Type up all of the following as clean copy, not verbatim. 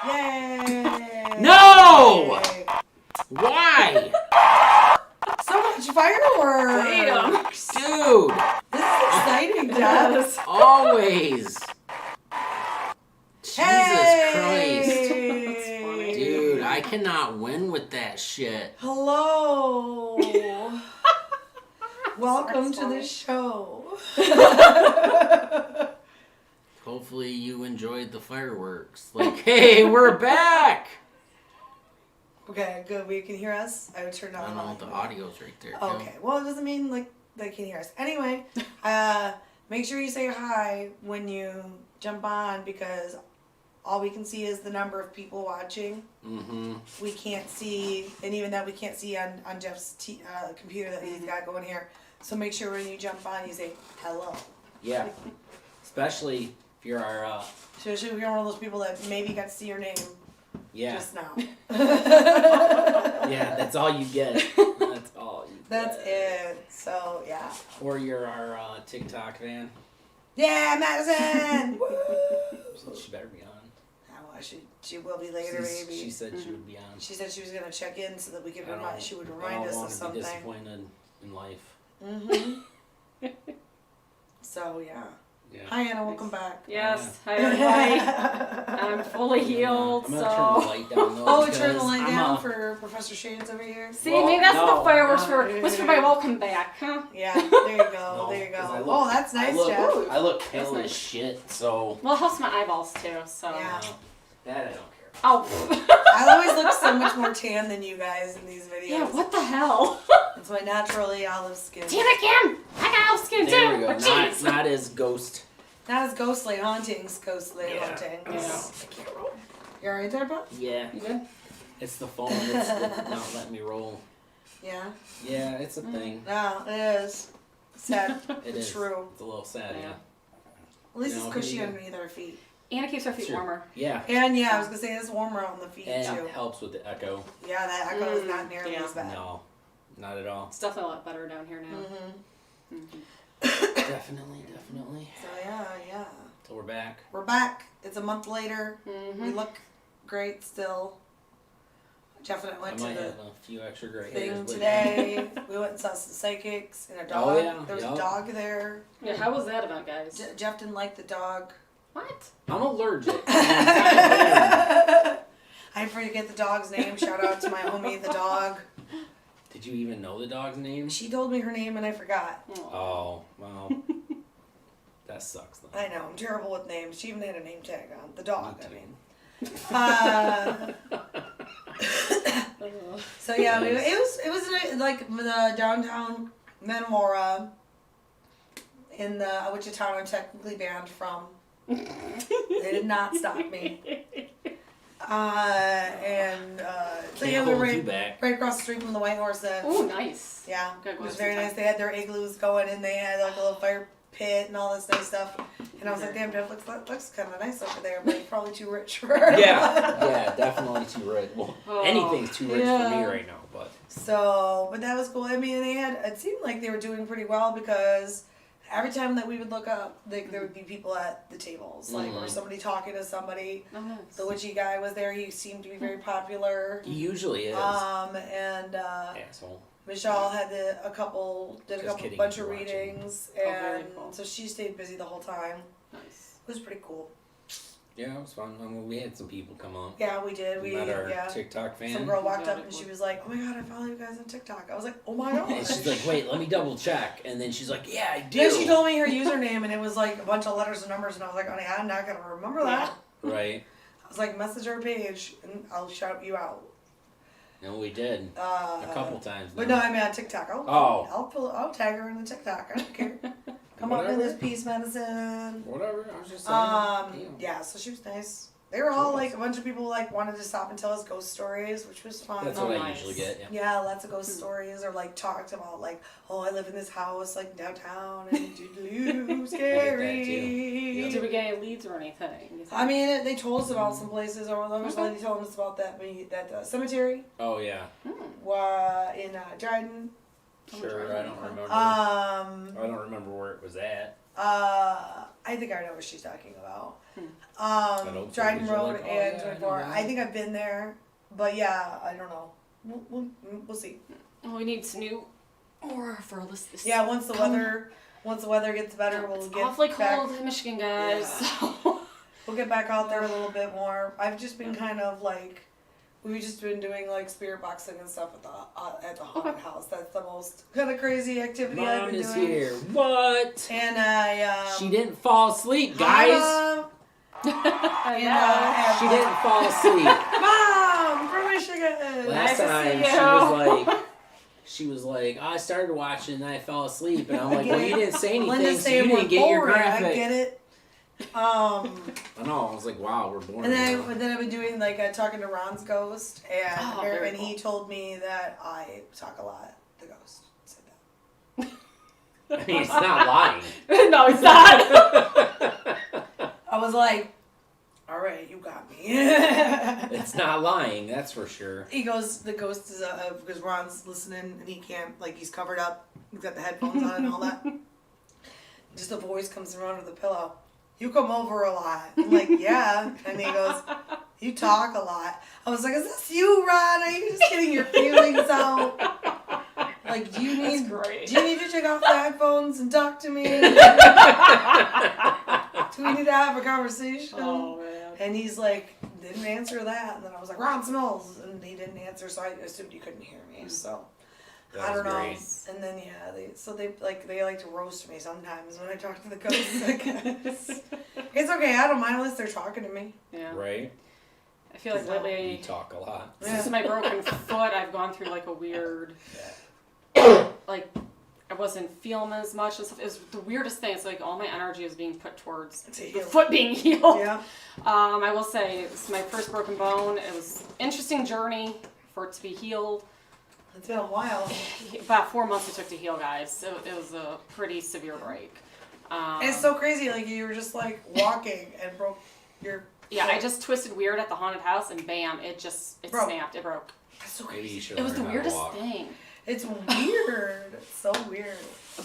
Yay! No! Why? So much fireworks! Dude! This is exciting, Jeff. Always! Jesus Hey! Christ. That's funny. Dude, I cannot win with that shit. Hello. Welcome That's to the funny. show. Hopefully you enjoyed the fireworks. Like, hey, we're back! Okay, good. We can hear us. I would turn I on. don't know, the audio's right there. Okay. Well, it doesn't mean like they can hear us. Anyway, make sure you say hi when you jump on because all we can see is the number of people watching. Mm-hmm. We can't see, and even that we can't see on Jeff's computer that he's got going here. So make sure when you jump on, you say hello. Yeah. Especially if you're our, So if you're one of those people that maybe got to see your name just now. Yeah, that's all you get. That's all you That's get. it. So, yeah. Or you're our TikTok fan. Yeah, Madison! Woo! She better be on. Oh, well, she will be later, maybe. She said she would be on. She said she was going to check in so that we could she would I remind don't us want of to something. be disappointed in life. Mm-hmm. So, yeah. Yeah. Hi, Anna. Welcome back. Yes, hi everybody. I'm fully healed, I'm gonna turn the so. light down though. Oh, turn the because light I'm down a- for Professor Shades over here. See, Well, maybe that's no, what the fireworks no. was for my welcome back, huh? Yeah, there you go. No, there you go. 'cause I look- Oh, that's nice, I look, Jeff. I look pale That's as nice. shit, so Well, it helps my eyeballs too, so. Yeah. that I don't care. Oh. I always look so much more tan than you guys in these videos. Yeah, what the hell? It's my naturally olive skin. Damn it, Kim! I got elf skin There too! we go. Oh, jeez. Not as ghost. Not as ghostly hauntings, ghostly Yeah. hauntings. Yeah. I can't roll. You alright there, bud? Yeah, You good? it's the phone that's not letting me roll. Yeah. Yeah, it's a thing. No, it is. Sad. It It's is. true. It's a little sad, yeah. At least You know, it's cushy here you go. underneath our feet. And it keeps our feet Sure. warmer. Yeah. And yeah, I was gonna say it's warmer on the feet And too. it helps with the echo. Yeah, that echo is not nearly yeah. as bad. No, not at all. It's definitely a lot better down here now. Mm-hmm. Definitely. So yeah. So we're back. We're back. It's a month later. We Mm-hmm. look great still. Jeff and I I went to might the have a few extra gray hairs. thing but- today. We went and saw some psychics and a dog. Oh, yeah, There was yeah. a dog there. Yeah, how was that about, guys? Jeff didn't like the dog. What? I'm allergic. I forget the dog's name. Shout out to my homie, the dog. Did you even know the dog's name? She told me her name and I forgot. Oh, well. That sucks, though. I know, I'm terrible with names. She even had a name tag on. The dog, Me I too. mean. So yeah, it was like the downtown Metamora in the which town I'm technically banned from. They did not stop me. So yeah, Can't we were hold you right, back. right across the street from the White Horse. Oh, nice. Yeah, Gotta it go was have very some nice. time. They had their igloos going and they had like a little fire pit and all this nice stuff. And I was like, damn, Jeff, looks kind of nice over there, but probably too rich for her. Yeah, definitely too rich. Well, Oh. anything's too rich for me Yeah. right now, but So, but that was cool. I mean, it seemed like they were doing pretty well because every time that we would look up, there would be people at the tables, like, or Mhm. somebody talking to somebody. Oh, nice. The witchy guy was there. He seemed to be very popular. he usually is. And Asshole. Michelle had did a Just kidding, bunch if of you're watching. readings, very and cool. so she stayed busy the whole time. Nice. It was pretty cool. Yeah, it was fun. I mean, we had some people come up. Yeah, we did. We Met our yeah. TikTok fan. Some girl walked Yeah, up and cool. she was like, "Oh my god, I follow you guys on TikTok." I was like, "Oh my god!" And she's like, wait, let me double check. And then she's like, yeah, I do. Then she told me her username and it was like a bunch of letters and numbers, and I was like, "Oh, yeah, I'm not gonna remember that." Right. I was like, "Message our page and I'll shout you out." No, we did. A couple times. But now. no, I mean on TikTok. Oh. I'll tag her in the TikTok. I don't care. Come up in Whatever. this peace medicine. Whatever, I was just saying. Damn. Yeah, so she was nice. They were all like a bunch of people like wanted to stop and tell us ghost stories, which was fun. That's Oh, what I nice. usually get. Yeah. Yeah, lots of ghost stories, or like talked about like, oh, I live in this house like downtown and doodaloo, scary. Did we get any leads or anything? I mean, they told us about some places, or there was a lady telling us about that cemetery Oh yeah. in Dryden. Sure, I don't remember. I don't remember where it was at. I think I know what she's talking about. Dryden You're Road like, oh, and yeah, 24. I know that. I think I've been there, but yeah, I don't know. We'll see. Oh, we need some new horror for a list this. Yeah, once the weather gets better, we'll It's get awfully back. cold in Michigan, guys. Yeah. So. We'll get back out there a little bit more. I've just been kind of like, we've just been doing like spirit boxing and stuff at the haunted house. That's the most kind of crazy activity I've Mom been is doing. here. What? And I She didn't fall asleep, Hi, guys. Mom. I She didn't fall asleep. Mom from Michigan. Nice Last to time see she was like, I started watching and I fell asleep, and I'm like, well, you didn't say anything, Linda's so you saying didn't we're get your boring. graphic. I get it. I know. I was like, wow, we're boring. And then I've been doing like talking to Ron's ghost, and very and he told me that I talk a lot. The ghost said that. I mean, it's not lying. No, it's not. I was like, all right, you got me. It's not lying, that's for sure. He goes, the ghost is because Ron's listening and he can't, like, he's covered up. He's got the headphones on and all that. Just a voice comes around with a pillow. You come over a lot. I'm like, yeah. And he goes, you talk a lot. I was like, is this you, Ron? Are you just getting your feelings out? Like, do you need to take off the headphones and talk to me? Do we need to have a conversation? Oh, man. And he's like, didn't answer that. And then I was like, Ron smells. And he didn't answer, so I assumed you couldn't hear me. So, That I don't was know. great. And then, yeah, they like to roast me sometimes when I talk to the ghosts, I guess. It's okay, I don't mind unless they're talking to me. Yeah. Right? I feel like You lately, talk a lot. since my broken foot, I've gone through like a weird, like, I wasn't feeling as much and stuff. It was the weirdest thing. It's like all my energy is being put towards the foot being healed. Yeah. I will say, it's my first broken bone. It was an interesting journey for it to be healed. It's been a while. About 4 months it took to heal, guys. So it was a pretty severe break. It's so crazy, like you were just like walking and broke your Yeah, foot. I just twisted weird at the haunted house and bam, it Broke. snapped. It broke. That's so Maybe you crazy. should It was the learn how to weirdest walk. thing. It's weird. It's so weird.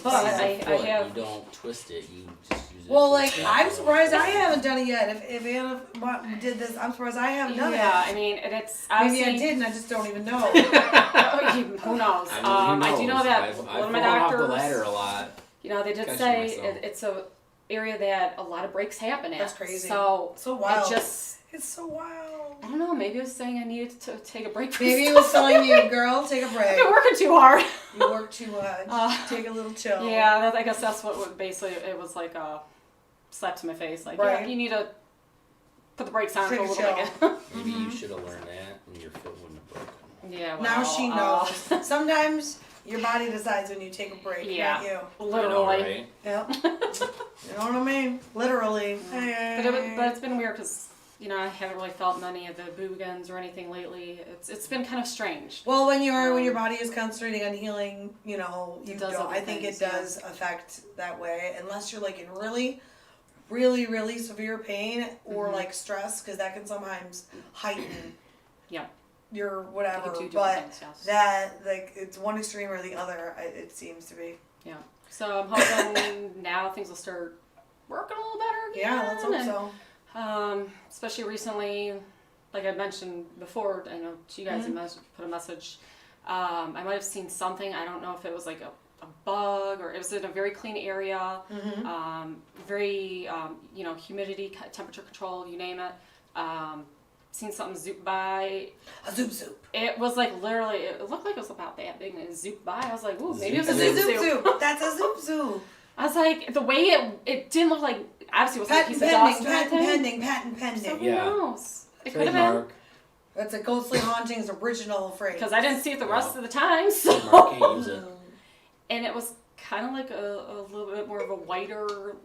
But I Foot, have. You don't twist it. You just use it. Well, to like, snap I'm it. surprised I haven't done it yet. If Anna did this, I'm surprised I haven't done Yeah, it. I mean, and it's Maybe I obviously. did and I just don't even know. Who knows? I mean, who I do know knows? that I've one of fallen my off doctors. the ladder a lot. You know, they did Catching say myself. it's a area that a lot of breaks happen at. That's crazy. So So wild. it's so wild. I don't know. Maybe it was saying I needed to take a break from Maybe it stuff. was telling you, girl, take a break. I've been working too hard. You work too much. Take a little chill. Yeah, I guess that's what basically it was like a slap to my face. Like, Right. yeah, you need to put the brakes on for Take a a little bit. Maybe you should have learned that and your foot wouldn't have broken. Yeah, well, Now she knows. Sometimes your body decides when you take a break, Yeah. not you. I know, literally. right? Yep. You know what I mean? Literally. But it's been weird because you know I haven't really felt many of the boogans or anything lately. It's been kind of strange. Well, when your body is concentrating on healing, you know, you It does don't. other I think it things, yeah. does affect that way, unless you're like in really, really, really severe pain or like stress, because that can sometimes heighten. Yeah. Your You whatever, can do different but things, yes. that like it's one extreme or the other. It seems to be. Yeah. So I'm hoping now things will start working a little better again. Yeah, let's hope and, so. Especially recently, like I mentioned before, I know you guys Mm-hmm. had put a message. I might have seen something. I don't know if it was like a bug or it was in a very clean area. Mm-hmm. Very, you know, humidity, temperature control, you name it. Seen something zoop by. A zoop. It was like literally, it looked like it was about that big and it zooped by. I was like, ooh, maybe it was That's a a zoop zoop. That's a zoop. I was like, the way it didn't look like, obviously it was like a piece of dust or anything. Patent pending. So who Yeah. knows? It could have been. Trademark. That's a Ghostly Hauntings original phrase. Because I didn't see it the rest of the time. So. Trademark, can't use it. And it was kind of like a little bit more of a whiter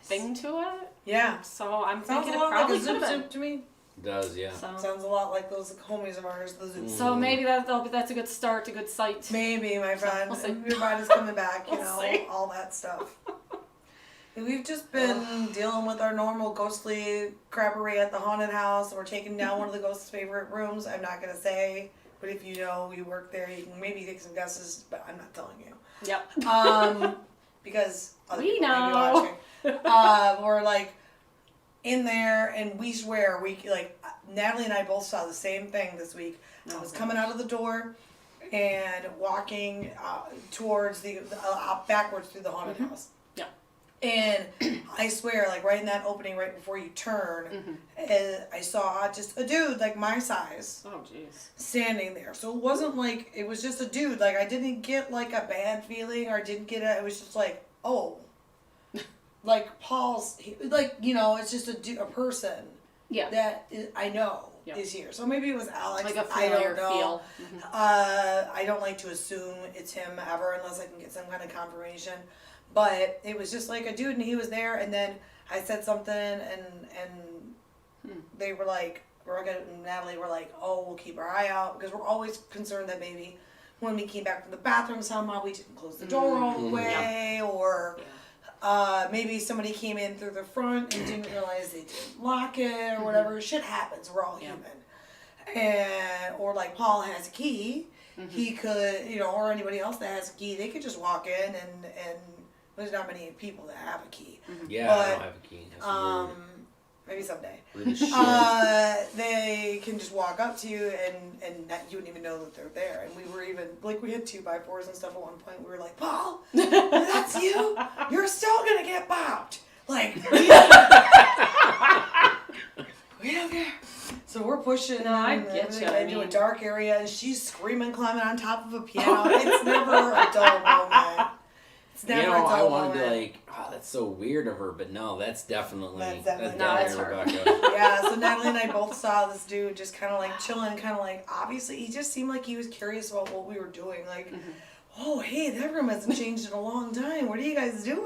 thing to it. Yeah. So I'm Sounds thinking a it lot like probably a could zoop have been. zoop to me. It does, yeah. So, Sounds a lot like those homies of ours, the zoop. so maybe that's a good start, a good sight. Maybe, my friend. We'll see. Your body's coming back, you We'll know, see. all that stuff. And we've just been dealing with our normal ghostly crappery at the haunted house. We're taking down one of the ghost's favorite rooms. I'm not going to say, but if you know you work there, you can maybe take some guesses, but I'm not telling you. Yep. Because other We people may be know. watching. Or like, in there, and we swear, Natalie and I both saw the same thing this week. I was coming out of the door and walking towards backwards through the haunted house. Yeah. And I swear, like right in that opening, right before you turn, I saw just a dude like my size. Oh, jeez. Standing there. So it wasn't like, it was just a dude. Like I didn't get like a bad feeling, or I didn't get it was just like, oh. Like Paul's, like, you know, it's just a person. Yeah. That I know is here. So maybe it was Alex. Like a familiar feel. I don't like to assume it's him ever unless I can get some kind of confirmation. But it was just like a dude, and he was there, and then I said something, and they were like, Natalie were like, oh, we'll keep our eye out, because we're always concerned that maybe when we came back from the bathroom somehow we didn't close the door all the way, or maybe somebody came in through the front and didn't realize they didn't lock it, or whatever. Shit happens. We're all human. And, or like Paul has a key. He could, you know, or anybody else that has a key, they could just walk in, and there's not many people that have a key. Yeah, but, I don't have a key. That's maybe someday. really shit. They can just walk up to you, and you wouldn't even know that they're there. And we were even, like, we had 2x4s and stuff at one point. We were like, Paul, that's you? You're still gonna get bopped. Like, we don't care. So we're pushing into a dark area, and she's screaming, climbing on top of a piano. It's never a dull moment. It's never a dull I wanted moment. to like, oh, that's so weird of her, but no, that's definitely it's her. Rebecca. Yeah, so Natalie and I both saw this dude just kind of like chilling, kind of like, obviously, he just seemed like he was curious about what we were doing. Like, oh, hey, that room hasn't changed in a long time. What are you guys doing?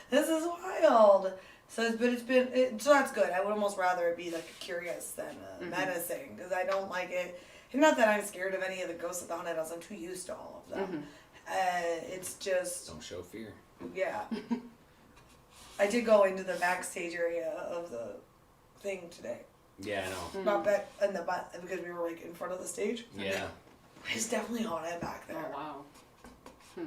This is wild. So, so that's good. I would almost rather it be like curious than menacing, because I don't like it. And not that I'm scared of any of the ghosts at the haunted house. I'm too used to all of them. It's just... Don't show fear. Yeah. I did go into the backstage area of the thing today. Yeah, I know. Not back in the butt, because we were like in front of the stage. Yeah. It's definitely haunted back there. Oh, wow.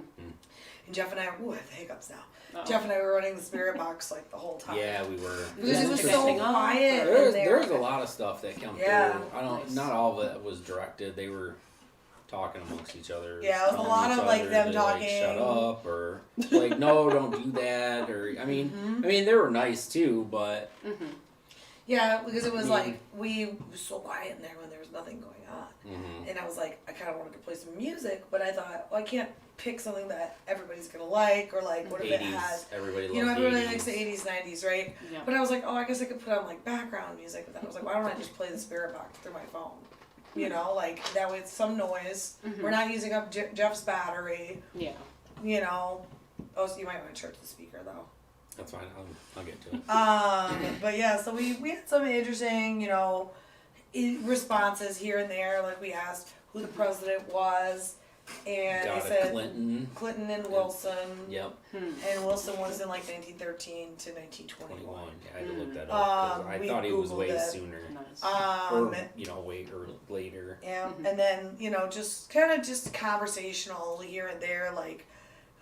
And Jeff and I, ooh, I have the hiccups now. Uh-oh. Jeff and I were running the spirit box like the whole time. Yeah, we were. Because it was so Interesting. quiet in there. There was a lot of stuff that came Yeah. through. Nice. Not all of it was directed. They were talking amongst each other. Yeah, it was a lot of like them talking. Like, shut up, or like, no, don't do that, or I mean, they were nice too, but. Yeah, because it was like we were so quiet in there when there was nothing going on, and I was like, I kind of wanted to play some music, but I thought, well, I can't pick something that everybody's gonna like, or like what if it 80s, has, everybody likes the 80s, 90s, right? Yeah. But I was like, oh, I guess I could put on like background music, but then I was like, why don't I just play the spirit box through my phone? You know, like that way it's some noise. We're not using up Jeff's battery. Yeah. You know. Oh, so you might want to charge the speaker though. That's fine. I'll get to it. But yeah, so we had some interesting, you know, responses here and there. Like we asked who the president was, and Got they said Clinton and Wilson. Yep. And Wilson was in like 1913 to 1921. 21. Yeah, I had to look that up. 'Cause I thought he was Googled way it. sooner. Nice. Or, way or later. Yeah, and then, you know, just kind of just conversational here and there, like,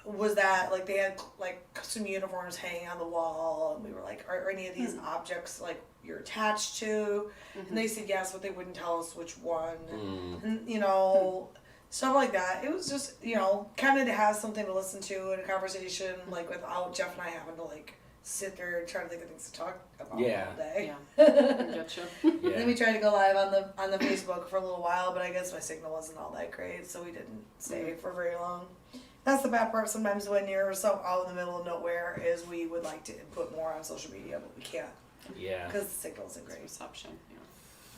was that, like, they had, like, some uniforms hanging on the wall, and we were like, are any of these objects, like, you're attached to? And they said yes, but they wouldn't tell us which one. And, you know, stuff like that. It was just, you know, kind of to have something to listen to in a conversation, like, without Jeff and I having to, like, sit there and try to think of things to talk about all day. Yeah. Gotcha. Yeah. Then we tried to go live on the Facebook for a little while, but I guess my signal wasn't all that great, so we didn't stay for very long. That's the bad part sometimes when you're so out in the middle of nowhere, is we would like to put more on social media, but we can't. Yeah. Because the signal isn't great. Reception. Yeah.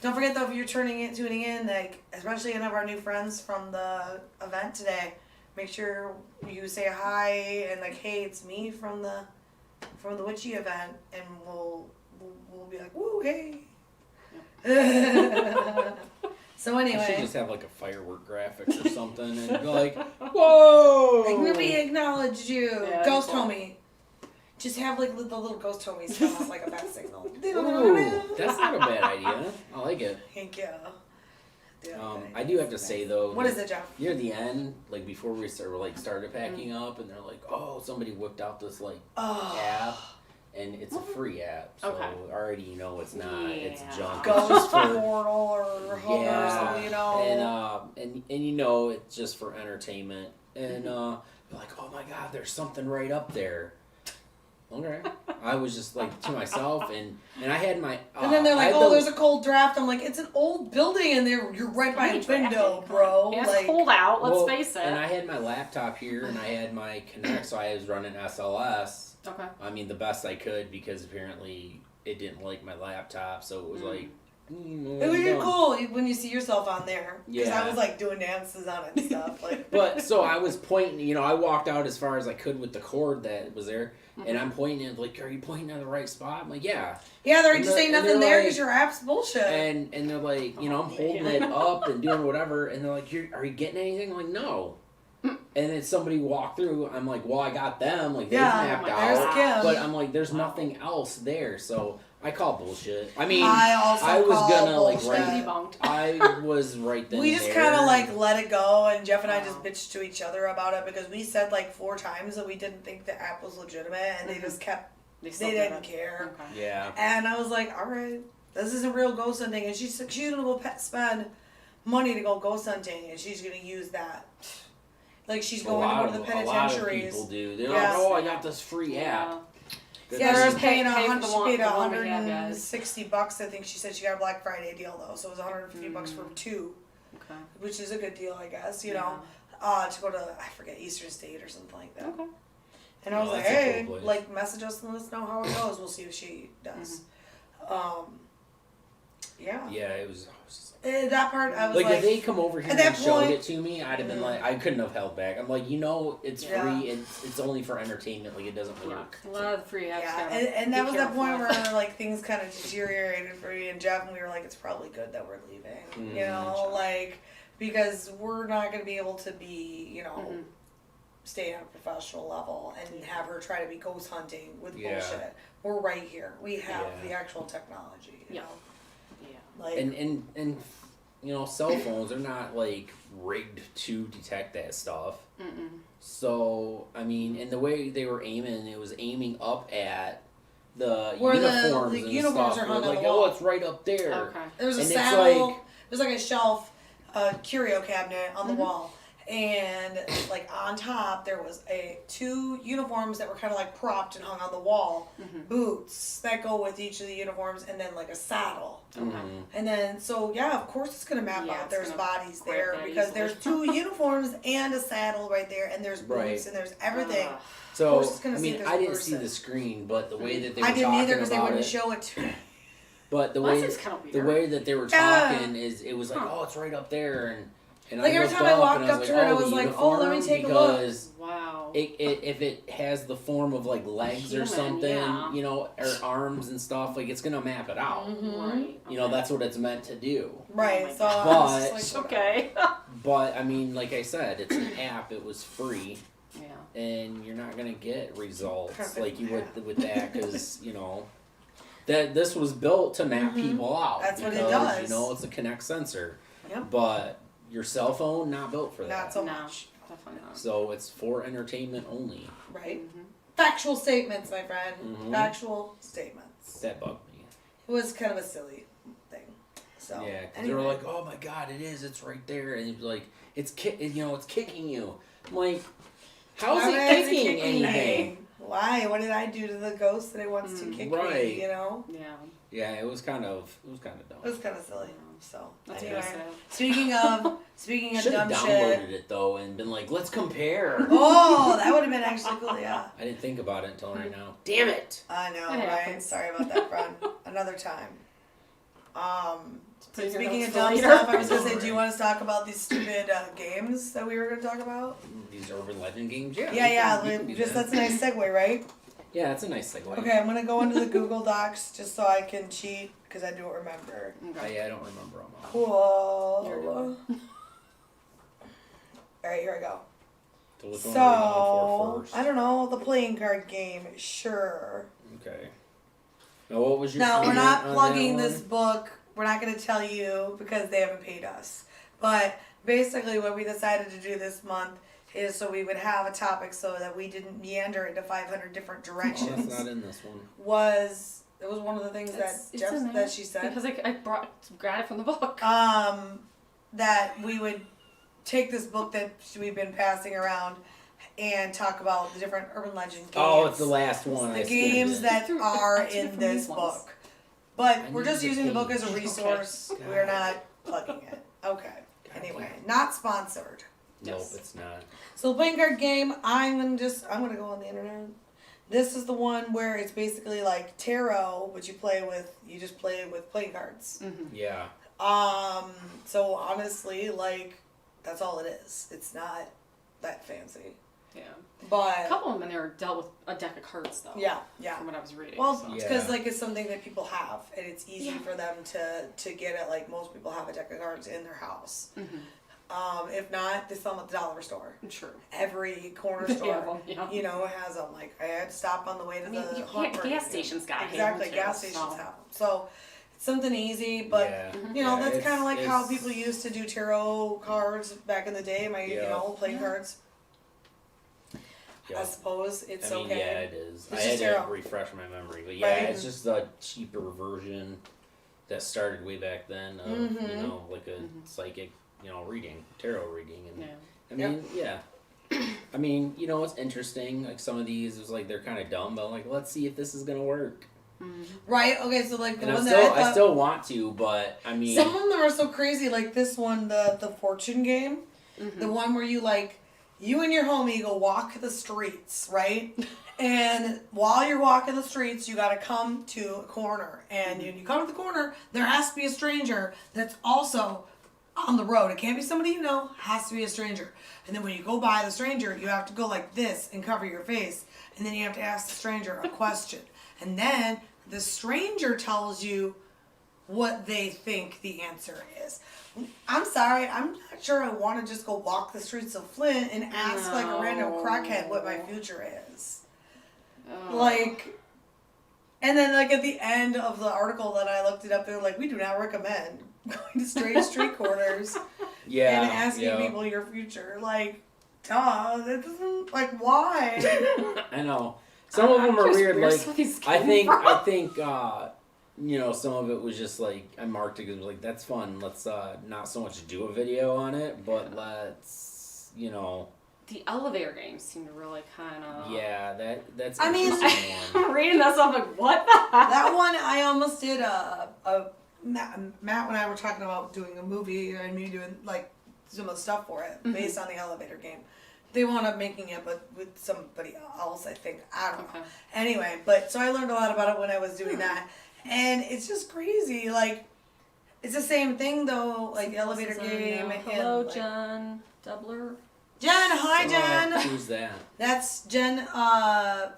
Don't forget though, if you're tuning in, like, especially any of our new friends from the event today, make sure you say hi and like, hey, it's me from the witchy event, and we'll be like, woo, hey. So I should anyway, just have like a firework graphics or something and go like, whoa! like, we acknowledged you, Yeah, ghost cool. homie. Just have like the little ghost homies come up like a bat signal. Ooh, that's not a bad idea. I like it. Thank you. I do have to say though. What is it, Jeff? Near the end, like before we started packing up, and they're like, "Oh, somebody whipped out this like app," and it's a free app, so Okay. already you know it's not. It's Yeah. junk. Ghost It's just for portal or hook or something, you know. and you know it's just for entertainment, and you're like, oh my god, there's something right up there. Okay, I was just like to myself, and I had my. And then they're like, "Oh, there's a cold draft." I'm like, "It's an old building, and you're right by a window, bro." Yeah, it's like, cold out. Let's face it. And I had my laptop here, and I had my Connect, so I was running SLS. Okay. I mean, the best I could because apparently it didn't like my laptop, so it was like. it would be cool when you see yourself on there. Because Yeah. I was like doing dances on it and stuff. Like, But so I was pointing, you know, I walked out as far as I could with the cord that was there, and I'm pointing at like, are you pointing at the right spot? I'm like, yeah. yeah, they're And just saying and nothing they're there like- because your app's bullshit. And they're like, you know, I'm holding it up and doing whatever, and they're like, are you getting anything? I'm like, no. And then somebody walked through. I'm like, well, I got them. Like, they've mapped there's out. Kim. But I'm like, there's nothing else there. So I call bullshit. I mean, I was call gonna bullshit. like Debunked. I was right then. We and just there. kind of like let it go, and Jeff and I just Wow. bitched to each other about it because we said like 4 times that we didn't think the app was legitimate, and they just kept, they didn't care. Okay. Yeah. And I was like, all right, this isn't real ghost hunting, and she's gonna go spend money to go ghost hunting, and she's gonna use that. Like she's going to go to the A lot of penitentiaries. people do. They're Yes. like, oh, I got this free app. Yeah, Just she's paying pay for she paid the one we have, guys. $160. I think she said she got a Black Friday deal though, so it was $150 for 2, Okay. which is a good deal, I guess. You Yeah. know, to go to I forget Eastern State or something like that. Okay. And I was Oh, like, that's a hey, cool place. like message us and let us know how it goes. We'll see if she does. Yeah. Yeah, it was. That part I was Like, like, if they come over here at and that showed point- it to me, I'd have been like, I couldn't have held back. I'm like, you know, it's Yeah. free. It's only for entertainment. Like, it doesn't Yeah. work. A lot of the free apps. yeah, gotta and that be was that point careful. where like things kind of deteriorated for me and Jeff, and we were like, it's probably good that we're leaving, you know, like because we're not gonna be able to be, you know, stay on a professional level and have her try to be ghost hunting with Yeah. bullshit. We're right here. We have Yeah. the actual technology. You Yeah. know? Yeah. Like And you know, cell phones, they're not like rigged to detect that stuff. So I mean, and the way they were aiming, it was aiming up at the Where the uniforms and uniforms stuff. are hung We're on like, the wall. oh, it's right up there. Okay. there was a and it's saddle. like- There's like a shelf, a curio cabinet on the wall, and like on top there was 2 uniforms that were kind of like propped and hung on the wall, boots that go with each of the uniforms, and then like a saddle. Mhm. And then so yeah, of course it's gonna map Yeah, out. it's There's gonna bodies grab there that because easily. there's 2 uniforms and a saddle right there, and there's boots Right. and there's everything. Ugh. So course it's gonna I see mean, there's I a didn't see person. the screen, but the way that they were I didn't talking either because they about wouldn't it, show it to me. but the Well, way that seems kinda the weird. way that they were Yeah. talking is it was like, oh, it's right up there, and Like I every looked time I up walked and I up was to like, her, I oh, was the like, oh, let me uniform? take a look. Because Wow. if it has the form of like legs Human, or something, yeah. you know, or arms and stuff, like it's gonna map it out. Right. You know, that's what it's meant to do. Right, my so I was But- just like, Okay. But I mean, like I said, it's an app. It was free, Yeah. and you're not gonna get results Perfect like you map. would with that because you know that this was built to map people out. That's what it because, does. You know, it's a Connect sensor. Yep. But your cell phone not built for that. Not so No. much. Definitely not. So it's for entertainment only. Right? Factual statements, my friend. Mhm. Factual statements. That bugged me. It was kind of a silly thing. So Yeah, because anyway. they were like, "Oh my God, it is! It's right there!" And you're like, "It's it's kicking you." I'm like, "How is Why it is kicking anything?" me? Why? What did I do to the ghost that it wants to kick Right. me? You know, Yeah. Yeah, it was kind of dumb. it was kind of silly. So That's anyway, pretty sad. speaking of Should have dumb downloaded shit. it though and been like, "Let's compare." Oh, that would have been actually cool. Yeah. I didn't think about it until right now. Damn it! I know, It right? happens. Sorry about that, friend. Another time. Put your Speaking notes of for dumb later. stuff, I was gonna say, Alright. do you want us to talk about these stupid games that we were gonna talk about? These urban legend games, yeah. Yeah, we can do just that. that's a nice segue, right? Yeah, that's a nice segue. Okay, I'm gonna go into the Google Docs just so I can cheat because I don't remember. I don't remember them all. Cool. You're doing Alright, here I go. So which one are we going So, for first? I don't know, the playing card game, sure. Okay. Now, what was your Now, we're comment not on plugging that this one? book. We're not going to tell you because they haven't paid us. But basically, what we decided to do this month is so we would have a topic so that we didn't meander into 500 different Oh, directions. that's not in this one. It was one of the things It's that in there. that she said. Because I grabbed it from the book. That we would take this book that we've been passing around and talk about the different urban legend games. Oh, it's the last one. The I games skimmed it. that are I took it in from this these ones. book. But I we're need just the using the book page. as a resource. Okay. We're not plugging it. Okay. Anyway, not sponsored. Nope, Yes. it's not. So the playing card game, I'm gonna go on the internet. This is the one where it's basically like tarot, but you just play with playing cards. Mm-hmm. Yeah. So honestly, like, that's all it is. It's not that fancy. Yeah. A But couple of them in there dealt with a deck of cards, though. yeah. From what I was reading. Well, so. it's because like it's something that people have, and it's easy Yeah. for them to get it. Like most people have a deck of cards in their house. Mm-hmm. If not, they sell them at the dollar store. True. Every corner They store, have 'em, yeah. you know, has them. Like I had to stop on the way to the gas stations got exactly. them, too, Gas stations so. have them. So it's something easy, but yeah. you know Yeah, that's it's- kind of like how it's- people used to do tarot cards back in the day. Yeah. Playing cards. Yeah. I suppose it's I mean, okay. yeah, it is. It's I just had to tarot. refresh my memory, but yeah, Right. it's just a cheaper version that started way back then of Mhm. like a psychic, reading, tarot reading, and Yeah. I mean, yeah. I mean, it's interesting. Like some of these, it was like they're kind of dumb, but I'm like, let's see if this is gonna work. Mm-hmm. Right. Okay. So like the And one I that I thought, still want to, but I mean, some of them are so crazy. Like this one, the fortune game, Mm-hmm. the one where you and your homie go walk the streets, right? And while you're walking the streets, you got to come to a corner, and when you come to the corner, there has to be a stranger that's also on the road. It can't be somebody you know. Has to be a stranger. And then when you go by the stranger, you have to go like this and cover your face, and then you have to ask the stranger a question, and then the stranger tells you what they think the answer is. I'm sorry, I'm not sure I want to just go walk the streets of Flint and ask like a random crackhead what my future is. Oh. Like, and then like at the end of the article that I looked it up, they're like, we do not recommend going to street corners yeah, and asking yeah. people your future. Like, duh, that doesn't, like, why? I know. Some of them are just weird. Like where these I came think from. some of it was just like I marked it because like that's fun. Let's not so much do a video on it, but let's The elevator games seem to really kind of. yeah, that's I mean- interesting one. I'm reading this, I'm like, what the heck? That one, I almost did Matt and I were talking about doing a movie and me doing like some of the stuff for it based on the elevator game. They wound up making it, but with somebody else, I think. I don't know. Okay. Anyway, so I learned a lot about it when I was doing that. And it's just crazy. Like, it's the same thing, though, like the elevator game. And, Hello, like, Jen Doubler. Jen, hi, Jen. Who's that? That's Jen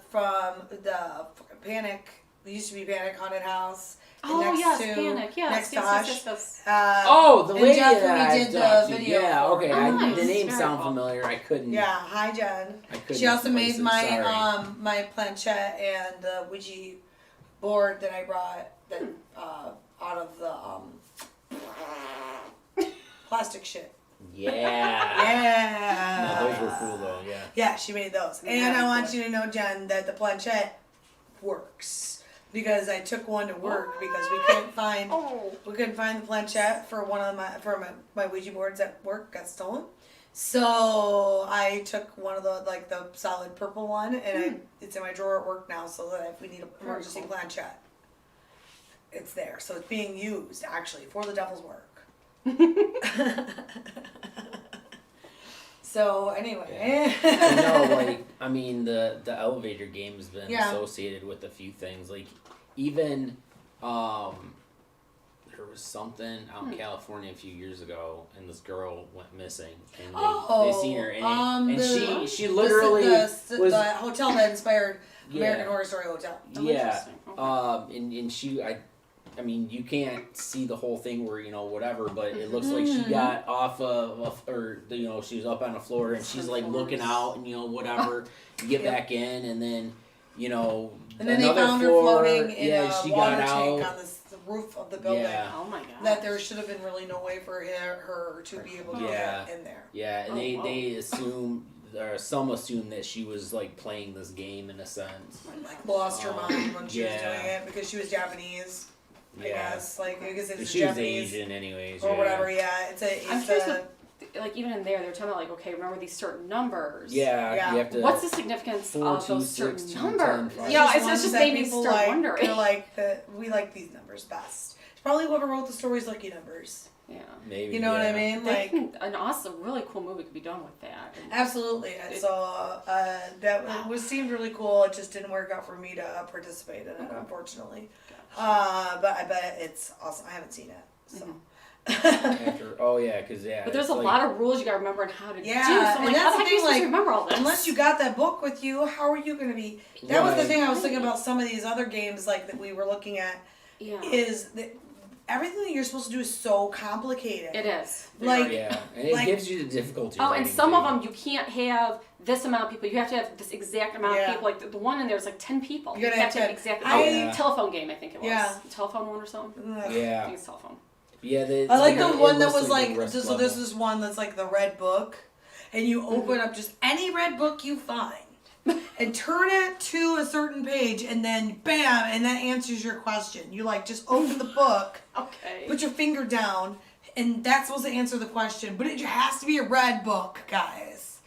from the Panic. It used to be Panic Haunted House. And Oh, next yes, to, Panic. Yes, next to yes, Hush. yes, yes, Oh, the and lady Jeff, that we I did the talked to. video Yeah, for okay. her. Oh, The nice. name Very sound cool. familiar. I couldn't. Yeah, hi, Jen. I couldn't. She also place made it, my sorry. my planchette and the Ouija board that I brought that out of the plastic shit. Yeah. Yeah. No, those were cool though. Yeah. Yeah, she made those. And Yeah, I want cool. you to know, Jen, that the planchette works because I took one to work because we couldn't find the planchette for my Ouija boards at work got stolen. So I took one of the solid purple one and it's in my drawer at work now so that if we need an emergency cool. planchette, it's there. So it's being used actually for the devil's work. So anyway. I mean the elevator game has been associated with a few things. Like even there was something out in California a few years ago, and this girl went missing, and they seen her, and she literally was the hotel that inspired Yeah. American Horror Story Hotel. Oh, yeah, interesting. Okay. and she I mean, you can't see the whole thing where, whatever, but it looks like she got off she was up on the floor and she's like looking out and, whatever, to get back in, and then, and then they another found floor, her floating in a she water got tank out. on the roof of the building. Yeah. Oh my god. That there should have been really no way for her to be able to Yeah. get in there. Yeah, and Oh, wow. they assume some assumed that she was like playing this game in a sense. Like lost her mind when she was yeah. doing it because she was Japanese. I guess, like, because it was she Japanese was Asian anyways. or whatever. Yeah, I'm curious what, like, even in there, they're talking about, like, okay, remember these certain numbers. Yeah. You have to, what's the significance 4, of 2, those 6, certain 2, numbers? 10, You know, it's just made me start like, wondering. They're like, we like these numbers best. It's probably whoever wrote the story's lucky numbers. Yeah. Maybe. You know what I mean? Like, an awesome, really cool movie could be done with that. Absolutely. I saw that was seemed really cool. It just didn't work out for me to participate in it, unfortunately. But I bet it's awesome. I haven't seen it, so. But there's a lot of rules you gotta remember and how to do. So I'm and like, that's how the the heck are you thing. supposed Like, to remember all this? unless you got that book with you, how are you gonna be? That was the thing I was thinking about some of these other games, like that we were looking at. Yeah. Is that everything that you're supposed to do is so complicated. It is. Like, and it gives you the difficulty. Oh, and some of them you can't have this amount of people. You have to have this exact amount of people. Like the one in there is like 10 people. You have to have exactly. Telephone game, I think it was. Yeah. Telephone one or something. Yeah. I think it's telephone. Yeah, I like the one that was like, so this is one that's like the red book, and you open up just any red book you find, and turn it to a certain page, and then bam, and that answers your question. You like just open the book, put your finger down, and that's supposed to answer the question, but it has to be a red book, guys.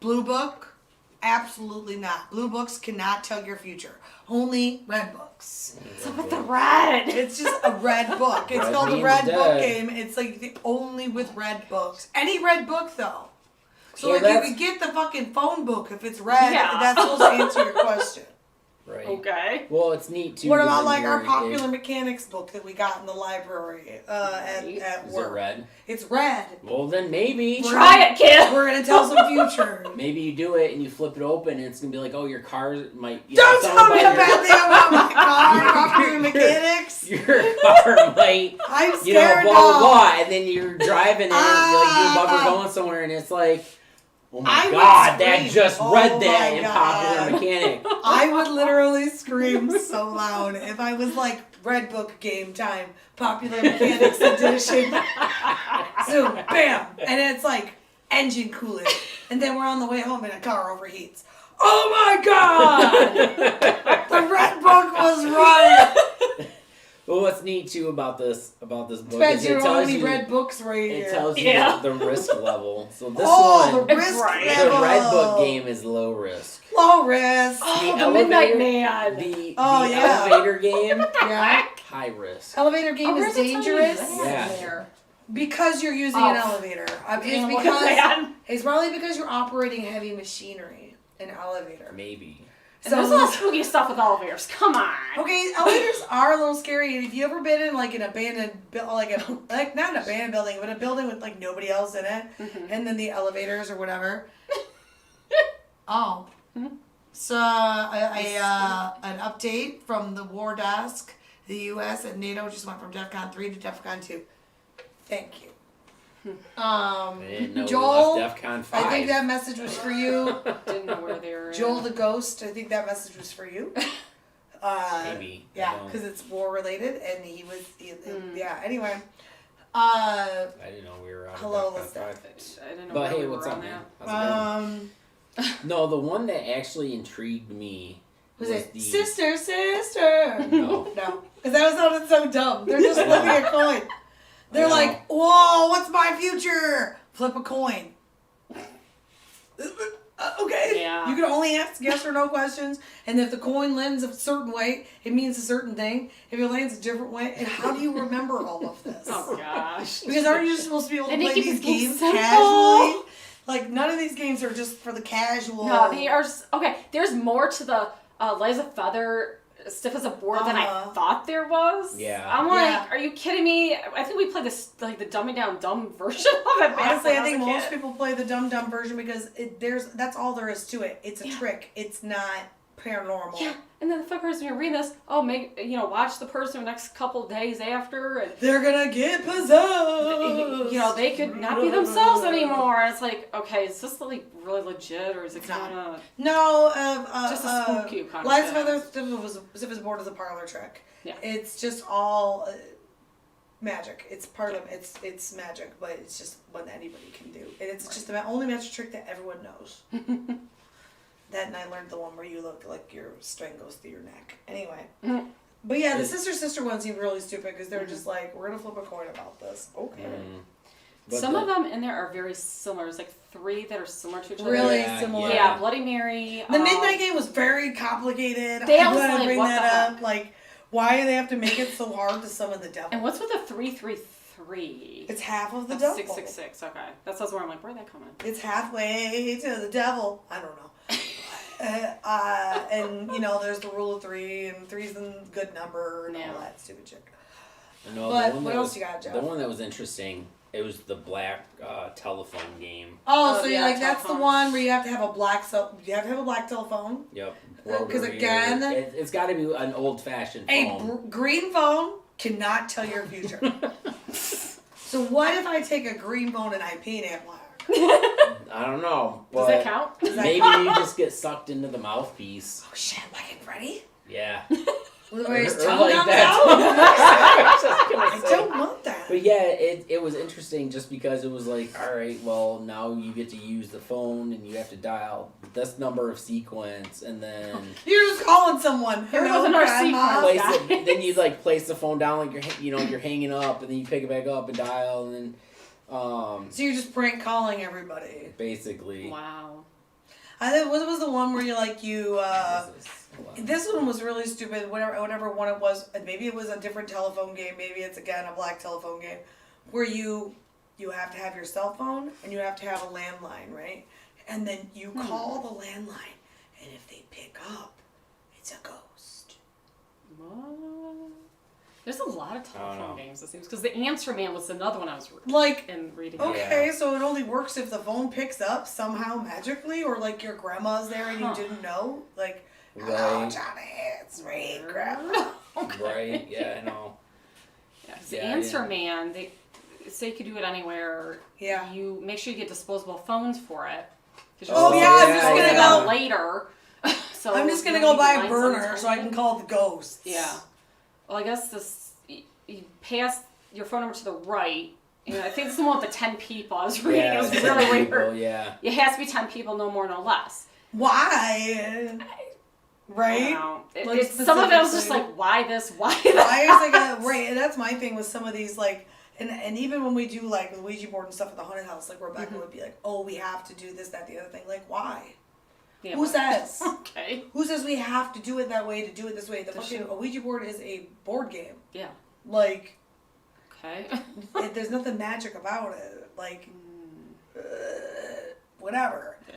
Blue book? Absolutely not. Blue books cannot tell your future. Only red books. So with the red. It's just a red book. It's called the red book game. It's like the only with red books. Any red book though. So like you could get the fucking phone book if it's red. That's supposed to answer your question. Right. Okay. Well, it's neat too. What about like our popular mechanics book that we got in the library at Is work? it red? It's red. Well, then maybe. Try it, kid. We're gonna tell some future. Maybe you do it and you flip it open and it's gonna be like, oh, your car might. Don't tell me a bad thing about my car, popular mechanics. Your car might. I'm scared. You know, blah blah blah, and then you're driving it, you're above or going somewhere, and it's like. Oh my god, that just read that in Popular Mechanic. I would literally scream so loud if I was like, Red Book game time, Popular Mechanics edition. So, bam! And it's like, engine cooling. And then we're on the way home and a car overheats. Oh my god! The Red Book was right! Well, what's neat too about this book Depends is it tells you red books right here. It tells you the risk level. So this one, the risk level. The Red Book game is low risk. Low risk. Oh, the Midnight Man. The elevator game, high risk. Elevator game is dangerous. Yeah. Because you're using an elevator. It's probably because you're operating heavy machinery. An elevator. Maybe. So there's a lot of spooky stuff with elevators. Come on. Okay, elevators are a little scary. Have you ever been in like an abandoned, not an abandoned building, but a building with like nobody else in it, and then the elevators or whatever? So an update from the war desk. The U.S. and NATO just went from DEFCON 3 to DEFCON 2. Thank you. I didn't know Joel, we left DEFCON 5. I think that message was for you. Didn't know where they were. Joel the Ghost, I think that message was for you. Maybe. Yeah, because it's war related, and he was. Yeah. Anyway. I didn't know we were on hello, DEFCON 5. I didn't know But where hey, we what's were up, on man? that. How's it going? No, the one that actually intrigued me was it the sister? No, because that sounded so dumb. They're just flipping a coin. They're like, whoa, what's my future? Flip a coin. Okay. Yeah. You can only ask yes or no questions, and if the coin lands a certain way, it means a certain thing. If it lands a different way, and how do you remember all of this? Oh gosh. Because aren't you just supposed to be able to play these games simple. casually? Like none of these games are just for the casual. No, they are. Okay, there's more to the Liza Feather stiff as a board than I thought there was. Yeah. I'm like, are you kidding me? I think we played this like the dumbing down dumb version of it. Honestly, I think most people play the dumb version because that's all there is to it. It's a trick. It's not paranormal. Yeah. And then the fun person, you're reading this, watch the person the next couple days after, and they're gonna get possessed. They could not be themselves anymore. And it's like, okay, is this like really legit, or is it kind of just a spooky kind Liza of Feather was bored as a parlor trick. Yeah, it's just all. magic. It's part of it's magic, but it's just one that anybody can do, and it's just the only magic trick that everyone knows. That, and I learned the one where you look like your string goes through your neck. Anyway. But yeah, the sister one seemed really stupid because they were just like, we're going to flip a coin about this. Okay. Some of them in there are very similar. There's like 3 that are similar to each other. Really similar. Yeah, Bloody Mary. The Midnight Game was very complicated. They I'm was going to like, bring what that the up. Like, why do they have to make it so hard to summon the devil? And what's with the 333? It's half of the That's devil. 666. Okay, that's where I'm like, where'd that come in? It's halfway to the devil. I don't know. And there's the rule of 3, and 3's a good number, and all that stupid shit. No, but what else you got, Jeff? The one that was interesting, it was the black telephone game. Oh, so you're that's the one where you have to have a black telephone. Yep. Because again, it's got to be an old-fashioned phone. A green phone cannot tell your future. So what if I take a green phone and I paint it black? I don't know. But does that count? Maybe you just get sucked into the mouthpiece. Oh shit, like in Freddy? Yeah. Where his Or tongue like comes that. out? I don't want that. But yeah, it was interesting just because it was like, all right, well, now you get to use the phone and you have to dial this number of sequence, and then you're just calling someone. There was another sequence. Then you place the phone down like you're hanging up, and then you pick it back up and dial, and then so you're just prank calling everybody. Basically. Wow. I think what was the one where this one was really stupid. Whatever one it was, maybe it was a different telephone game. Maybe it's again a black telephone game, where you have to have your cell phone and you have to have a landline, right? And then you call the landline, and if they pick up, it's a ghost. What? There's a lot of telephone games, it seems, because the Answer Man was another one I was reading. Okay, so it only works if the phone picks up somehow magically, or like your grandma's there and you didn't know, like. Hello, Johnny, it's me, Grandma. Right, yeah, I know. Yeah, the Answer Man, they say you could do it anywhere. Yeah. You make sure you get disposable phones for it. I'm just going to go later. So I'm just going to go buy a burner so I can call the ghosts. Yeah. Well, I guess you pass your phone number to the right. I think it's the one with the 10 people. I was reading. Yeah, it was really weird. Yeah. It has to be 10 people, no more, no less. Why? Right? Some of it was just like, why this? Why that? Why is it right? And that's my thing with some of these, like, and even when we do, like, the Ouija board and stuff at the haunted house, like, Rebecca would be like, oh, we have to do this, that, the other thing. Like, why? Yeah, Who says? Okay. Who says we have to do it that way to do it this way? The fucking Ouija board is a board game. Yeah. Like. Okay. There's nothing magic about it. Like. Whatever. Yeah.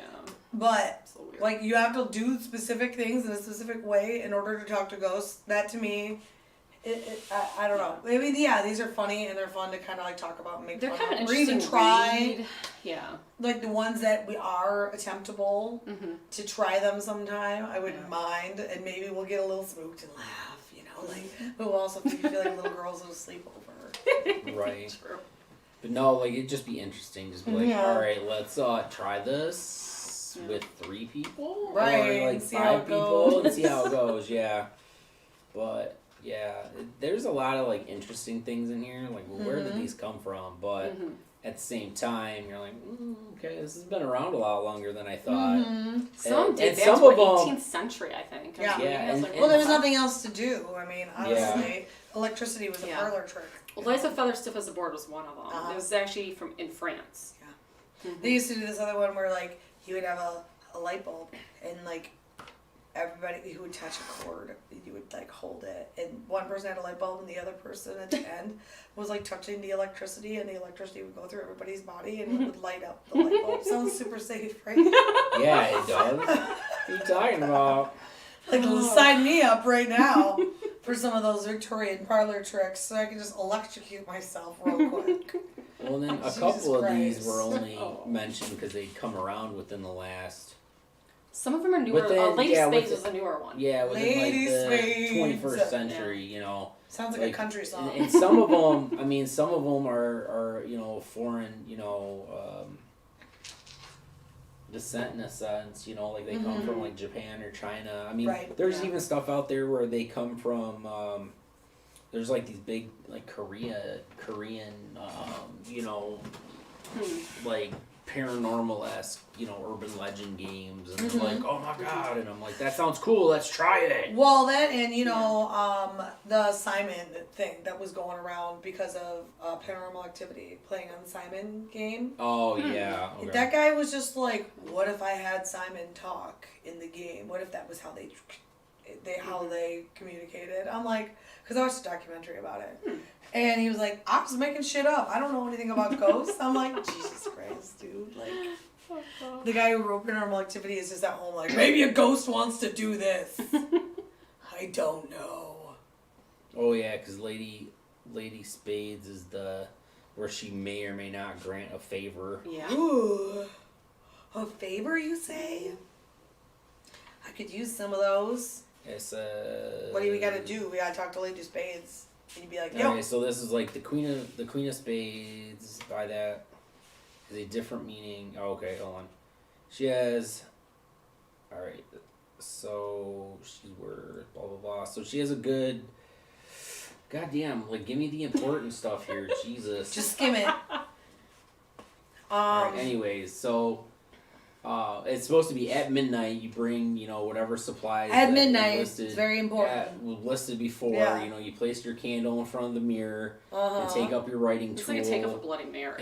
But, like, you have to do specific things in a specific way in order to talk to ghosts. That, to me, I don't know. I mean, yeah, these are funny, and they're fun to kind of, like, talk about and make they're fun kind of of. Or interesting even try. read. Yeah. Like, the ones that we are attemptable to try them sometime, I wouldn't mind. And maybe we'll get a little spooked and laugh, like, but we'll also feel like little girls will sleep over. Right. True. But no, like, it'd just be interesting. Just be like, all right, let's try this with 3 people, right? Or like 5 people, and see how it goes. Yeah, but yeah, there's a lot of like interesting things in here. Like, well, where did these come from? But at the same time, you're like, okay, this has been around a lot longer than I thought. Some did. Some of them, 18th century, I think. Yeah. Well, there was nothing else to do. I mean, honestly, electricity was a parlor trick. Well, Liza Feather Stiff as a Board was one of them. It was actually in France. Yeah. They used to do this other one where, like, you would have a light bulb, and, like, everybody who would touch a cord, you would, like, hold it. And one person had a light bulb, and the other person at the end was, like, touching the electricity, and the electricity would go through everybody's body, and it would light up the light bulb. Sounds super safe, right? Yeah, it does. What are you talking about? Like, sign me up right now for some of those Victorian parlor tricks so I can just electrocute myself real quick. Well, then a couple of these were only mentioned because they come around within the last. Some of them are newer. Lady Spades is a newer one. Yeah, within Lady the 21st century, Sounds like a country song. And some of them, I mean, some of them are foreign, descent in a sense, like they come from like Japan or China. I mean, there's even stuff out there where they come from there's like these big like Korean, like paranormal-esque, urban legend games, and they're like, oh my god, and I'm like, that sounds cool, let's try it. Well, that and the Simon thing that was going around because of Paranormal Activity playing on the Simon game. Oh yeah. Okay. That guy was just like, what if I had Simon talk in the game? What if that was how they communicated? I'm like, because I watched a documentary about it. And he was like, I'm just making shit up. I don't know anything about ghosts. I'm like, Jesus Christ, dude. Like, the guy who wrote Paranormal Activity is just at home like, maybe a ghost wants to do this. I don't know. Oh, yeah, because Lady Spades is where she may or may not grant a favor. Yeah. Ooh. A favor, you say? I could use some of those. It's What do we gotta do? We gotta talk to Lady Spades. And you'd be like, yo. Okay, so this is like the Queen of Spades. By that is a different meaning. Oh, okay, hold on. She has. All right, so she's worth blah blah blah. So she has a good. Goddamn! Like, give me the important stuff here, Jesus. Just skim it. All right, anyways, so. It's supposed to be at midnight. You bring, whatever supplies. At midnight, it's very important. Listed before. Yeah. You place your candle in front of the mirror and Uh-huh. take up your writing tool. It's like a take up a Bloody Mary.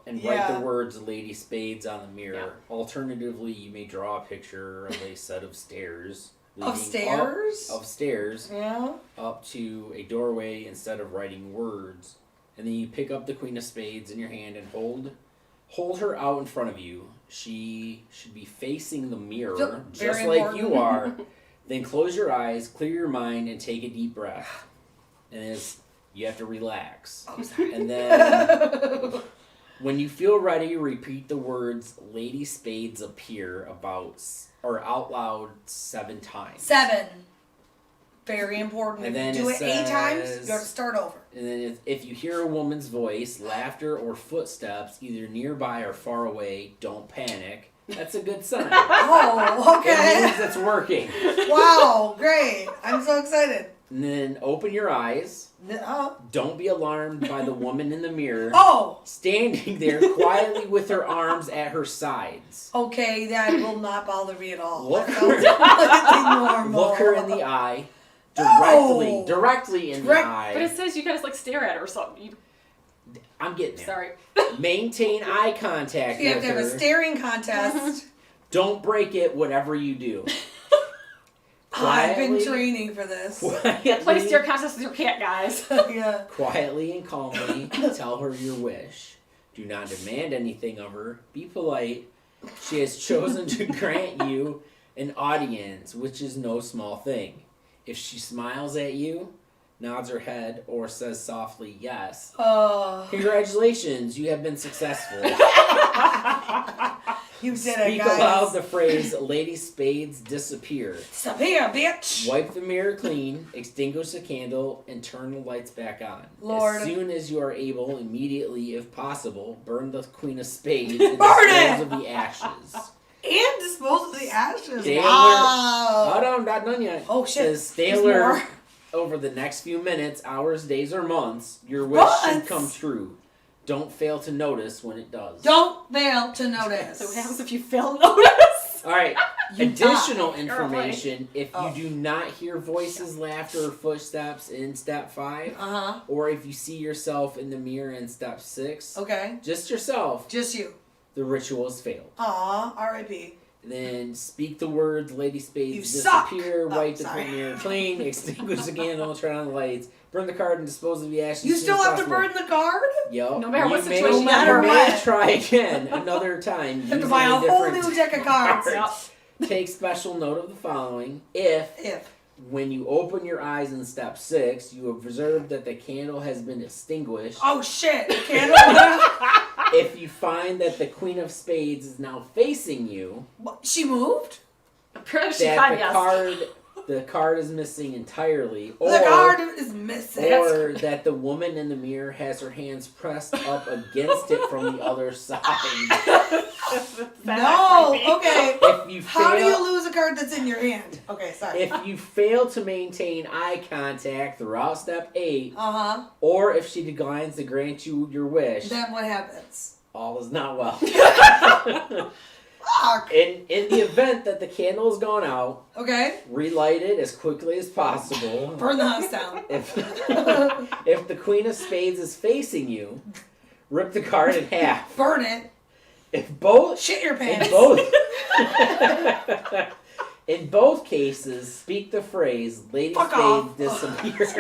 And write the words "Lady Spades" on the mirror. Yeah. Alternatively, you may draw a picture of a set of stairs. Upstairs? Yeah. Up to a doorway instead of writing words, and then you pick up the Queen of Spades in your hand and hold her out in front of you. She should be facing the mirror, just like you are. Then close your eyes, clear your mind, and take a deep breath. And you have to relax. Oh, sorry. And then, when you feel ready, repeat the words "Lady Spades appear" out loud 7 times. 7. Very important. And If then you do it 8 times, says- you have to start over. And then if you hear a woman's voice, laughter, or footsteps, either nearby or far away, don't panic. That's a good sign. Oh, It okay. means it's working. Wow, great. I'm so excited. And then open your eyes. Don't be alarmed by the woman in the mirror. Oh! Standing there quietly with her arms at her sides. Okay, that will not bother me at all. Look That sounds completely normal. Look her in the eye. Directly in the eye. But it says you gotta stare at her or something. I'm getting there. Sorry. Maintain eye contact You have with to have her. a staring contest. Don't break it, whatever you do. I've been training for this. Play stare contest with your cat, guys. Yeah. Quietly and calmly tell her your wish. Do not demand anything of her. Be polite. She has chosen to grant you an audience, which is no small thing. If she smiles at you, nods her head, or says softly yes, congratulations, you have been successful. You did Speak it, guys. aloud the phrase "Lady Spades disappear." Disappear, bitch! Wipe the mirror clean, extinguish the candle, and turn the lights back on. Lord. As soon as you are able, immediately, if possible, burn the Queen of Spades and Burn dispose it! of the ashes. And dispose of the ashes. Stay Wow. alert. Oh, no, not done yet. Oh, shit. Says, stay There's alert. more. Over the next few minutes, hours, days, or months, your wish should come true. Don't fail to notice when it does. Don't fail to notice. So what happens if you fail notice? All right. Additional die. information: if you do not hear voices, laughter, or footsteps in step 5, or if you see yourself in the mirror in step 6, Okay. just yourself, Just you. the ritual has failed. Aw, R.I.P. Then speak the words "Lady Spades You disappear," suck. wipe Oh, the sorry. mirror clean, extinguish the candle, turn on the lights, burn the card, and dispose of the ashes. You as soon still as have to possible. burn the card? Yup. No matter what You may- situation, no matter you may what. try again another time. You have to using buy a whole different new deck of cards. Yep. Take special note of the following. If, when you open your eyes in step 6, you observe that the candle has been extinguished. Oh shit! The candle. If you find that the Queen of Spades is now facing you, What? She moved? Apparently she that kind the of card the card is missing entirely, or The card is missing. or that the woman in the mirror has her hands pressed up against it from the other side. No, okay. If you How do fail- you lose a card that's in your hand? Okay, sorry. If you fail to maintain eye contact throughout step 8, or if she declines to grant you your wish, then what happens? all is not well. Fuck. In the event that the candle has gone out, Okay. relight it as quickly as possible. Burn the house down. If the Queen of Spades is facing you, rip the card in half. Burn it. If both Shit your in pants. both in both cases, speak the phrase "Lady Fuck Spades off. disappears."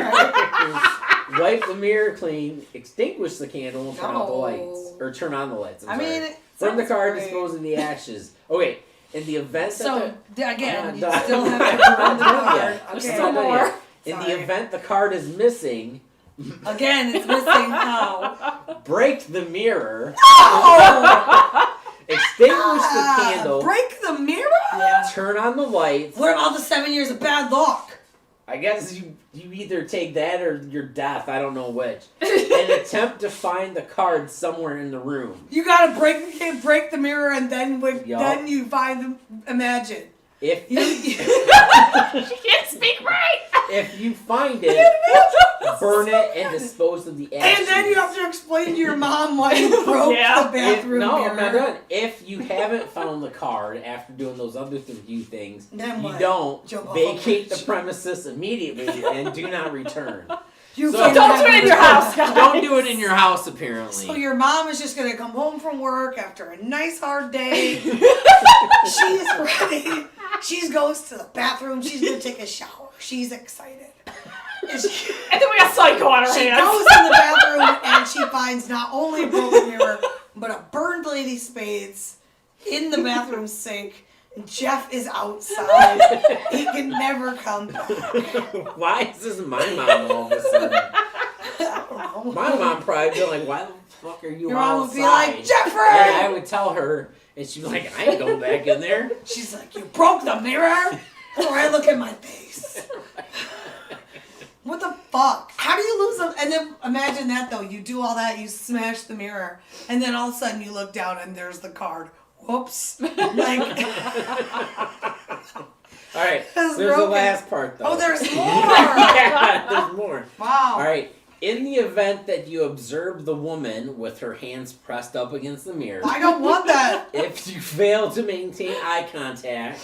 Wipe the mirror clean, extinguish the candle, and turn out the No. lights. Or turn on the lights. I'm sorry. it Burn the sounds card, great. dispose of the ashes. Okay, in the event So, that again, I'm you not still done. have to burn the I'm not done card. yet. There's Okay. still more. In Sorry. the event the card is missing, Again, it's missing how? break the mirror, Oh! extinguish the candle, Break the mirror? Yeah. turn on the lights. What about the 7 years of bad luck? I guess you either take that or your death. I don't know which. And attempt to find the card somewhere in the room. You gotta you can't break the mirror and then Yup. then you find them. Imagine. If She can't speak right. if you find it, burn it and dispose of the ashes. And then you have to explain to your mom why you broke Yeah. the bathroom No, mirror. I'm not done. If you haven't found the card after doing those other few things, Then you what? don't Jump off vacate a the bridge. premises immediately and do not return. You So- can't Don't have do it in your house, guys. Don't do it in your house, apparently. So your mom is just gonna come home from work after a nice hard day. She's ready. She goes to the bathroom. She's gonna take a shower. She's excited. And she And then we got Psycho on our goes in hands. the bathroom and she finds not only a broken mirror, but a burned Lady Spades in the bathroom sink. Jeff is outside. He can never come back. Why is this my mom all of a sudden? I don't know. My mom probably be like, "Why the fuck are you Your mom outside?" would be like, Jeffrey! And I would tell her, and she'd be like, "I ain't going back in there." She's like, you broke the mirror? Or I look at my face. What the fuck? How do you lose them? And then imagine that though. You do all that, you smash the mirror, and then all of a sudden you look down and there's the card. Whoops. Like, All right, That's there's the broken. last part though. oh, there's more. Yeah, there's more. Wow. All right. In the event that you observe the woman with her hands pressed up against the mirror, I don't want that. if you fail to maintain eye contact,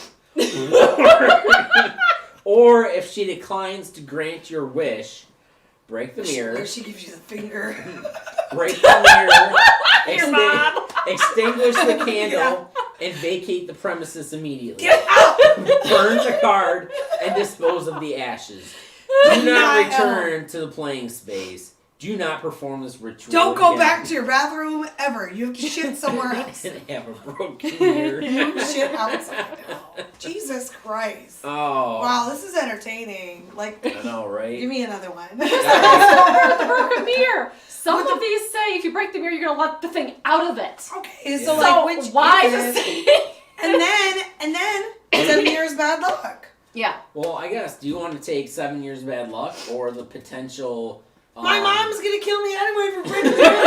or if she declines to grant your wish, break the mirror, Or she gives you the finger. break the mirror, Your mom. extinguish the candle, and vacate the premises immediately. Get out! Burn the card and dispose of the ashes. Do not return to the playing space. Do not perform this ritual. Don't go again. back to your bathroom ever. You have to shit somewhere else. And have a broken mirror. You shit outside now. Jesus Christ. Oh. Wow, this is entertaining. Like, I know, right? give me another one. The broken mirror. Some of these say if you break the mirror, you're gonna let the thing out of it. Okay, Yeah. so like which why is is it? it? And then 7 years bad luck. Yeah. Well, I guess. Do you want to take 7 years bad luck or the potential? My mom's gonna kill me anyway for breaking the mirror.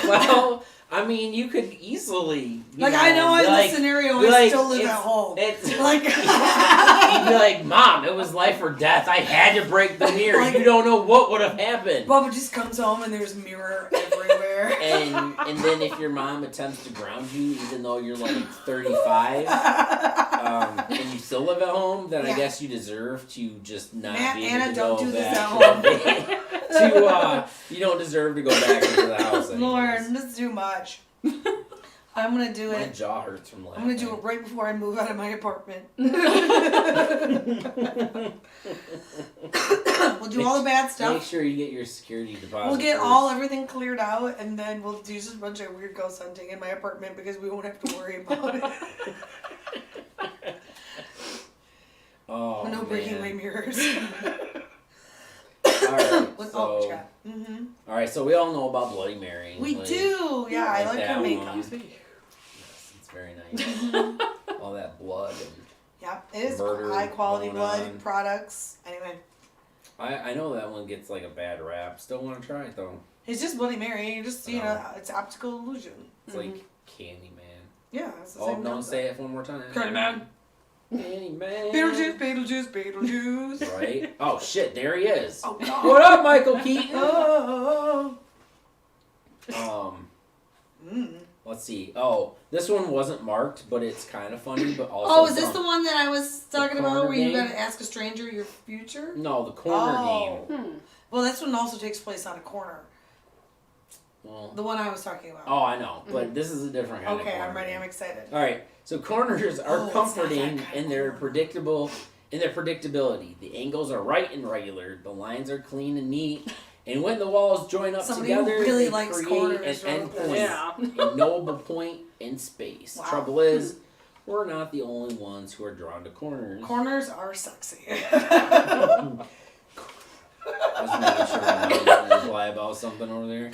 Well, I mean, you could easily. Like I know in this scenario I still live at home. Like You'd be like, Mom, it was life or death. I had to break the mirror. Like- You don't know what would have happened. Bubba just comes home and there's mirror everywhere. And then if your mom attempts to ground you, even though you're like 35, and you still live at home, then I Yeah. guess you deserve to just not be able Anna, to don't go do this back. at home. You don't deserve to go back into the house anyways. Lauren, this is too much. I'm gonna do My it. jaw hurts from laughing. I'm gonna do it right before I move out of my apartment. We'll do all the bad Make stuff. sure you get your security deposit. We'll get first. everything cleared out, and then we'll do just a bunch of weird ghost hunting in my apartment because we won't have to worry about it. Oh, No breaking my man. mirrors. Alright, What so, yeah. Mm-hmm. alright, so we all know about Bloody Mary. We like, do. Yeah, I like that her one. makeup. Yes, it's very nice. All that blood. And, Yep, it is Murder high quality going blood on. products. Anyway, I know that one gets like a bad rap. Still want to try it though. it's just Bloody Mary. You just it's optical illusion. It's like Candyman. Yeah, it's the Oh, same don't concept. say it one more time. Candyman. Candyman. Beetlejuice, Beetlejuice, Beetlejuice. Right? Oh shit, there he is. Oh God. What up, Michael Keaton? Oh. Let's see. Oh, this one wasn't marked, but it's kind of funny, but also. Oh, is this dumb. the one that I was talking corner about where you game? gotta ask a stranger your future? No, the corner Oh. game. Well, this one also takes place on a corner. Well, The one I was talking about. oh, I know, but this is a different kind of Okay, corner I'm ready. game. I'm excited. All right, so corners are Oh, it's not comforting that kind in of their corner. predictability. The angles are right and regular. The lines are clean and neat. And when the walls join up Somebody who together, really they likes create corners an wrote endpoint, Yeah. a knowable point in space. Wow. Trouble is, we're not the only ones who are drawn to corners. Corners are sexy. I was making sure I didn't reply about something over there.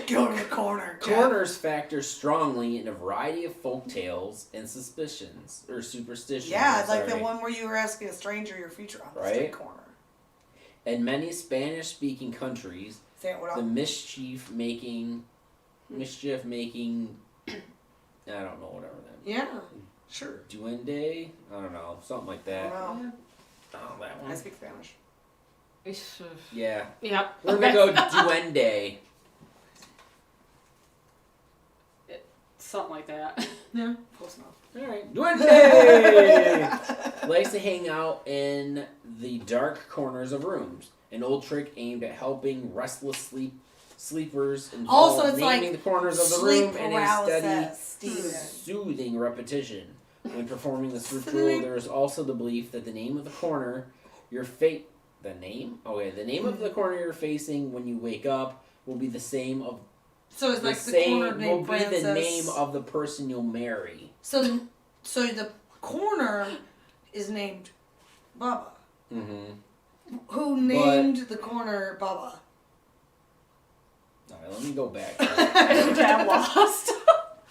Go to the corner. Jeff. Corners factor strongly in a variety of folk tales and suspicions or superstitions. Yeah, I'm like the sorry. one where you were asking a stranger your future on the Right? street corner. In many Spanish-speaking countries, Say it, what the up? mischief making, I don't know, whatever that. Yeah, sure. Duende, I don't know, something like I that. don't know. Oh, that I one. speak Spanish. Yeah, Yep. we're gonna go duende. Something like that. Yeah, close enough. All right, duende likes to hang out in the dark corners of rooms. An old trick aimed at helping restless sleepers involves Also, it's naming like the corners of the sleep room in a steady, paralysis, Steven. soothing repetition. When performing this ritual, Sleep. there is also the belief that the name of the corner your fate. The name? Okay, the name of the corner you're facing when you wake up will be the same of So it's the like the same corner will named be Francis. the name of the person you'll marry. So the corner is named Bubba. Mm-hmm. Who named the corner Bubba? Alright, let me go back. I'm lost.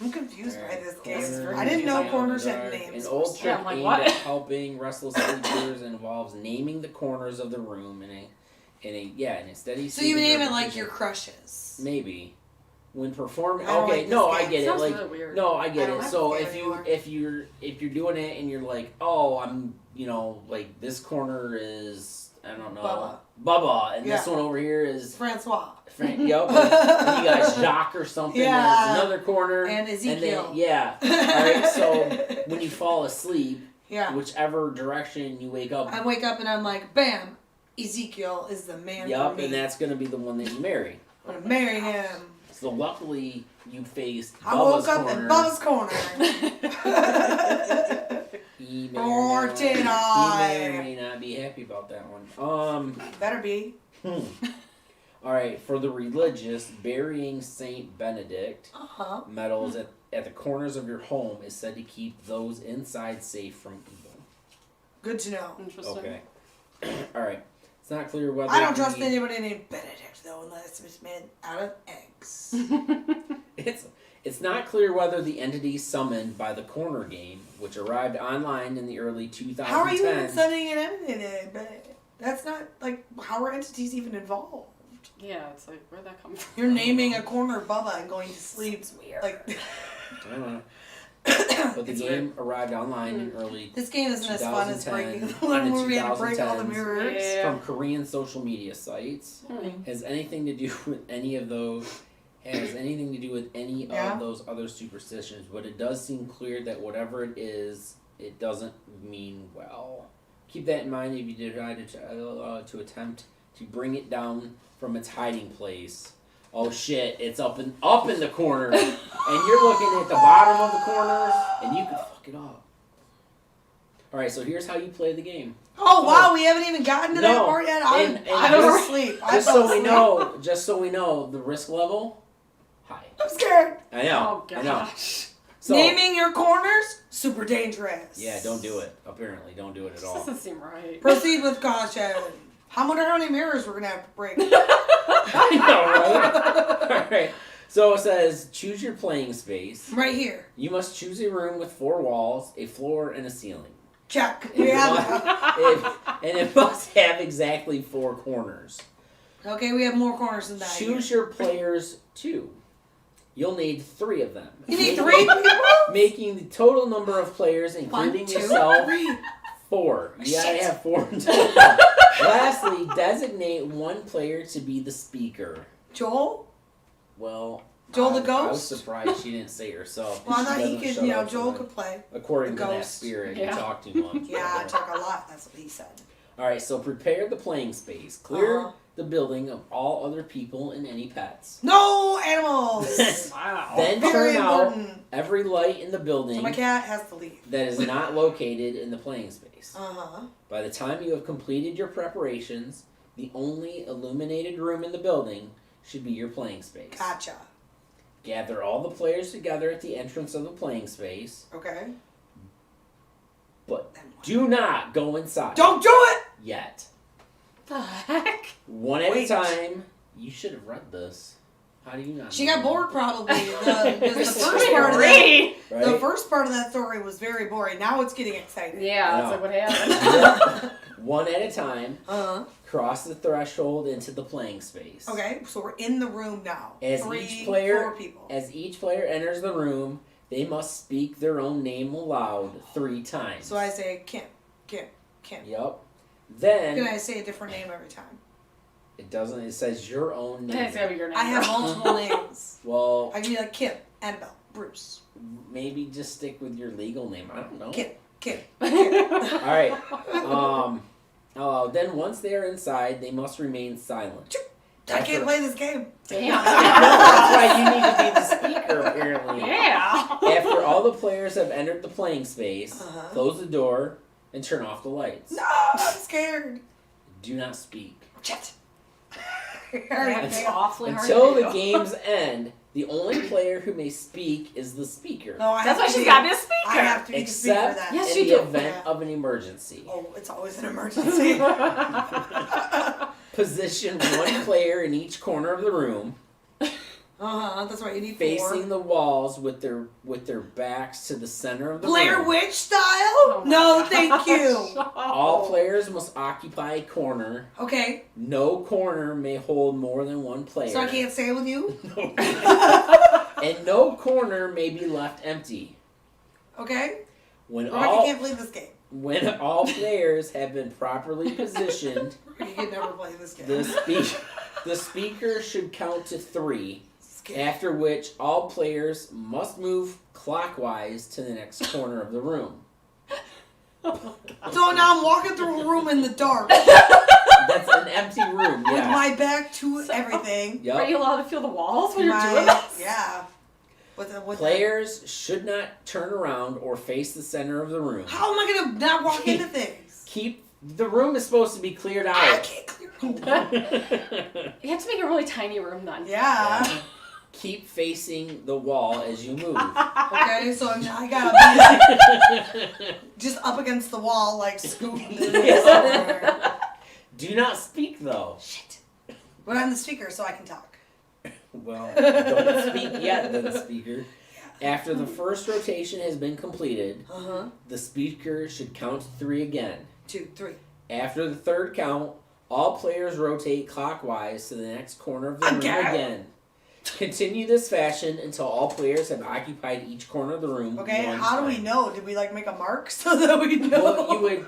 I'm confused by this game. Corner I didn't know is corners dark. had names. An old trick Yeah, I'm like, aimed what? at helping restless sleepers involves naming the corners of the room in a steady. So you soothing name it like repetition. your crushes. Maybe when performing. I don't Okay, like no, this I game. get it. Sounds Like really weird. no, I I get don't it. like So this if game you anymore. if you're doing it and you're like, oh, I'm like this corner is I don't know Bubba, and this Yeah. one over here is Francois. Frank. Yep. And you got Jacques or something. Yeah. There's another corner. And Ezekiel. And then, yeah. Alright, so when you fall asleep, Yeah. whichever direction you wake up, I wake up and I'm like, bam, Ezekiel is the man for yup, me. and that's going to be the one that you marry. I'm gonna marry him. So luckily, you faced I Bubba's woke up corner. in Bubba's corner. He may, Or did he may I? or may not be happy about that one. Better be. Alright, for the religious, burying Saint Benedict Uh-huh. medals at the corners of your home is said to keep those inside safe from evil. Good to know. Interesting. Okay. Alright. It's not clear whether I don't trust the- anybody named Benedict though, unless it's made out of eggs. It's not clear whether the entity summoned by the corner game, which arrived online in the early 2010s. How are you even sending an entity in? That's not like how are entities even involved? Yeah, it's like, where'd that come from? You're naming a corner Bubba and going to sleep. It's weird. Like I don't know. But the It's game arrived online in early this game isn't as fun as 2010 breaking the one and the where we had to break all the 2010s. mirrors. Yeah. from Korean social media sites. Has anything to do with any of those Yeah. of those other superstitions, but it does seem clear that whatever it is, it doesn't mean well. Keep that in mind if you decide to attempt to bring it down from its hiding place. Oh shit, it's up in the corner, and you're looking at the bottom of the corner, and you could fuck it up. Alright, so here's how you play the game. Oh wow, we haven't even gotten to that No, part yet. and I fell just- asleep. I Just fell so we asleep. know, the risk level, high. I'm scared. I know. Oh, I know. gosh. So, Naming your corners, super dangerous. yeah, don't do it. Apparently, don't do it at This all. doesn't seem right. Proceed with caution. I wonder how many mirrors we're gonna have to break. I know, right? All right. So it says, choose your playing space. Right here. You must choose a room with 4 walls, a floor, and a ceiling. Check. We have that. And it must have exactly 4 corners. Okay, we have more corners than that. Choose your players 2. You'll need 3 of them. You need 3 people? Making the total number of players, including 1, 2, yourself, 3. 4. You gotta Shit. have 4 in total. Lastly, designate 1 player to be the speaker. Joel? Well, Joel the I was ghost? surprised she didn't say it herself. Well, I She thought he doesn't could, shut up Joel for could play. according the to that ghost. spirit, Yeah. you talk too much. Yeah, I talk a lot. That's what he said. Alright, so prepare the playing space. Clear the building of all other people and any pets. No animals! Wow. Then Very turn out important. every light in the building So my cat has to leave. that is not located in the playing space. Uh-huh. By the time you have completed your preparations, the only illuminated room in the building should be your playing space. Gotcha. Gather all the players together at the entrance of the playing space, Okay. but do not go inside Don't do it! yet. The heck? One at Wait. a time. You should have read this. How do you not? She know got bored probably. Because the It's first part of that, read. Right? the first part of that story was very boring. Now it's getting exciting. Yeah, that's No. like what happened. One at a time. Uh-huh. Cross the threshold into the playing space. Okay, so we're in the room now. As 3, each player- 4 people. As each player enters the room, they must speak their own name aloud 3 times. So I say Kim. Yep. Then Can I say a different name every time? it doesn't. It says your own name. It's gotta be your name. I have multiple names. Well, I can be like Kim, Annabelle, Bruce, maybe just stick with your legal name. I don't know. Kim. All right. Then once they are inside, they must remain silent. I can't play this game. Damn. That's why you need to be the speaker, apparently. Yeah. After all the players have entered the playing space, Uh-huh. close the door and turn off the lights. No, I'm scared. Do not speak. Shit. That's awfully hard Until to the do. game's end, the only player who may speak is the speaker. No, I That's have why to she's be- gotta be a speaker. I have to be the speaker Except then. Yes, in you the do. event Yeah. of an emergency. Oh, it's always an emergency. Position 1 player in each corner of the room, That's why you need 4. facing the walls with their backs to the center of the Blair room. Witch style? Oh my No, gosh. thank you. All players must occupy a corner. Okay, No corner may hold more than 1 player. so I can't stay with you? And no corner may be left empty. Okay? When Rebecca all can't play this game. when all players have been properly positioned, You can never play this game. the speaker should count to 3. Scary. After which, all players must move clockwise to the next corner of the room. So now I'm walking through a room in the dark That's an empty room, with yeah. my back to everything. Yep. Are you allowed to feel the walls when you're My- doing this? Yeah. With Players should not turn around or face the center of the room. How am I gonna not walk into things? The room is supposed to be cleared I out. can't clear. You have to make a really tiny room then. Yeah. Keep facing the wall as you move. Okay, so I gotta be just up against the wall, like scooting somewhere. Do not speak though. Shit. But I'm the speaker, so I can talk. Well, don't speak yet, then speaker. After the first rotation has been completed, the speaker should count 3 again. 2, 3. After the 3rd count, all players rotate clockwise to the next corner of the room again. Continue this fashion until all players have occupied each corner of the room. Okay, one how do we time. know? Did we like make a mark so that we know? Well,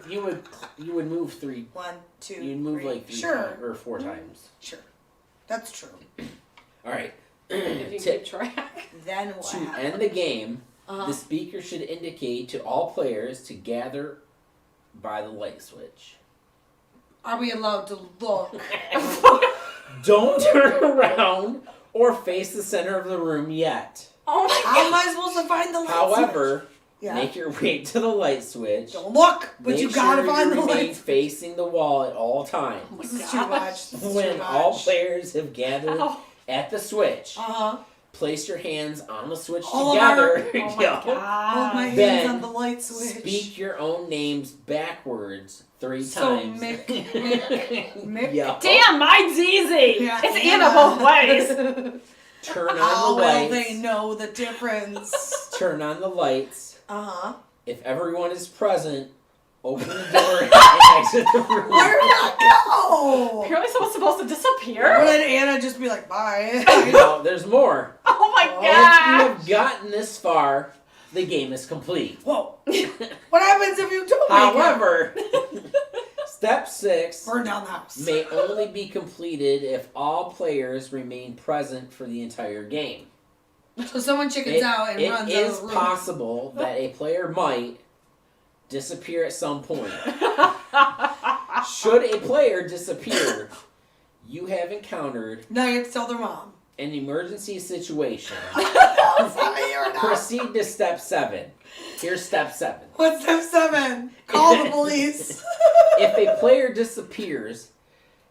you would move 3. 1, 2, You'd move 3. like 3 Sure. times, or 4 times. Sure. That's true. All right. If you keep track. Then what To happens? end the game, Uh-huh. the speaker should indicate to all players to gather by the light switch. Are we allowed to look? Don't turn around or face the center of the room yet. Oh my How am I supposed to find the light However, switch? Yeah. make your way to the light switch. Don't look, but Make you gotta sure find you the remain light. facing the wall at all times. Oh my This is gosh. too much. This is When too all much. players have gathered Ow. at the switch, place your hands on the switch All together. Oh my Yeah. Hold my god. Then hands on the light switch. Speak your own names backwards 3 So times. Mick. Yeah. Damn, mine's easy. Yeah, It's Anna. Anna both ways. Turn on How the will lights. they know the difference? Turn on the lights. Uh-huh. If everyone is present, open the door, and exit the room. Where did I go? Apparently someone's supposed to Or disappear. did Anna just be like, bye? No, there's more. Oh my If you god. have gotten this far, the game is complete. Whoa. What happens if you don't However, step 6 burn down the house? may only be completed if all players remain present for the entire game. So someone chickens out and runs It out is of the room. possible that a player might disappear at some point. Should a player disappear, you have encountered Now you have to tell their mom. an emergency situation. It's not me or not. Proceed to step 7. Here's step 7. What's step 7? Call the police. If a player disappears,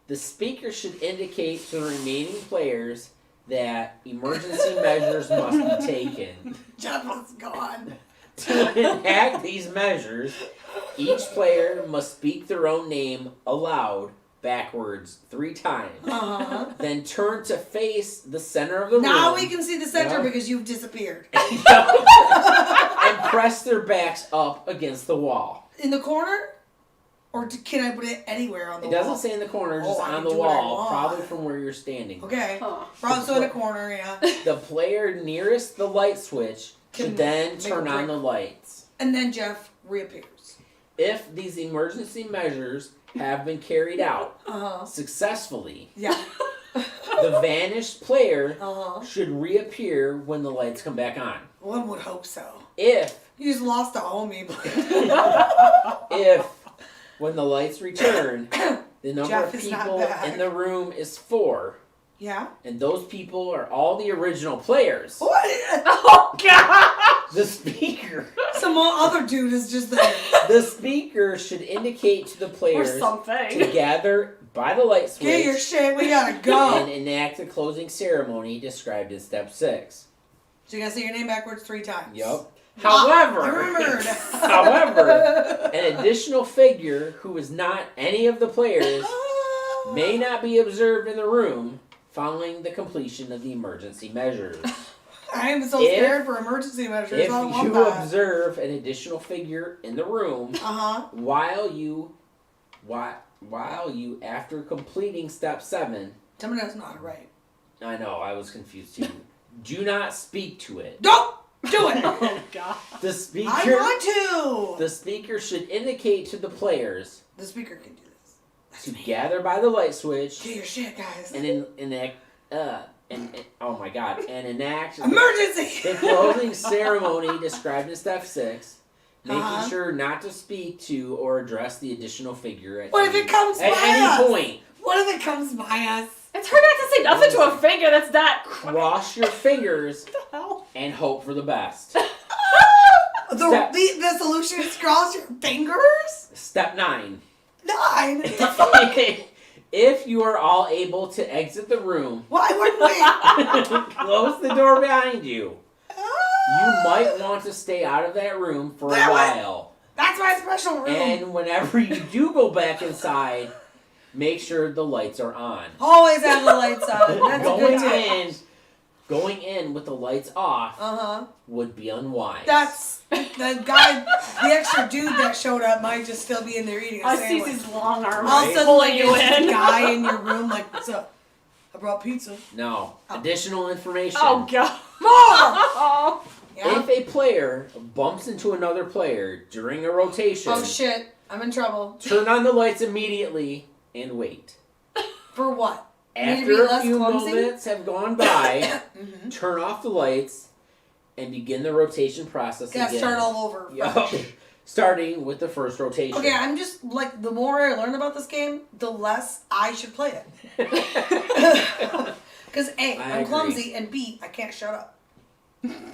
the speaker should indicate to the remaining players that emergency measures must be taken. Jeff is gone. To enact these measures, each player must speak their own name aloud backwards 3 times. Uh-huh. Then turn to face the center of the room. Now we can see the center Yeah. because you've disappeared. And press their backs up against the wall. In the corner? Or can I put it anywhere on the It wall? doesn't say in the corner, just I on can the do what I wall, want. probably from where you're standing. Okay. Huh. Probably so in a corner, yeah. The player nearest the light switch Can should then make a turn on break. the lights. And then Jeff reappears. If these emergency measures have been carried out Uh-huh. successfully, Yeah. the vanished player Uh-huh. should reappear when the lights come back on. One would hope so. If You just lost a homie. when the lights return, the number Jeff of is not people back. in the room is 4, Yeah? and those people are all the original players. What? Oh god. The speaker Some other dude is just there. The speaker should indicate to the Or players to something. gather by the light Get your switch shit, we gotta go. and enact the closing ceremony described in step 6. So you gotta say your name backwards 3 times. Yup. I However, remembered. however, an additional figure who is not any of the players may not be observed in the room following the completion of the emergency measures. I am so If- scared for emergency measures. If I don't want you that. observe an additional figure in the room Uh-huh. while you after completing step 7, Someone doesn't know how to write. I know, I was confused too. Do not speak to it. Don't do it. Oh god. The I speaker want to. the speaker should indicate to the players The speaker can do this. That's to me. gather by the light switch Get your shit, guys. and enact oh my god, and enact Emergency. the closing ceremony described in step 6, making Uh-huh. sure not to speak to or address the additional figure at What if it comes at by any us? point. What if it comes by us? It's hard not to say nothing to a figure that's not. Cross your fingers What the hell? and hope for the best. The solution is cross your fingers? Step 9. 9? If you are all able to exit the room, Why wouldn't we? close the door behind you. You Ah, might want to stay out of that room for a That way. while. That's my special room. And whenever you do go back inside, make sure the lights are on. Always have the lights on. That's a good tip. Going in with the lights off Uh-huh. would be unwise. That's the guy, the extra dude that showed up might just still be in there eating a I see sandwich. these long arms All of a sudden, pulling like, you there's this in. guy in your room, like, what's up? I brought pizza. No. Oh. Additional information. Oh god. More! Oh. Yeah? If a player bumps into another player during a rotation, Oh shit, I'm in trouble. turn on the lights immediately and wait. For what? Need to be After a less few clumsy? moments have gone by, Mm-hmm. turn off the lights and begin the rotation process Gotta again. start all over. Yup. Starting with the first rotation. Okay, I'm just, like, the more I learn about this game, the less I should play it. Because A, I I'm agree. clumsy, and B, I can't shut up.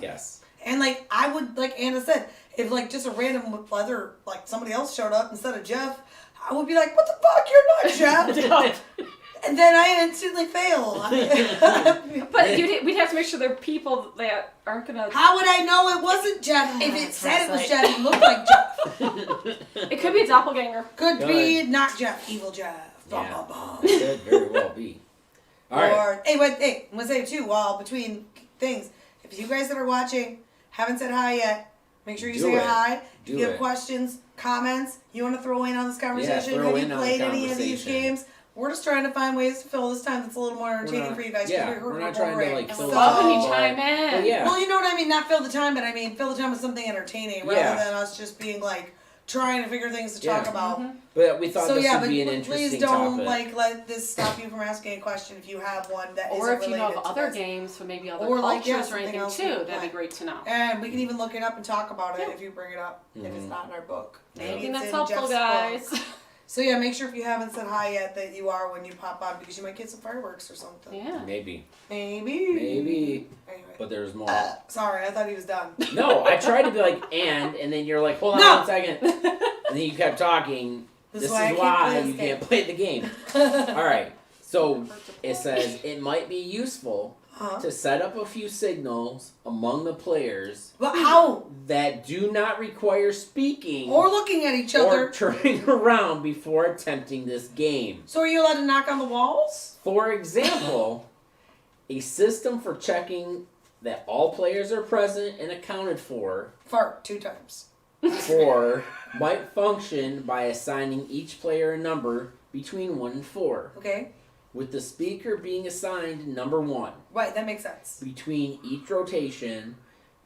Yes. And, like, I would, like Anna said, if, like, just a random leather, like, somebody else showed up instead of Jeff, I would be like, what the fuck, you're not Jeff! And then I instantly fail. But we'd have to make sure they're people that aren't gonna. How would I know it wasn't Jeff? If it That's said it was right. Jeff, it looked like Jeff. It could be a doppelganger. Could be not Jeff, evil Jeff. Bum, Yeah. bum, bum. Could very well be. Alright. Or, hey, I'm going to say too, while between things, if you guys that are watching haven't said hi yet, make sure you Do say it. hi. If Do you have it. questions, comments you want to throw in on this conversation? throw Have you in on played the any of these conversation. games? We're just trying to find ways to fill this time that's a little more entertaining for you guys. We're not trying to like I fill would the love when time. you chime in. But yeah. Well, you know what I mean? Not fill the time, but I mean fill the time with something entertaining rather than us just being like trying to figure things to talk about. But we thought So this yeah, would but be an please interesting don't topic. like let this stop you from asking a question if you have one that Or if isn't you know of related to other this. games from maybe other Or, like, cultures yeah, or something anything else too, we could that'd be play. great to know. And we can even look it up and talk about it if you bring it up. If it's Mhm. not in our book. Anything it's that's in helpful, Jeff's guys. book. So yeah, make sure if you haven't said hi yet that you are when you pop on because you might get some fireworks or something. Yeah. Maybe. Anyway. But there's more. Sorry, I thought he was done. No, I tried to be like, and then you're like, hold on No! 1 second. And then you kept talking. This is I why can't you play can't play the game. Alright, so it says it might be useful to set up a few signals among the players But how? that do not require speaking Or looking at each or other. turning around before attempting this game. So are you allowed to knock on the walls? For example, a system for checking that all players are present and accounted for Fart 2 times. might function by assigning each player a number between 1 and 4, Okay? with the speaker being assigned number 1. Right, that makes sense. Between each rotation,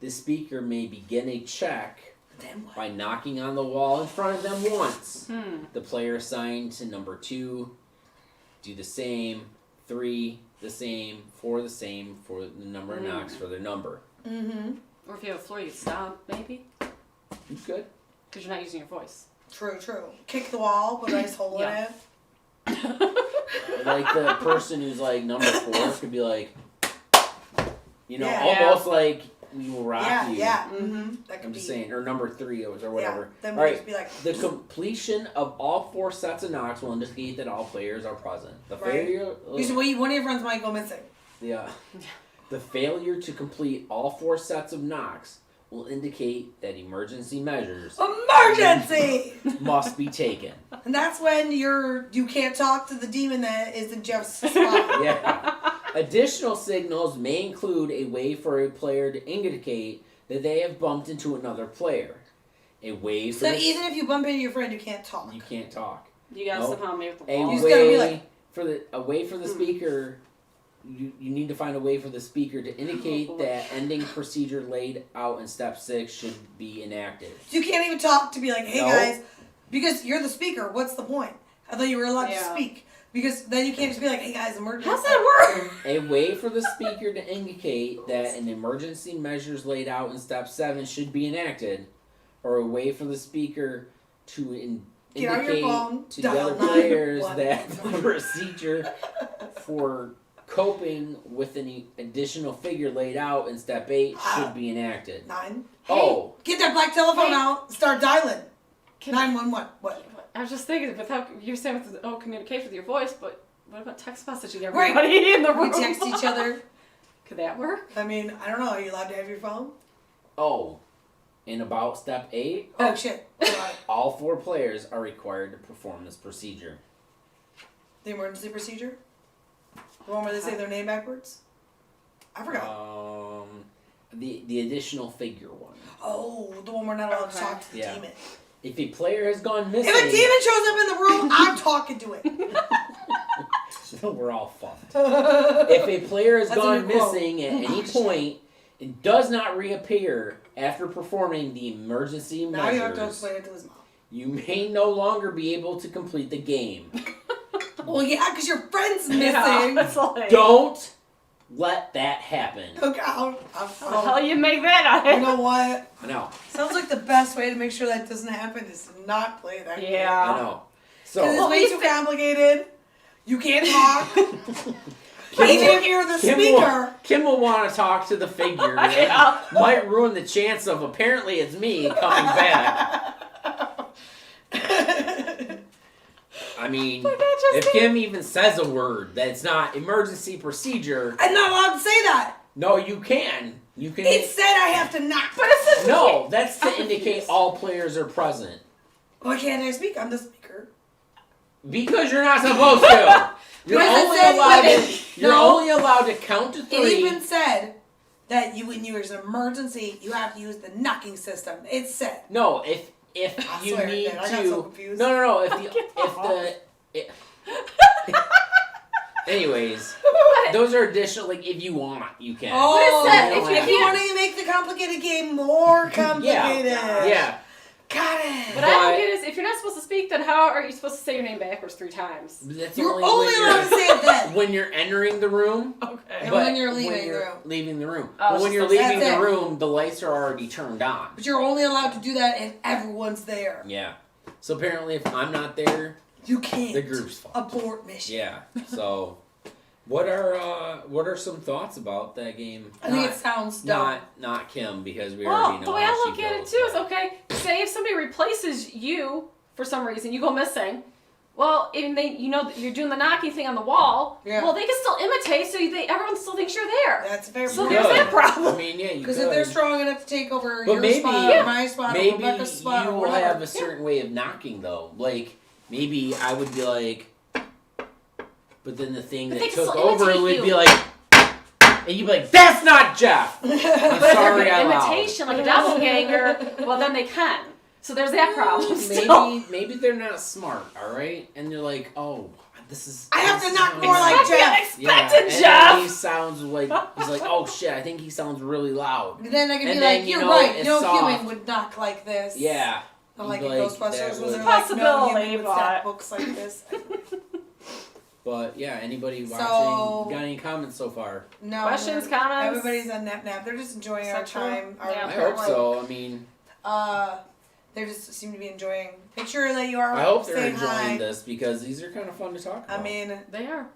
the speaker may begin a check Then what? by knocking on the wall in front of them once. The player assigned to number 2 do the same, 3 the same, 4 the same for the number of knocks for their number. Mm-hmm. Or if you have a floor, you stop, maybe. You good? Because you're not using your voice. True. Kick the wall, put a nice hole in Yeah. it. Like the person who's like number 4 could be like, you know, Yeah. almost like we will rock you. Yeah. Mm-hmm. That could I'm be. just saying, or number 3 or whatever. Yeah. Then All we'll right. just be like. The completion of all 4 sets of knocks will indicate that all players are present. The Right. failure, Usually, one of your friends might go missing. the failure to complete all 4 sets of knocks will indicate that emergency measures Emergency! must be taken. And that's when you can't talk to the demon that is in Jeff's spot. Yeah. Additional signals may include a way for a player to indicate that they have bumped into another player. A way for So even if you bump into your friend, you can't talk. you can't talk. You gotta Nope. somehow make the A wall. You just gotta be way like- for the speaker. You need to find a way for the speaker to indicate that ending procedure laid out in step 6 should be enacted. So you can't even talk to be like, hey No. guys, because you're the speaker. What's the point? I thought you were allowed to speak. Because then you can't just be like, hey guys, emergency. How's that work? A way for the speaker to indicate that an emergency measures laid out in step 7 should be enacted, or a way for the speaker to Get out your indicate phone, to the dial other players 911. that the procedure for coping with any additional figure laid out in step 8 should be enacted. 9. Oh, Get that black telephone out. Start dialing. Can- 911. What? I was just thinking, with how you're saying with the communication with your voice, but what about text messaging Right. everybody in the We room? text each other. Could that work? I mean, I don't know. Are you allowed to have your phone? in about step 8, Oh shit. all 4 players are required to perform this procedure. The emergency procedure? The one where they say their name backwards? I forgot. The additional figure one. Oh, the one we're not allowed to Okay. talk to the Yeah. demon. If a player has gone missing, If a demon shows up in the room, I'm talking to it. we're all fucked. If a player has That's a gone new quote. missing at any shit. point and does not reappear after performing the emergency Now you have to measures, explain it to his mom. you may no longer be able to complete the game. Well, yeah, because your friend's missing. Yeah, it's like, Don't let that happen. Okay, how the hell you make that you out? know what? I know. Sounds like the best way to make sure that doesn't happen is to not play that game. Yeah. I know. Because So it's way too complicated. You can't talk. Kim Even will- if you're the Kim speaker. Kim will want to talk to the figure and Yeah. might ruin the chance of apparently it's me coming back. I mean, if Kim even says a word that's not emergency procedure, I'm not allowed to say that. no, you can. You can. It said I have to knock. No, that's to indicate all players are present. Why can't I speak? I'm the speaker. Because you're not supposed to. You're Because it only said allowed to. women. You're No. only allowed to count to It 3. even said that when there's an emergency, you have to use the knocking system. It said. No, if if I you swear it need did. I got to, so confused. no, anyways, those are additional. Like, if you want, you can. Oh, What is that? You don't if have you to. want to make the complicated game more complicated. Yeah. Got it. What I don't get is, if you're not supposed to speak, then how are you supposed to say your name backwards 3 times? That's You're only only when allowed to say it then. when you're entering the room. Okay. And But when you're leaving the room. leaving the room. Oh, But when so you're that's leaving it. the room, the lights are already turned on. But you're only allowed to do that and everyone's there. Yeah. So apparently, if I'm not there, You can't. the group's fucked. Abort mission. Yeah. So, what are some thoughts about that game? I think it sounds dumb. Not Kim, because we Well, already know the way how I she look at it feels, too is, but- okay, say if somebody replaces you for some reason, you go missing. Well, even you're doing the knocking thing on the wall. Yeah. Well, they can still imitate, so everyone still thinks you're there. That's a fair So point. there's that problem. I mean, yeah, you Because could. if they're strong enough to take over But your maybe- spot, yeah. or my spot, or Maybe Rebecca's spot, you or will whatever. have a certain way of knocking, though. Like, maybe I would be like, but then the thing But that they can took still over imitate would you. be like, and you'd be like, that's not Jeff! I'm But if they're sorry, good I lied. imitation, like a doppelganger, well, then they can. So there's that problem. still. Maybe they're not smart, alright? And they're like, oh, this is... I have this to knock is more like Jeff. Expected and Jeff. he sounds like, he's like, oh shit, I think he sounds really loud. And then I can And be then, like, you you're know, right, it's no soft. human would knock like this. Yeah. Not like You'd in like, Ghostbusters, that was would- there like, no Possibility, human would stack but- books like this? But yeah, anybody watching, So- got any comments so far? No. Questions, they're- comments? Everybody's on nap. They're just enjoying our Sexual? time. Our, Yeah. I hope so. I mean, They just seem to be enjoying. Make sure that you are I hope they're saying enjoying hi. this because these are kind of fun to talk about. I mean, They are.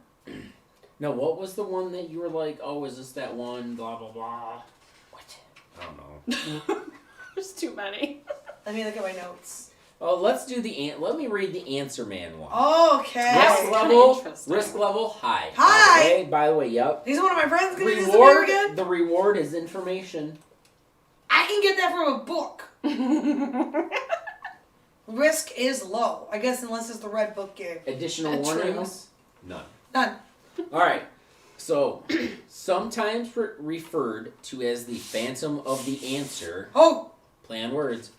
no, what was the one that you were like, oh, is this that one? Blah blah blah. What? I don't know. There's too many. let me look at my notes. Oh, let's do let me read the Answer Man one. Okay. That's Risk kinda level high. High? By the way, yep. These are one of my friends going to disappear again? The reward is information. I can get that from a book. Risk is low. I guess unless it's the Red Book game. Additional True. warnings? None. None. All right. So, sometimes referred to as the Phantom of the Answer, Oh! play on words,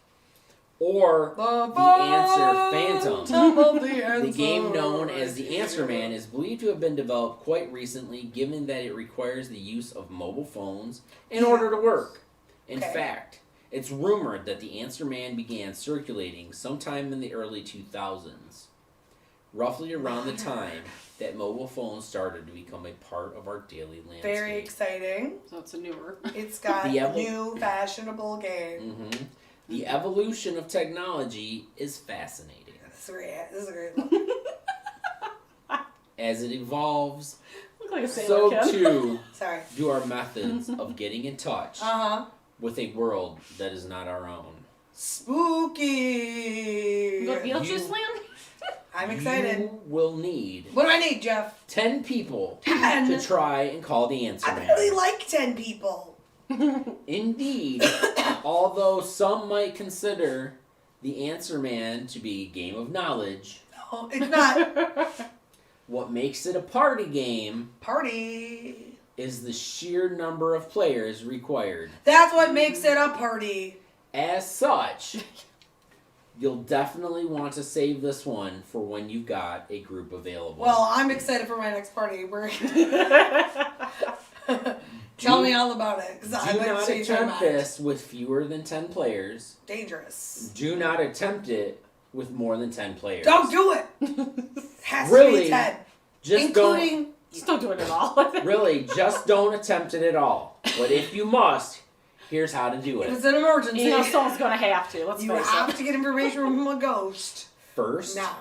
or The Answer Phantom. Of the answer. The game known as the Answer Man is believed to have been developed quite recently, given that it requires the use of mobile phones in order to work. In Okay. fact, it's rumored that the Answer Man began circulating sometime in the early 2000s, roughly around the time that mobile phones started to become a part of our daily landscape. Very exciting. So it's a newer. It's got The new fashionable game. hmm The evolution of technology is fascinating. This is a great one. As it evolves, Look like a so sailor kid. too Sorry. do our methods of getting in touch Uh-huh. with a world that is not our own. Spooky. Go to Beetlejuice You- land? I'm excited. You will need What do I need, Jeff? 10 people 10? to try and call the Answer I Man. really like 10 people. Indeed, although some might consider the Answer Man to be a game of knowledge, No, it's not. what makes it a party game Party. is the sheer number of players required. That's what makes it a party. As such, you'll definitely want to save this one for when you've got a group available. Well, I'm excited for my next party. Tell me all about it. 'Cause I do might not change my attempt mind. this with fewer than 10 players. Dangerous. Do not attempt it with more than 10 players. Don't do it. Has to Really? be 10. Just Including. Just don't do it at all. Really, just don't attempt it at all. But if you must, here's how to do If it. it's an emergency. You know someone's going to have to. Let's You face have it. to get information from a ghost. First, Now.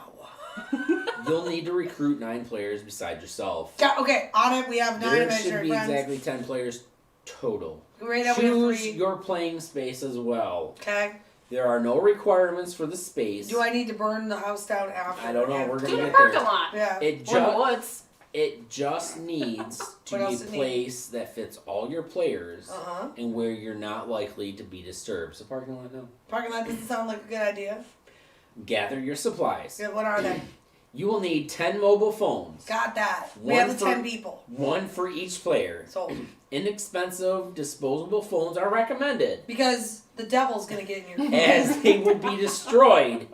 you'll need to recruit 9 players beside yourself. Okay, on it we have 9 There should imaginary be friends. exactly 10 players total. Right now we have Choose 3. your playing space as well. Okay. There are no requirements for the space. Do I need to burn the house down after? I don't know. We're Do gonna it in a get parking there. lot. Yeah. It Or in the just woods. it just needs to What be a else it need? place that fits all your players Uh-huh. and where you're not likely to be disturbed. So parking lot, no. Parking lot doesn't sound like a good idea. Gather your supplies. Yeah, what are they? You will need 10 mobile phones. Got that. We One have the for- 10 people. 1 for each player. Sold. Inexpensive disposable phones are recommended Because the devil's gonna get in your as they will be destroyed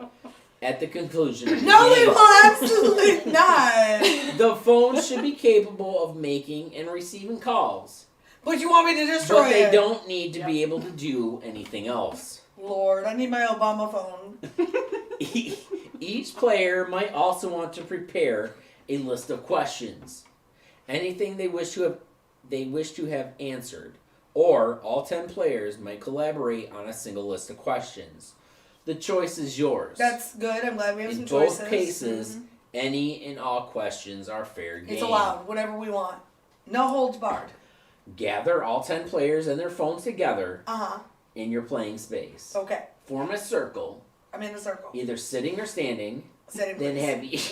at the conclusion of the No, they game. will absolutely not. The phone should be capable of making and receiving calls, But you want me to destroy but they it? don't need to be able to do anything else. Lord, I need my Obama phone. Each player might also want to prepare a list of questions, anything they wish to have answered, or all 10 players might collaborate on a single list of questions. The choice is yours. That's good. I'm glad we have some In choices. both cases, any and all questions are fair game. It's allowed. Whatever we want. No holds barred. Gather all 10 players and their phones together Uh-huh. in your playing space. Okay. Form a circle, I'm in the circle. either sitting or standing. Sitting, Then please.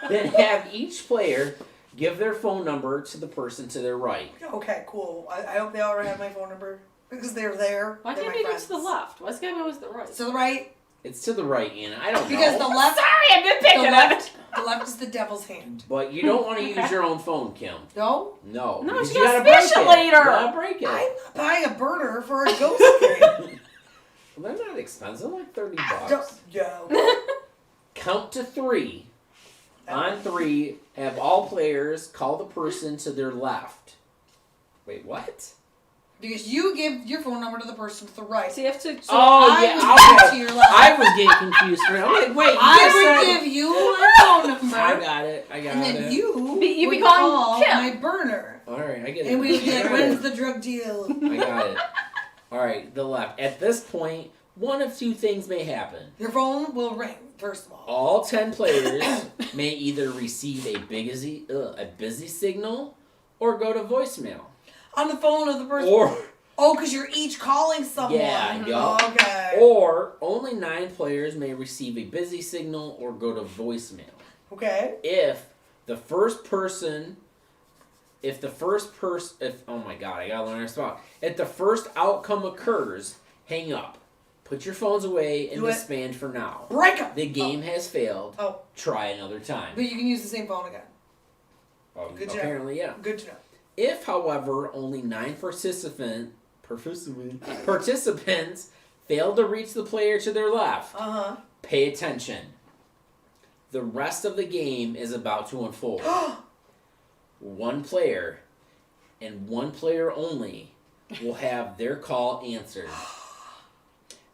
then have each player give their phone number to the person to their right. Okay, cool. I hope they already have my phone number. Because they're there. Why They're can't my they go friends. to the left? Why's it gotta be always the right? To the right. It's to the right, Anna. I don't Because know. the left. Sorry, I've been picking The on left, it. the left is the devil's hand. But you don't want to use your own phone, Kim. No? No. No, because you you gotta gotta break smash it it. later. You gotta break it. I'm not buying a burner for a ghost game. Well, they're not expensive. Like $30. No. Count to 3. On 3, have all players call the person to their left. Wait, what? Because you give your phone number to the person to the right. So you have to. Oh, I yeah. would give it to your left. I was getting confused for a minute. I'm like, wait. I would give you my phone number. I got it. I got And it. then you You'd be would calling call Kim. my burner. All right, I get it. And we would be I like, got when's it. the drug deal? I got it. All right, the left. At this point, one of two things may happen. Your phone will ring, first of all. All 10 players may either receive a busy signal or go to voicemail. On the phone of the person. Or Oh, because you're each calling someone. Yeah, yup. Okay. or only 9 players may receive a busy signal or go to voicemail. Okay. If oh my god, I gotta learn this spot. If the first outcome occurs, hang up. Put your phones away and Do it. disband for now. Break them. The game has failed. Oh, Try another time. but you can use the same phone again. Good to know. Apparently, yeah. Good to know. If, however, only 9 participants fail to reach the player to their left, Uh-huh. pay attention. The rest of the game is about to unfold. One player, and one player only, will have their call answered.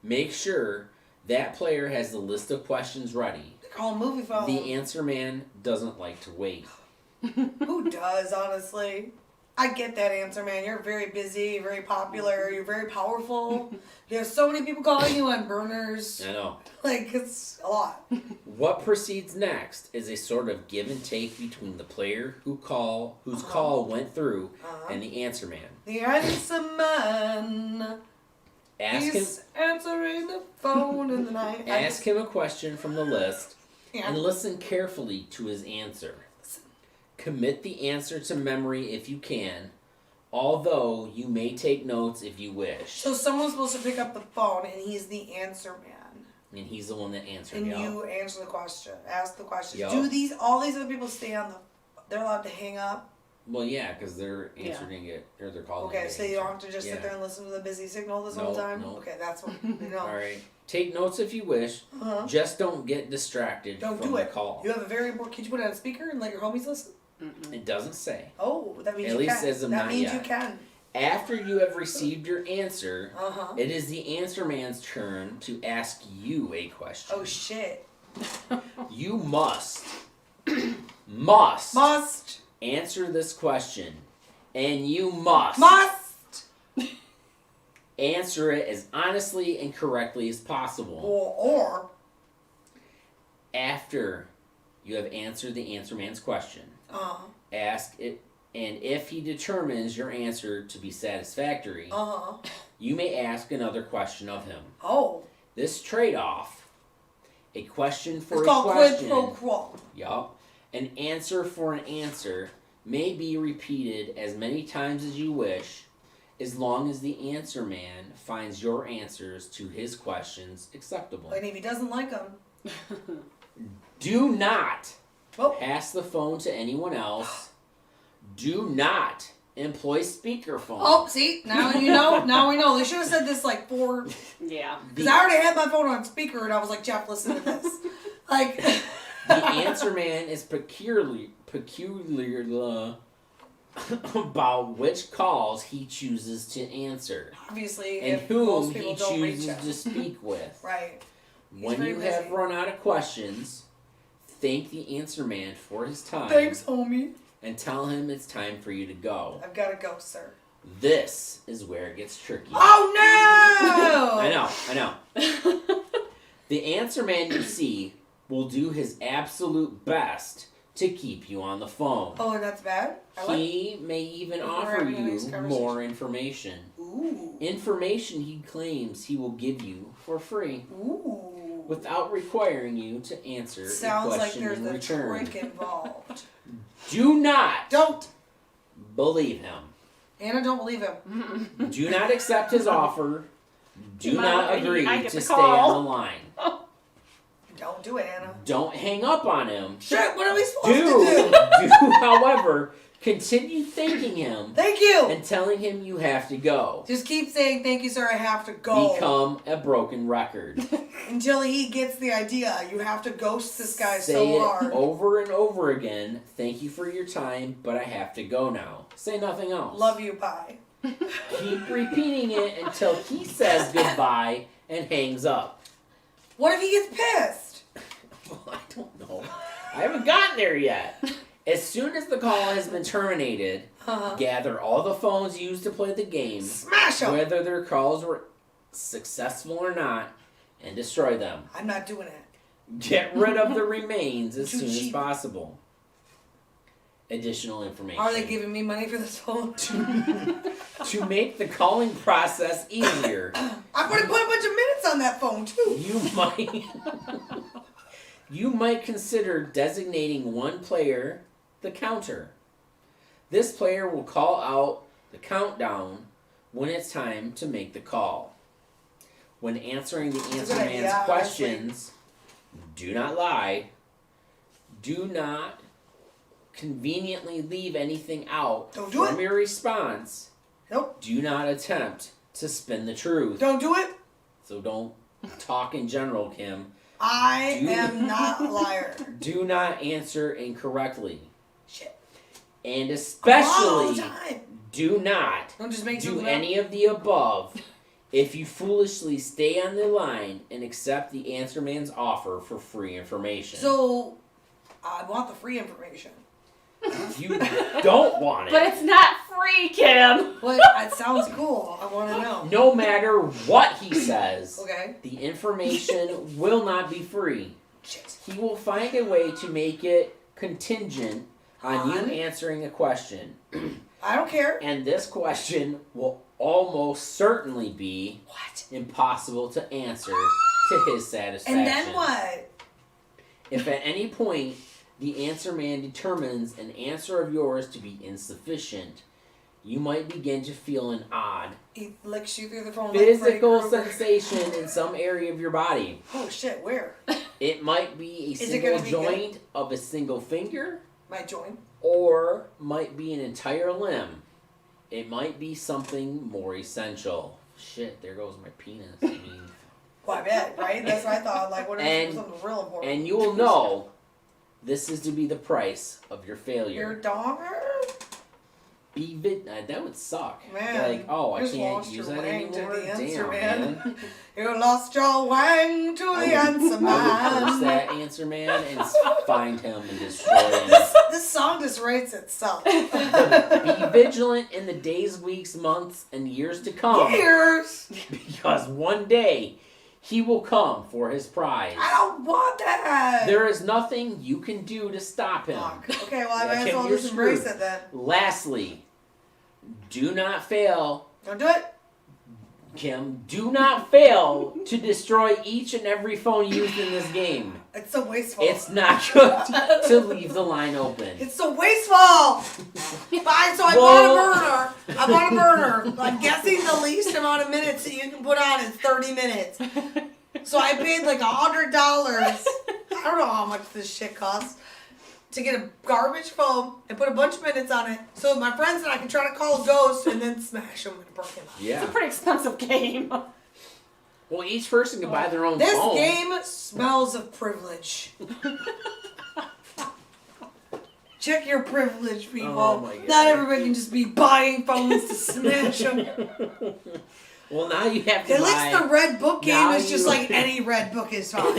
Make sure that player has the list of questions ready. They call them movie phone. The answer man doesn't like to wait. Who does, honestly? I get that answer, man. You're very busy, you're very popular, you're very powerful. You have so many people calling you on burners. I know. Like, it's a lot. What proceeds next is a sort of give and take between the player whose call went through and the answer man. The answer man. He's answering the phone in the night. Ask him a question from the list Yeah. and listen carefully to his answer. Commit the answer to memory if you can, although you may take notes if you wish. So someone's supposed to pick up the phone, and he's the answer man. And he's the one that answered. And y'all. you answer the question, ask the question. Yup. Do all these other people stay on the? They're allowed to hang up. Well, yeah, because they're answering it or they're calling. Okay, it so you don't have to just sit Yeah. there and listen to the busy signal this No, whole time. no. Okay, that's what you know. All right. Take notes if you wish. Uh-huh. Just don't get distracted Don't from do the it. call. You have a very important. Can you put it on speaker and let your homies listen? It doesn't say. Oh, that means At you least can. as of that not means yet. you can. After you have received your answer, Uh-huh. it is the answer man's turn to ask you a question. Oh shit. You must Must. answer this question, and you must answer it as honestly and correctly as possible. Or After you have answered the answer man's question, ask it, and if he determines your answer to be satisfactory, you may ask another question of him. Oh. This trade-off, a question for It's a called question, quid pro quo. yup, an answer for an answer, may be repeated as many times as you wish, as long as the answer man finds your answers to his questions acceptable. And if he doesn't like them, Do not Oh. pass the phone to anyone else. Do not employ speakerphone. Oh, see? Now you know. Now we know. They should have said this like 4... Yeah. Because I already had my phone on speaker and I was like, Jeff, listen to this. Like... The answer man is peculiar about which calls he chooses to answer. Obviously, and if whom most he people don't reach chooses him. to speak with. Right. When you have run out of questions, thank the answer man for his time. Thanks, homie. And tell him it's time for you to go. I've got to go, sir. This is where it gets tricky. Oh, no! I know. The answer man you see will do his absolute best to keep you on the phone. Oh, and that's bad? He may even offer you more information. Ooh. Information he claims he will give you for free. Ooh. Without requiring you to answer a question in return. Sounds like there's a trick involved. Do not Don't believe him. Anna, don't believe him. Do not accept his offer. Do not agree to stay on the line. Don't do it, Anna. Don't hang up on him. Shit, what are we supposed to Do, however, continue thanking him. Thank you. And telling him you have to go. Just keep saying, thank you, sir, I have to go. Become a broken record. Until he gets the idea. You have to ghost this guy Say so it hard. over and over again. Thank you for your time, but I have to go now. Say nothing else. Love you, bye. Keep repeating it until he says goodbye and hangs up. What if he gets pissed? Well, I don't know. I haven't gotten there yet. As soon as the call has been terminated, gather all the phones used to play the game, smash them, whether their calls were successful or not, and destroy them. I'm not doing it. Get rid of the remains as soon as possible. Additional information. Are they giving me money for this phone? To make the calling process easier. I'm going to put a bunch of minutes on that phone, too. You might consider designating one player the counter. This player will call out the countdown when it's time to make the call. When answering the answer man's questions, do not lie. Do not conveniently leave anything out from your response. Nope. Do not attempt to spin the truth. Don't do it. So don't talk in general, Kim. I am not a liar. Do not answer incorrectly. Shit. And especially all the time. Do not do any of the above if you foolishly stay on the line and accept the answer man's offer for free information. So, I want the free information. You don't want it. But it's not free, Kim. But it sounds cool. I want to know. No matter what he says, okay, the information will not be free. Shit. He will find a way to make it contingent on you answering a question. I don't care. And this question will almost certainly be impossible to answer to his satisfaction. And then what? If at any point the answer man determines an answer of yours to be insufficient, you might begin to feel an odd He licks you through the phone physical sensation in some area of your body. Oh shit, where? It might be a single joint of a single finger. My joint. Or might be an entire limb. It might be something more essential. Shit, there goes my penis. I mean, well, I bet, right? That's what I thought. Like, what if something real important? And you will know this is to be the price of your failure. Your daughter? That would suck. Man, like, oh, I can't use that anymore. Damn, man. You lost your wang to the answer man. I would curse that answer man and find him and destroy him. This song just writes itself. Be vigilant in the days, weeks, months, and years to come. Years? Because one day he will come for his prize. I don't want that. There is nothing you can do to stop him. Fuck. Okay, well, I might as well just embrace it then. Lastly, do not fail. Don't do it. Kim, do not fail to destroy each and every phone used in this game. It's so wasteful. It's not good to leave the line open. It's so wasteful. Fine, so I bought a burner. I'm guessing the least amount of minutes that you can put on is 30 minutes. So I paid like $100. I don't know how much this shit costs. to get a garbage phone and put a bunch of minutes on it so my friends and I can try to call a ghost and then smash them in a parking lot. Yeah. It's a pretty expensive game. Well, each person can buy their own This phone. game smells of privilege. Check your privilege, people. Oh my God. Not everybody can just be buying phones to smash them. Well, now you have to At least the Red Book game Now is just you- like any Red Book is fine.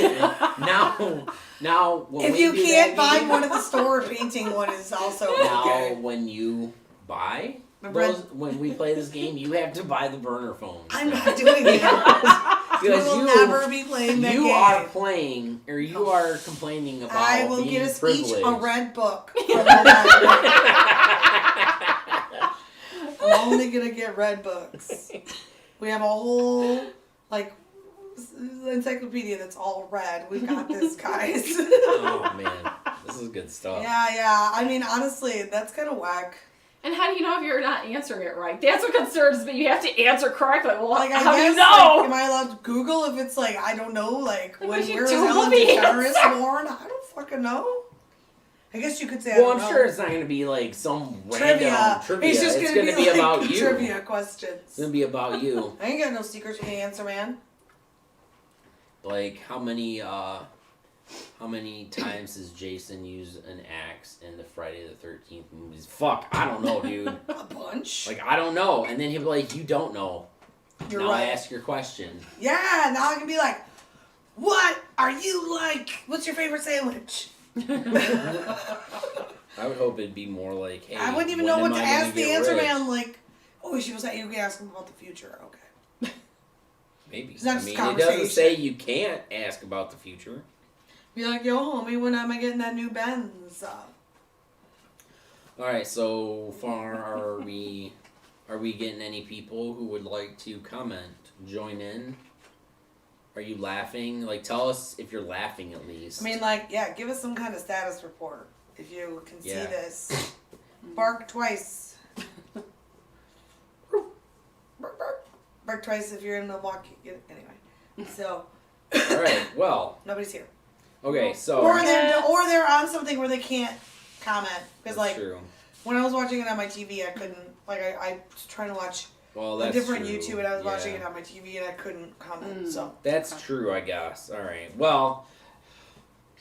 now when If we you do can't that find game- one at the store, a painting one is also Now, okay. when you buy The those, when we play this game, you have to buy the burner phones. I'm not doing that. We Because will you, never be playing that you game. are playing, or you are complaining about I will being get us privileged. each a Red Book. From the library. I'm only gonna get Red Books. We have a whole encyclopedia that's all red. We've got this, guys. Oh man, this is good stuff. Yeah. I mean, honestly, that's kind of whack. And how do you know if you're not answering it right? That's what concerns me. You have to answer correctly. Well, Like, I how do guess, you know? am I allowed to Google if it's like, I don't know, like Like, when if you where is Google Ellen the DeGeneres answer. born? I don't fucking know. I guess you could say. I Well, don't I'm know. sure it's not going to be like some Trivia. random trivia. It's just It's gonna going to be be like about you. trivia It's questions. going to be about you. I ain't got no secrets for the answer, man. Like how many times does Jason use an axe in the Friday the 13th movies? Fuck, I don't know, dude. A bunch. Like I don't know, and then he'll be like, "You don't know." You're now right. ask your question. Yeah, now I can be like, what are you like? What's your favorite sandwich? I would hope it'd be more like, "Hey, I wouldn't even when know what am to I gonna ask the get answer rich?" man. Like, oh, she was like, you can ask him about the future. Okay. Maybe. It's not I just mean, it conversation. doesn't say you can't ask about the future. Be like, yo, homie, when am I getting that new Benz? All right, so far are we getting any people who would like to comment, join in? Are you laughing? Like, tell us if you're laughing at least. I mean, like, yeah, give us some kind of status report if you can see this. Bark twice. Bark, bark. Bark twice if you're in Milwaukee. Anyway, so. All right. Well. Nobody's here. Okay. So. Or they're on something where they can't comment because That's like true. when I was watching it on my TV, I couldn't I was trying to watch Well, a that's different true. YouTube and I was Yeah. watching it on my TV and I couldn't comment. So That's true, I guess. All right. Well,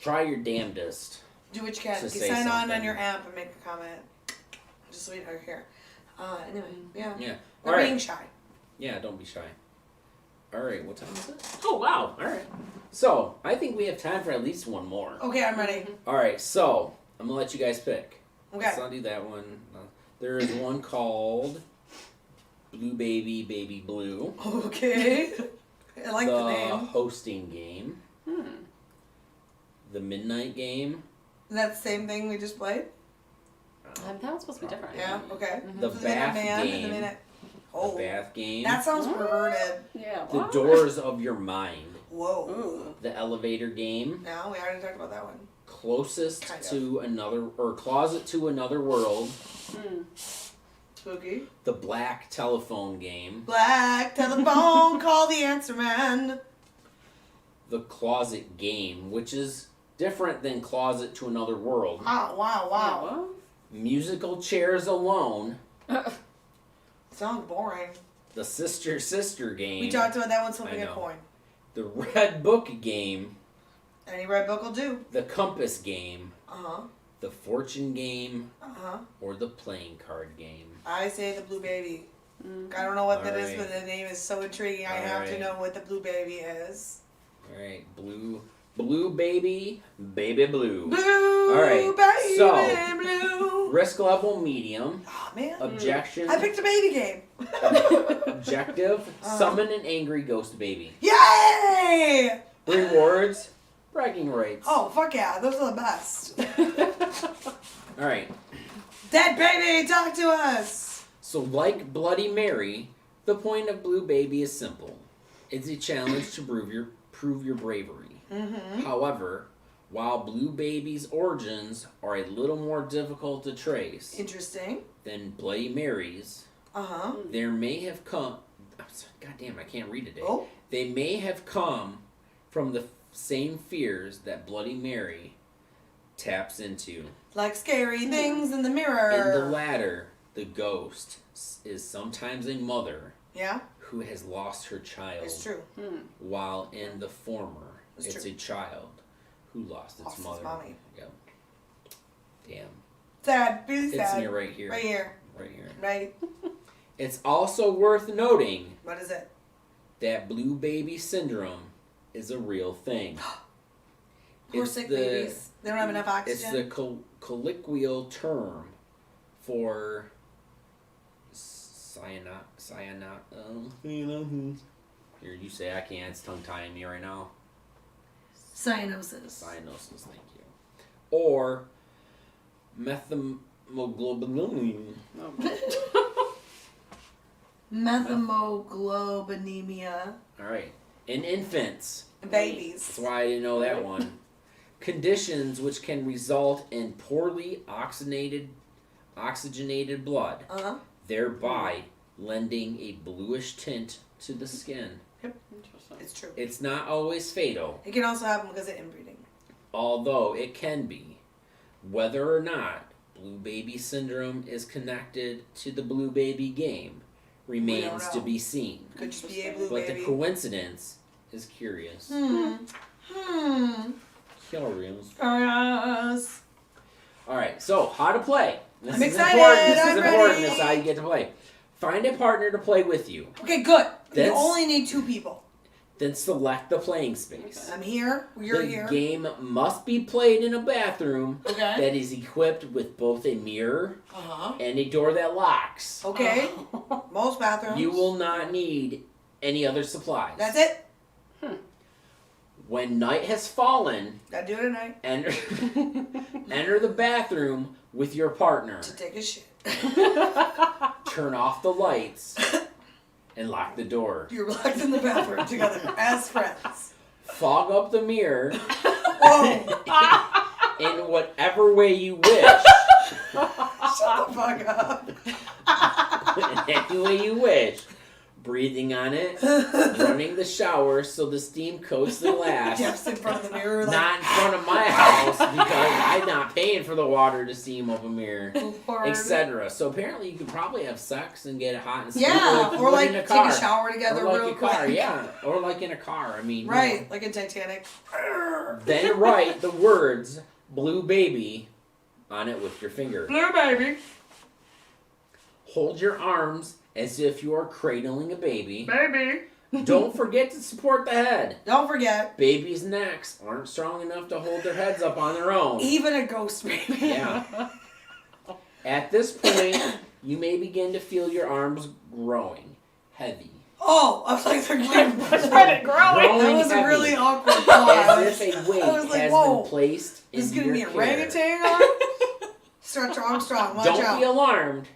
try your damnedest. do what you can. To You say sign on something. your app and make a comment. Just so we are here. Anyway, yeah. Yeah. They're All being right. shy. Yeah. Don't be shy. All right. What time is it? Oh, wow. All right. So I think we have time for at least one more. Okay, I'm ready. All right. So I'm gonna let you guys pick. Okay. Let's not do that one. There is one called Blue Baby Baby Blue. Okay. I like the name. hosting game. The midnight game. Is that the same thing we just played? That was supposed to be different. Yeah. Okay. The Minute bath Man and the game. minute. The Oh, bath game. that sounds perverted. Yeah. The what? doors of your mind. Whoa. Ooh. The elevator game. No, we already talked about that one. Closest Kind of. to another or closet to another world. Spooky. The black telephone game. Black telephone, call the answer man. The closet game, which is different than closet to another world. Oh, wow, wow. Musical chairs alone. Sounds boring. The sister game. We talked about that one, so I we get a know. coin. The red book game. Any red book will do. The compass game. Uh-huh. The fortune game. Uh-huh. Or the playing card game. I say the blue baby. I don't know what that is, Alright. but the name is so intriguing. I have to Alright. know what the blue baby is. Alright, blue baby, baby blue. Blue Alright, baby so- blue. Risk level medium. Oh, man. Objection. I picked a baby game. Objective. Summon an angry ghost baby. Yay! Rewards. Bragging rights. Oh, fuck yeah. Those are the best. Alright. Dead baby, talk to us. So like Bloody Mary, the point of Blue Baby is simple. It's a challenge to prove your bravery. However, while Blue Baby's origins are a little more difficult to trace Interesting. than Bloody Mary's, Uh-huh. there may have come... God damn, I can't read today. Oh. They may have come from the same fears that Bloody Mary taps into. Like scary things in the mirror. In the latter, the ghost is sometimes a mother who has lost her child. It's true. While in the former, it's true. a child who lost its mother. Its mommy. Yep. Damn. Sad. Really sad. It's me right here. Right here. Right here. Right. It's also worth noting. What is it? That blue baby syndrome is a real thing. Poor sick babies. They don't have enough oxygen. It's the colloquial term for here, you say I can't. It's tongue tying me right now. Cyanosis. Cyanosis, thank you. Or methemoglobinemia. Methemoglobinemia. All right. In infants. Babies. That's why I didn't know that one. Conditions which can result in poorly oxygenated blood, thereby lending a bluish tint to the skin. Yep. Interesting. It's true. It's not always fatal. It can also happen because of inbreeding. Although it can be. Whether or not blue baby syndrome is connected to the blue baby game remains to be seen. Could just be a blue but baby. The coincidence is curious. Curious. Alright, so how to play. This I'm is excited. Important. This I'm is important. ready. This is how you get to play. Find a partner to play with you. Okay, good. You only need 2 people. Then select the playing space. I'm here. You're here. The game must be played in a bathroom that is equipped with both a mirror and a door that locks. Okay. Most bathrooms. You will not need any other supplies. That's it. When night has fallen, Gotta do it at night. Enter the bathroom with your partner. To take a shit. Turn off the lights and lock the door. You're locked in the bathroom together as friends. Fog up the mirror Whoa. in whatever way you wish. Shut the fuck up. In any way you wish. Breathing on it, running the shower so the steam coats the glass. Jeff's in front of the mirror. Like, Not in front of my house because I'm not paying for the water to steam up a mirror, etc. So apparently you could probably have sex and get it hot and steamy. or like take a shower together or like real a car, quick. yeah, or like in a car. I mean, right, like in Titanic. Then write the words "blue baby" on it with your finger. Blue baby. Hold your arms as if you are cradling a baby. Baby. Don't forget to support the head. Don't forget. Babies' necks aren't strong enough to hold their heads up on their own. Even a ghost baby. Yeah. At this point, you may begin to feel your arms growing heavy. Oh, I was like, they're growing. Growing. That was a really awkward pause. As if a weight I was like, has whoa. been placed This is into gonna be your a care. orangutan on? Stretch Armstrong, watch Don't out. be alarmed.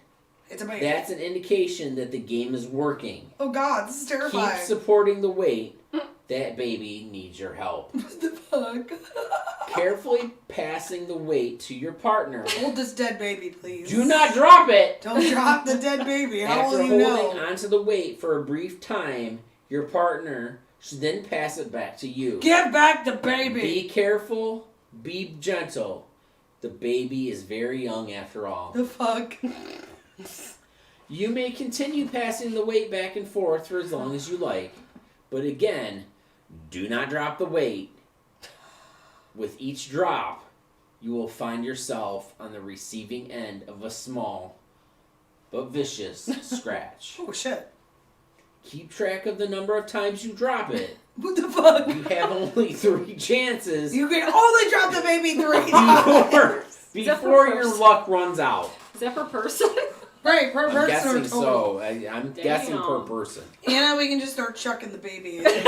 It's a baby. That's an indication that the game is working. Oh God, this is terrifying. Keep supporting the weight. That baby needs your help. What the fuck? Carefully passing the weight to your partner. Hold this dead baby, please. Do not drop it! Don't drop the dead baby. How After will you holding know? onto the weight for a brief time, your partner should then pass it back to you. Give back the baby. Be careful. Be gentle. The baby is very young after all. The fuck? You may continue passing the weight back and forth for as long as you like. But again, do not drop the weight. With each drop, you will find yourself on the receiving end of a small but vicious scratch. Oh shit. Keep track of the number of times you drop it. What the fuck? You have only 3 chances You can only drop the baby 3 times. before your luck runs out. Is that per person? Right, per I'm person guessing or total. so. I'm guessing per person. And we can just start chucking the baby. As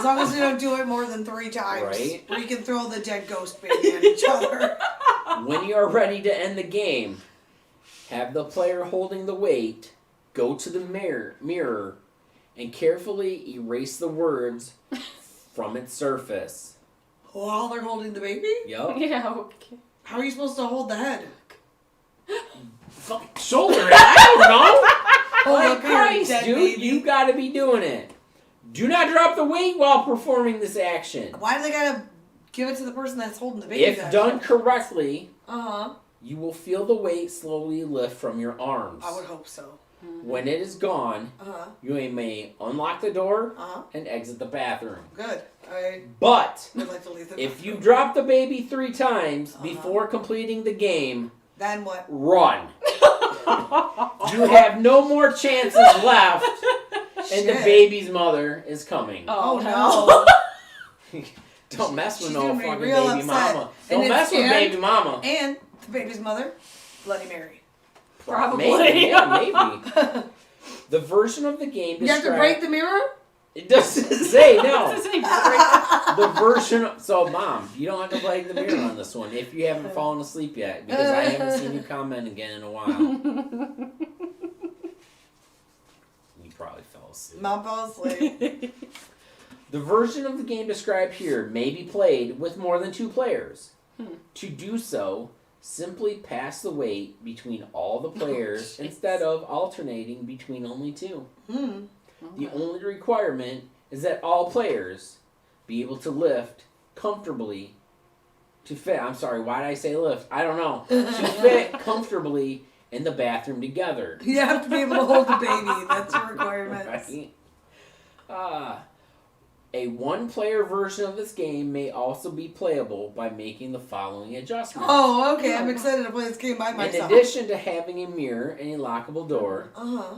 long as we don't do it more than 3 times. Right. We can throw the dead ghost baby at each other. When you are ready to end the game, have the player holding the weight go to the mirror and carefully erase the words from its surface. While they're holding the baby? Yup. Yeah, okay. How are you supposed to hold the head? Fucking shoulder it. I don't know. Hold My up here, Christ, dead dude. baby. You gotta be doing it. Do not drop the weight while performing this action. Why do they gotta Give it to the person that's holding the baby. If done correctly, Uh-huh. you will feel the weight slowly lift from your arms. I would hope so. When it is gone, you may unlock the door and exit the bathroom. Good. I But would like to leave the if you drop the baby 3 times before completing the game, then what? run. You have no more chances left, and the baby's mother is coming. Oh no. Don't mess with She's no gonna be fucking real baby upset. mama. And Don't mess with and- baby mama. And the baby's mother, Bloody Mary. Probably. Maybe, yeah, maybe. The version of the game You have to break the mirror? It doesn't say no. It doesn't even break The version. So, Mom, you don't have to break the mirror on this one if you haven't fallen asleep yet, because I haven't seen you comment again in a while. You probably fell asleep. Mom fell asleep. The version of the game described here may be played with more than 2 players. To do so, simply pass the weight between all the players instead of alternating between only 2. The only requirement is that all players be able to lift comfortably to fit. I'm sorry, why did I say lift? I don't know. To fit comfortably in the bathroom together. You have to be able to hold the baby. That's your requirements. Right? A 1-player version of this game may also be playable by making the following adjustments. Oh, okay. I'm excited to play this game by myself. In addition to having a mirror and a lockable door,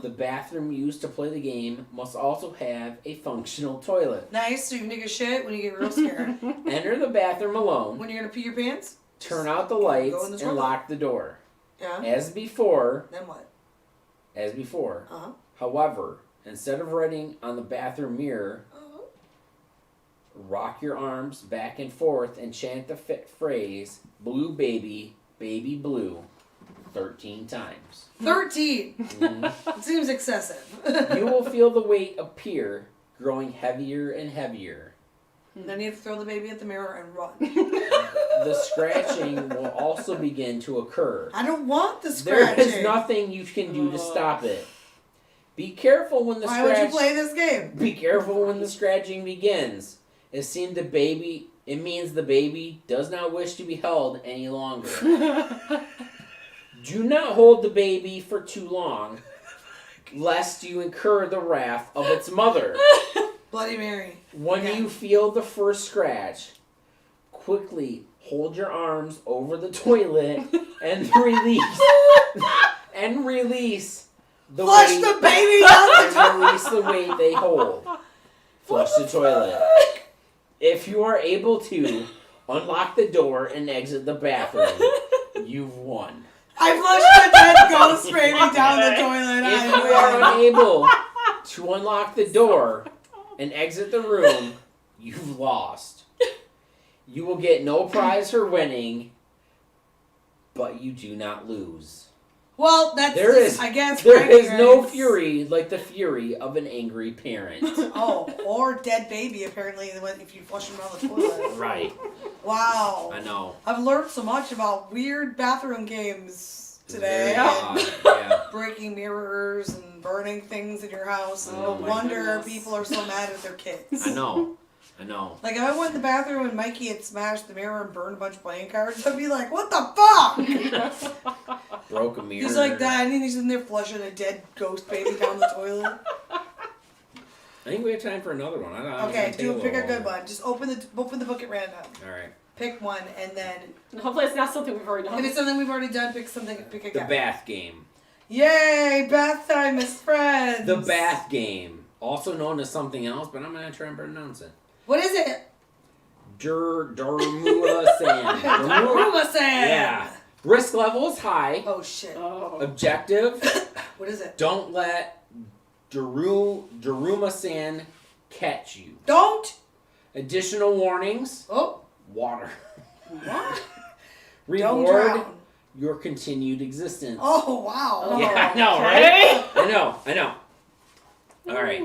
the bathroom used to play the game must also have a functional toilet. Nice, so you can take a shit when you get real scared. Enter the bathroom alone. When you're going to pee your pants? Turn out the lights and lock the door. Yeah. As before. Then what? As before. However, instead of writing on the bathroom mirror, rock your arms back and forth and chant the phrase, "Blue baby, baby blue," 13 times. 13! It seems excessive. You will feel the weight appear, growing heavier and heavier. Then you have to throw the baby at the mirror and run. The scratching will also begin to occur. I don't want the scratching. There is nothing you can do to stop it. Be careful when the Why would you play this game? Be careful when the scratching begins. It means the baby does not wish to be held any longer. Do not hold the baby for too long, lest you incur the wrath of its mother. Bloody Mary. When you feel the first scratch, quickly hold your arms over the toilet and release the Flush weight, the baby down the and release the weight they hold. Flush the toilet. If you are able to, unlock the door and exit the bathroom. You've won. I flushed the dead ghost baby down the toilet. If you are unable to unlock the door and exit the room, you've lost. You will get no prize for winning, but you do not lose. Well, that's I guess there is no fury like the fury of an angry parent. Oh, or dead baby apparently if you flush them down the toilet. Right. Wow. I know. I've learned so much about weird bathroom games today. Yeah. Breaking mirrors and burning things in your house. And Oh no my wonder people are so mad at their kids. I know. Like if I went in the bathroom and Mikey had smashed the mirror and burned a bunch of playing cards, I'd be like, what the fuck? Broke a mirror. He's like that, and he's in there flushing a dead ghost baby down the toilet. I think we have time for another one. Okay, pick a good one. Just open the book at random. All right. Pick one, and then hopefully it's not something we've already done. if it's something we've already done, pick a The bath game. Yay! Bath time is friends. The bath game, also known as something else, but I'm gonna try and pronounce it. What is it? Daruma sand. Daruma sand. Yeah. Risk level is high. Oh shit. Objective. What is it? Don't let Daruma sand catch you. Don't. Additional warnings. Oh. Water. What? Reward Don't drown. your continued existence. Oh wow. Yeah, I know, right? I know. All right.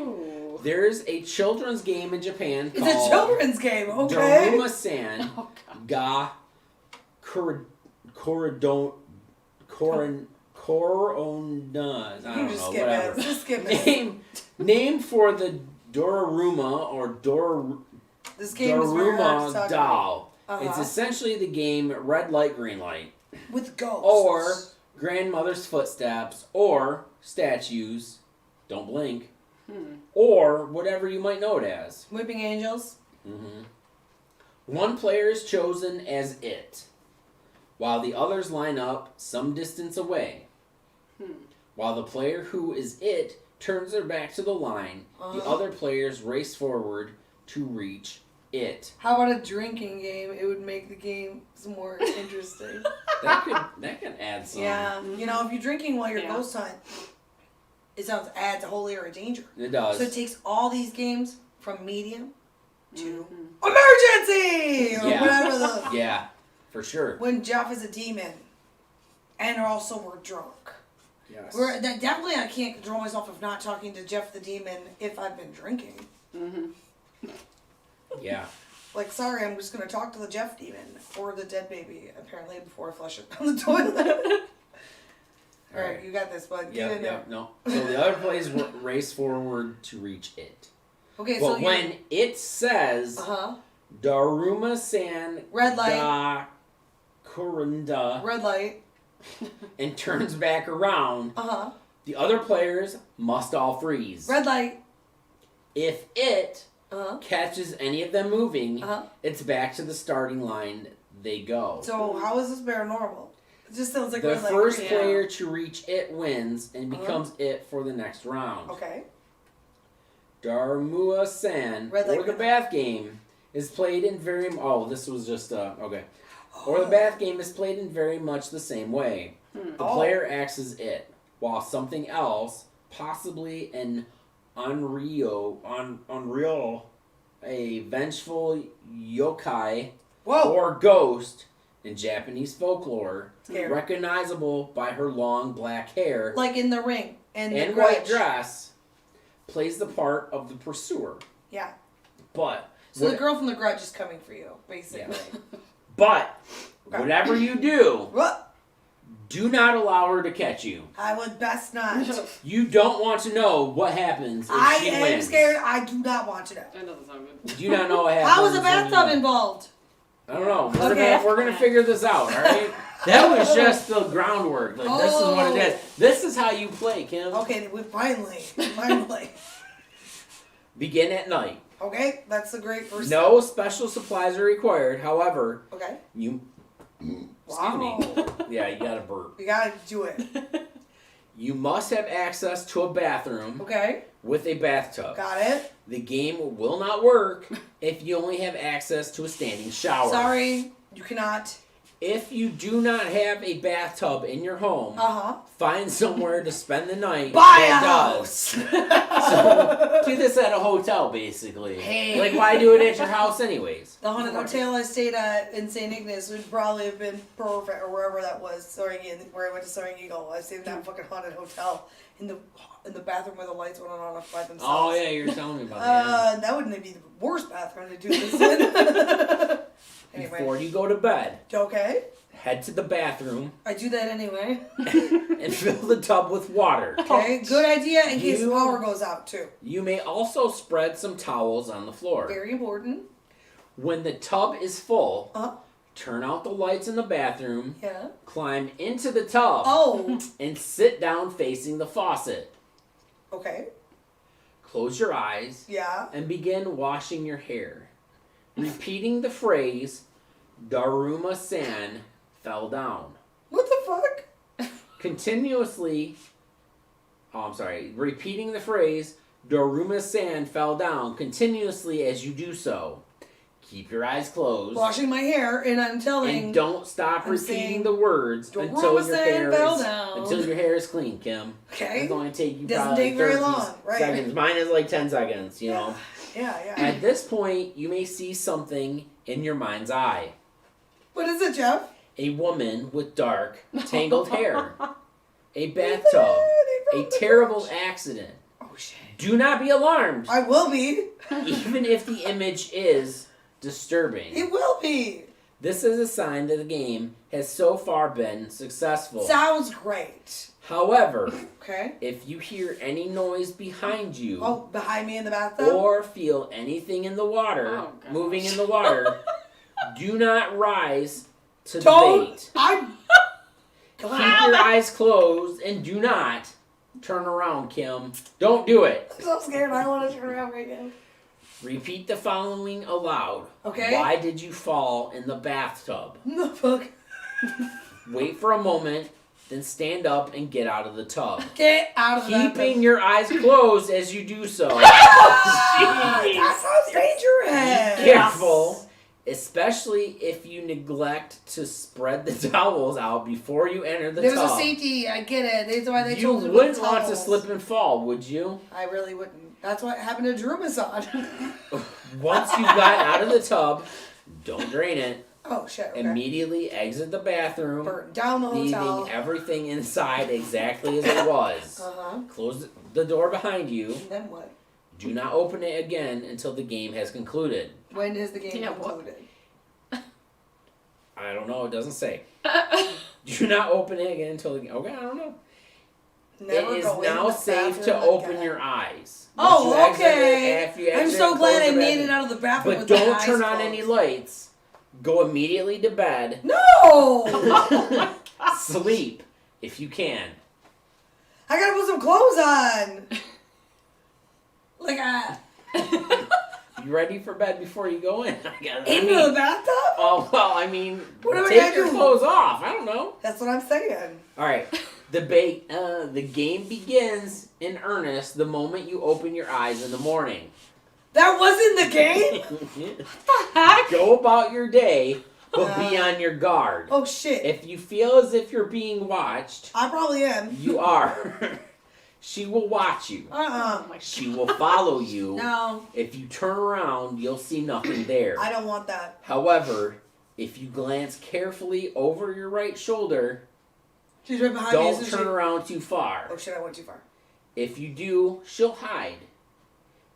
There's a children's game in Japan called... It's a children's game, okay. Daruma-san ga Korodona. I don't know, whatever. Just skip it. Named for the Doraruma or This game is very hard to Daruma talk doll. It's essentially the game red light, green light. With ghosts. Or grandmother's footsteps, or statues, don't blink, or whatever you might know it as. Whipping angels. Mm-hmm. One player is chosen as it, while the others line up some distance away. While the player who is it turns their back to the line, the other players race forward to reach it. How about a drinking game? It would make the game more interesting. That could add some. Yeah. You know, if you're drinking while you're ghost hunt, it adds a whole layer of danger. It does. So it takes all these games from medium to emergency! Or whatever the... Yeah, for sure. When Jeff is a demon. And also we're drunk. Yes. Definitely I can't control myself of not talking to Jeff the demon if I've been drinking. Yeah. Like, sorry, I'm just going to talk to the Jeff demon. Or the dead baby, apparently, before I flush it down the toilet. Alright, you got this, bud. Get in there. No. So the other players race forward to reach it. Okay, But when it says Daruma-san Red light. da Kurunda Red light. and turns back around, the other players must all freeze. Red light. If it catches any of them moving, it's back to the starting line they go. So how is this paranormal? It just sounds like the red light. first player to reach it wins and becomes it for the next round. Okay. Daruma-san, or the bath game, is played in very... Oh, this was just... okay. Or the bath game is played in very much the same way. The player acts as it, while something else, possibly an unreal, a vengeful yokai or ghost in Japanese folklore, recognizable by her long black hair, like in The Ring and white dress, plays the part of the pursuer. Yeah. But so the girl from The Grudge is coming for you, basically. Yeah. But whatever you do, do not allow her to catch you. I would best not. You don't want to know what happens if she wins. I am scared. I do not want to know. That doesn't sound good. Do you not know what happens? How is a bathtub involved? I don't know. We're gonna figure this out, all right? That was just the groundwork. Like, this is what it is. This is how you play, Kim. Okay, finally. Begin at night. Okay, that's a great first No special supplies are required. However, you... Excuse me. Yeah, you gotta burp. You gotta do it. You must have access to a bathroom. Okay. With a bathtub. Got it. The game will not work if you only have access to a standing shower. Sorry, you cannot. If you do not have a bathtub in your home, find somewhere to spend the night. Buy a house! So, do this at a hotel, basically. Hey. Like, why do it at your house anyways? The haunted hotel I stayed at in St. Ignace would probably have been perfect, or wherever that was, where I went to Soaring Eagle. I stayed in that fucking haunted hotel in the bathroom where the lights went on by themselves. Oh, yeah, you're telling me about that. That wouldn't be the worst bathroom to do this in. Anyway. Before you go to bed, head to the bathroom. I do that anyway. And fill the tub with water. Okay, good idea in case the power goes out too. You may also spread some towels on the floor. Very important. When the tub is full, turn out the lights in the bathroom, climb into the tub, and sit down facing the faucet. Okay. Close your eyes and begin washing your hair. Repeating the phrase, Daruma-san fell down. What the fuck? Repeating the phrase, Daruma-san fell down continuously as you do so. Keep your eyes closed. Washing my hair, and I'm telling... And don't stop repeating the words until your hair is clean, Kim. Okay. It's going to take you Doesn't probably take very long, right? seconds. Mine is like 10 seconds, you know. Yeah. At this point, you may see something in your mind's eye. What is it, Jeff? A woman with dark, tangled hair. A bathtub. A terrible accident. Oh, shit. Do not be alarmed. I will be. Even if the image is disturbing. It will be. This is a sign that the game has so far been successful. Sounds great. However, if you hear any noise behind you, behind me in the bathtub, or feel anything in the water, moving in the water, Do not rise to the Don't. bait. Keep your eyes closed and do not turn around, Kim. Don't do it. I'm so scared. I don't want to turn around right now. Repeat the following aloud. Okay. Why did you fall in the bathtub? No fuck. Wait for a moment, then stand up and get out of the tub. Get out of the Keeping your eyes closed as you do so. That sounds dangerous. Be careful, especially if you neglect to spread the towels out before you enter the There's tub. a safety. I get it. That's why they You told you wouldn't to want to towels. slip and fall, would you? I really wouldn't. That's what happened to Drew Massage. Once you got out of the tub, don't drain it. Oh shit. Okay. Immediately exit the bathroom, Burn down the hotel. leaving everything inside exactly as it was. Close the door behind you. Then what? Do not open it again until the game has concluded. When is the game Yeah, concluded? I don't know. It doesn't say. Do not open it again until the game. Okay, I don't know. Never it is go in now the safe to bathroom open again. your eyes. Oh, Once you exit okay. it, after you I'm exit so and glad close I the made bathroom. it out of the bathroom But with don't my eyes turn on closed. any lights. Go immediately to bed. No! Sleep if you can. I gotta put some clothes on. Like You ready for bed before you go in? into the bathtub? Oh well, I mean, What am I take gonna your do? clothes off. I don't know. That's what I'm saying. All right, the game begins in earnest the moment you open your eyes in the morning. That wasn't the game? Heck? Go about your day, but be on your guard. Oh shit. If you feel as if you're being watched, I probably am. you are. She will watch you. Oh my She will follow you. No, If you turn around, you'll see nothing there. I don't want that. However, if you glance carefully over your right shoulder, She's right behind me. don't isn't turn she? around too far. Oh shit, I went too far. If you do, she'll hide.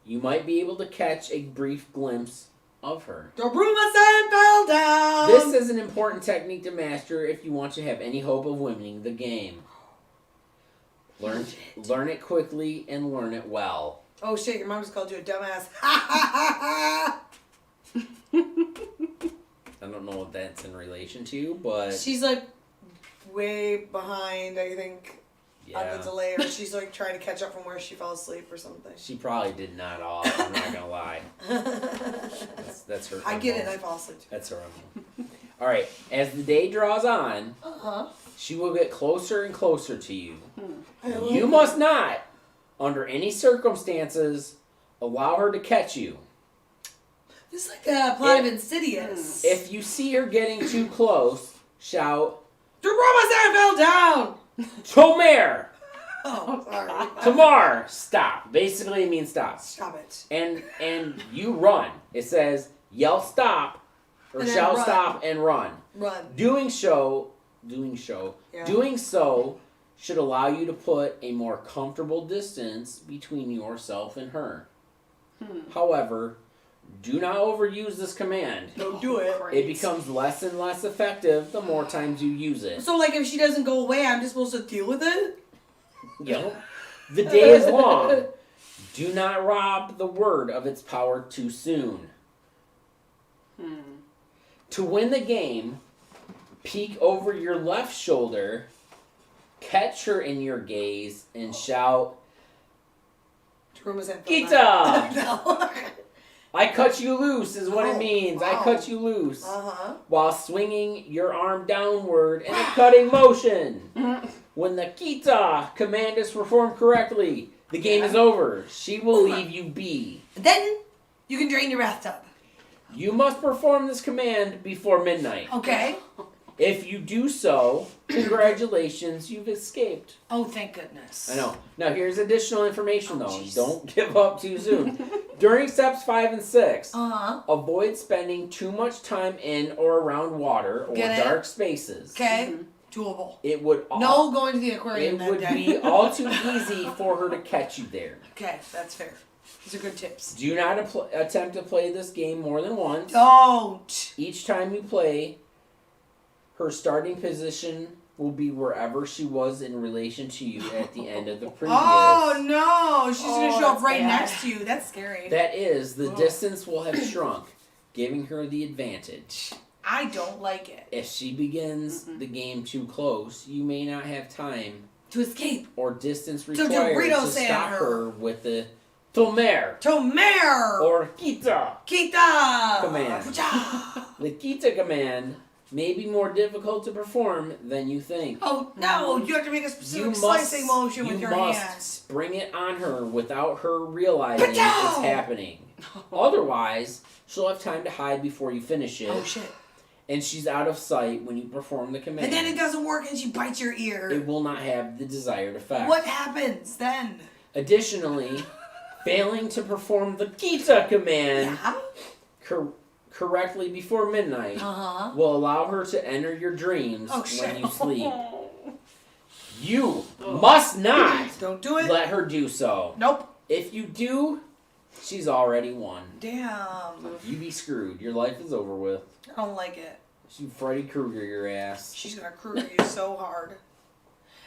You might be able to catch a brief glimpse of her. The broom aside fell down. This is an important technique to master if you want to have any hope of winning the game. Learn it quickly and learn it well. Oh shit, your mom just called you a dumbass. Ha ha ha ha. I don't know what that's in relation to, but She's like way behind, I think, on yeah, the delay, or she's like trying to catch up from where she fell asleep or something. she probably did not off. I'm not gonna lie. That's her. I get it, MO. I fall asleep too. That's her. MO. All right. As the day draws on, she will get closer and closer to you. You must not, under any circumstances, allow her to catch you. This is like the plot of Insidious. If you see her getting too close, shout, The broom fell down! Tomer! Oh, sorry. Tamar! Stop. Basically, it means stop. Stop it. And you run. It says, yell stop, or And then shout run. stop and run. Run. Doing so Yeah. should allow you to put a more comfortable distance between yourself and her. However, do not overuse this command. Don't do it. It becomes less and less effective the more times you use it. So, like, if she doesn't go away, I'm just supposed to deal with it? Yep. The day is long. Do not rob the word of its power too soon. To win the game, peek over your left shoulder, catch her in your gaze, and shout, Gita! No. I cut you loose is what it means. wow. I cut you loose. Uh-huh. While swinging your arm downward in a cutting motion. When the Kita command is performed correctly, the game is over. She will leave you be. Then you can drain your bathtub. You must perform this command before midnight. Okay. If you do so, congratulations, you've escaped. Oh, thank goodness. I know. Now, here's additional information, though. jeez. Don't give up too soon. During steps 5 and 6, Uh-huh. avoid spending too much time in or around water or Get it? dark spaces. Okay. Doable. It would No going to the aquarium It that would day. be all too easy for her to catch you there. Okay, that's fair. These are good tips. Do not attempt to play this game more than once. Don't. Each time you play, her starting position will be wherever she was in relation to you at the end of the previous. Oh no, she's gonna show up that's right bad. next to you. That's scary. That is, the distance will have shrunk, giving her the advantage. I don't like it. If she begins the game too close, you may not have time To escape. or distance To required Dorito to sand stop her. her with the Tomer Tomer. or Kita Kita. command. The Kita command may be more difficult to perform than you think. Oh no! You have to make a specific slicing motion with your must hands. spring it on her without her realizing Pachow! it's happening. Otherwise, she'll have time to hide before you finish it. Oh shit! And she's out of sight when you perform the command. And then it doesn't work, and she bites your ear. It will not have the desired effect. What happens then? Additionally, failing to perform the Kita command correctly before midnight will allow her to enter your dreams when you sleep. You must not Don't do it. let her do so. Nope. If you do, she's already won. Damn. You be screwed. Your life is over with. I don't like it. She Freddy Krueger your ass. She's gonna Kruger you so hard,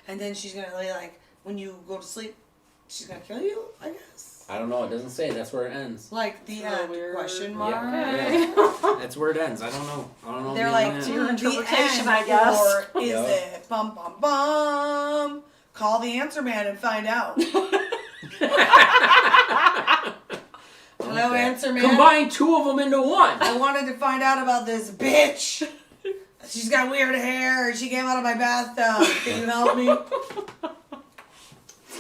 and then she's gonna like when you go to sleep, she's gonna kill you. I guess. I don't know. It doesn't say. That's where it ends. Like the So weird. question mark. Yeah. That's where it ends. I don't know. I don't know. They're beyond like that. your the interpretation, end, I guess. Or is it bum bum bum? Call the answer man and find out. Hello, answer man. Combine two of them into one. I wanted to find out about this bitch. She's got weird hair. She came out of my bathtub. Can you help me?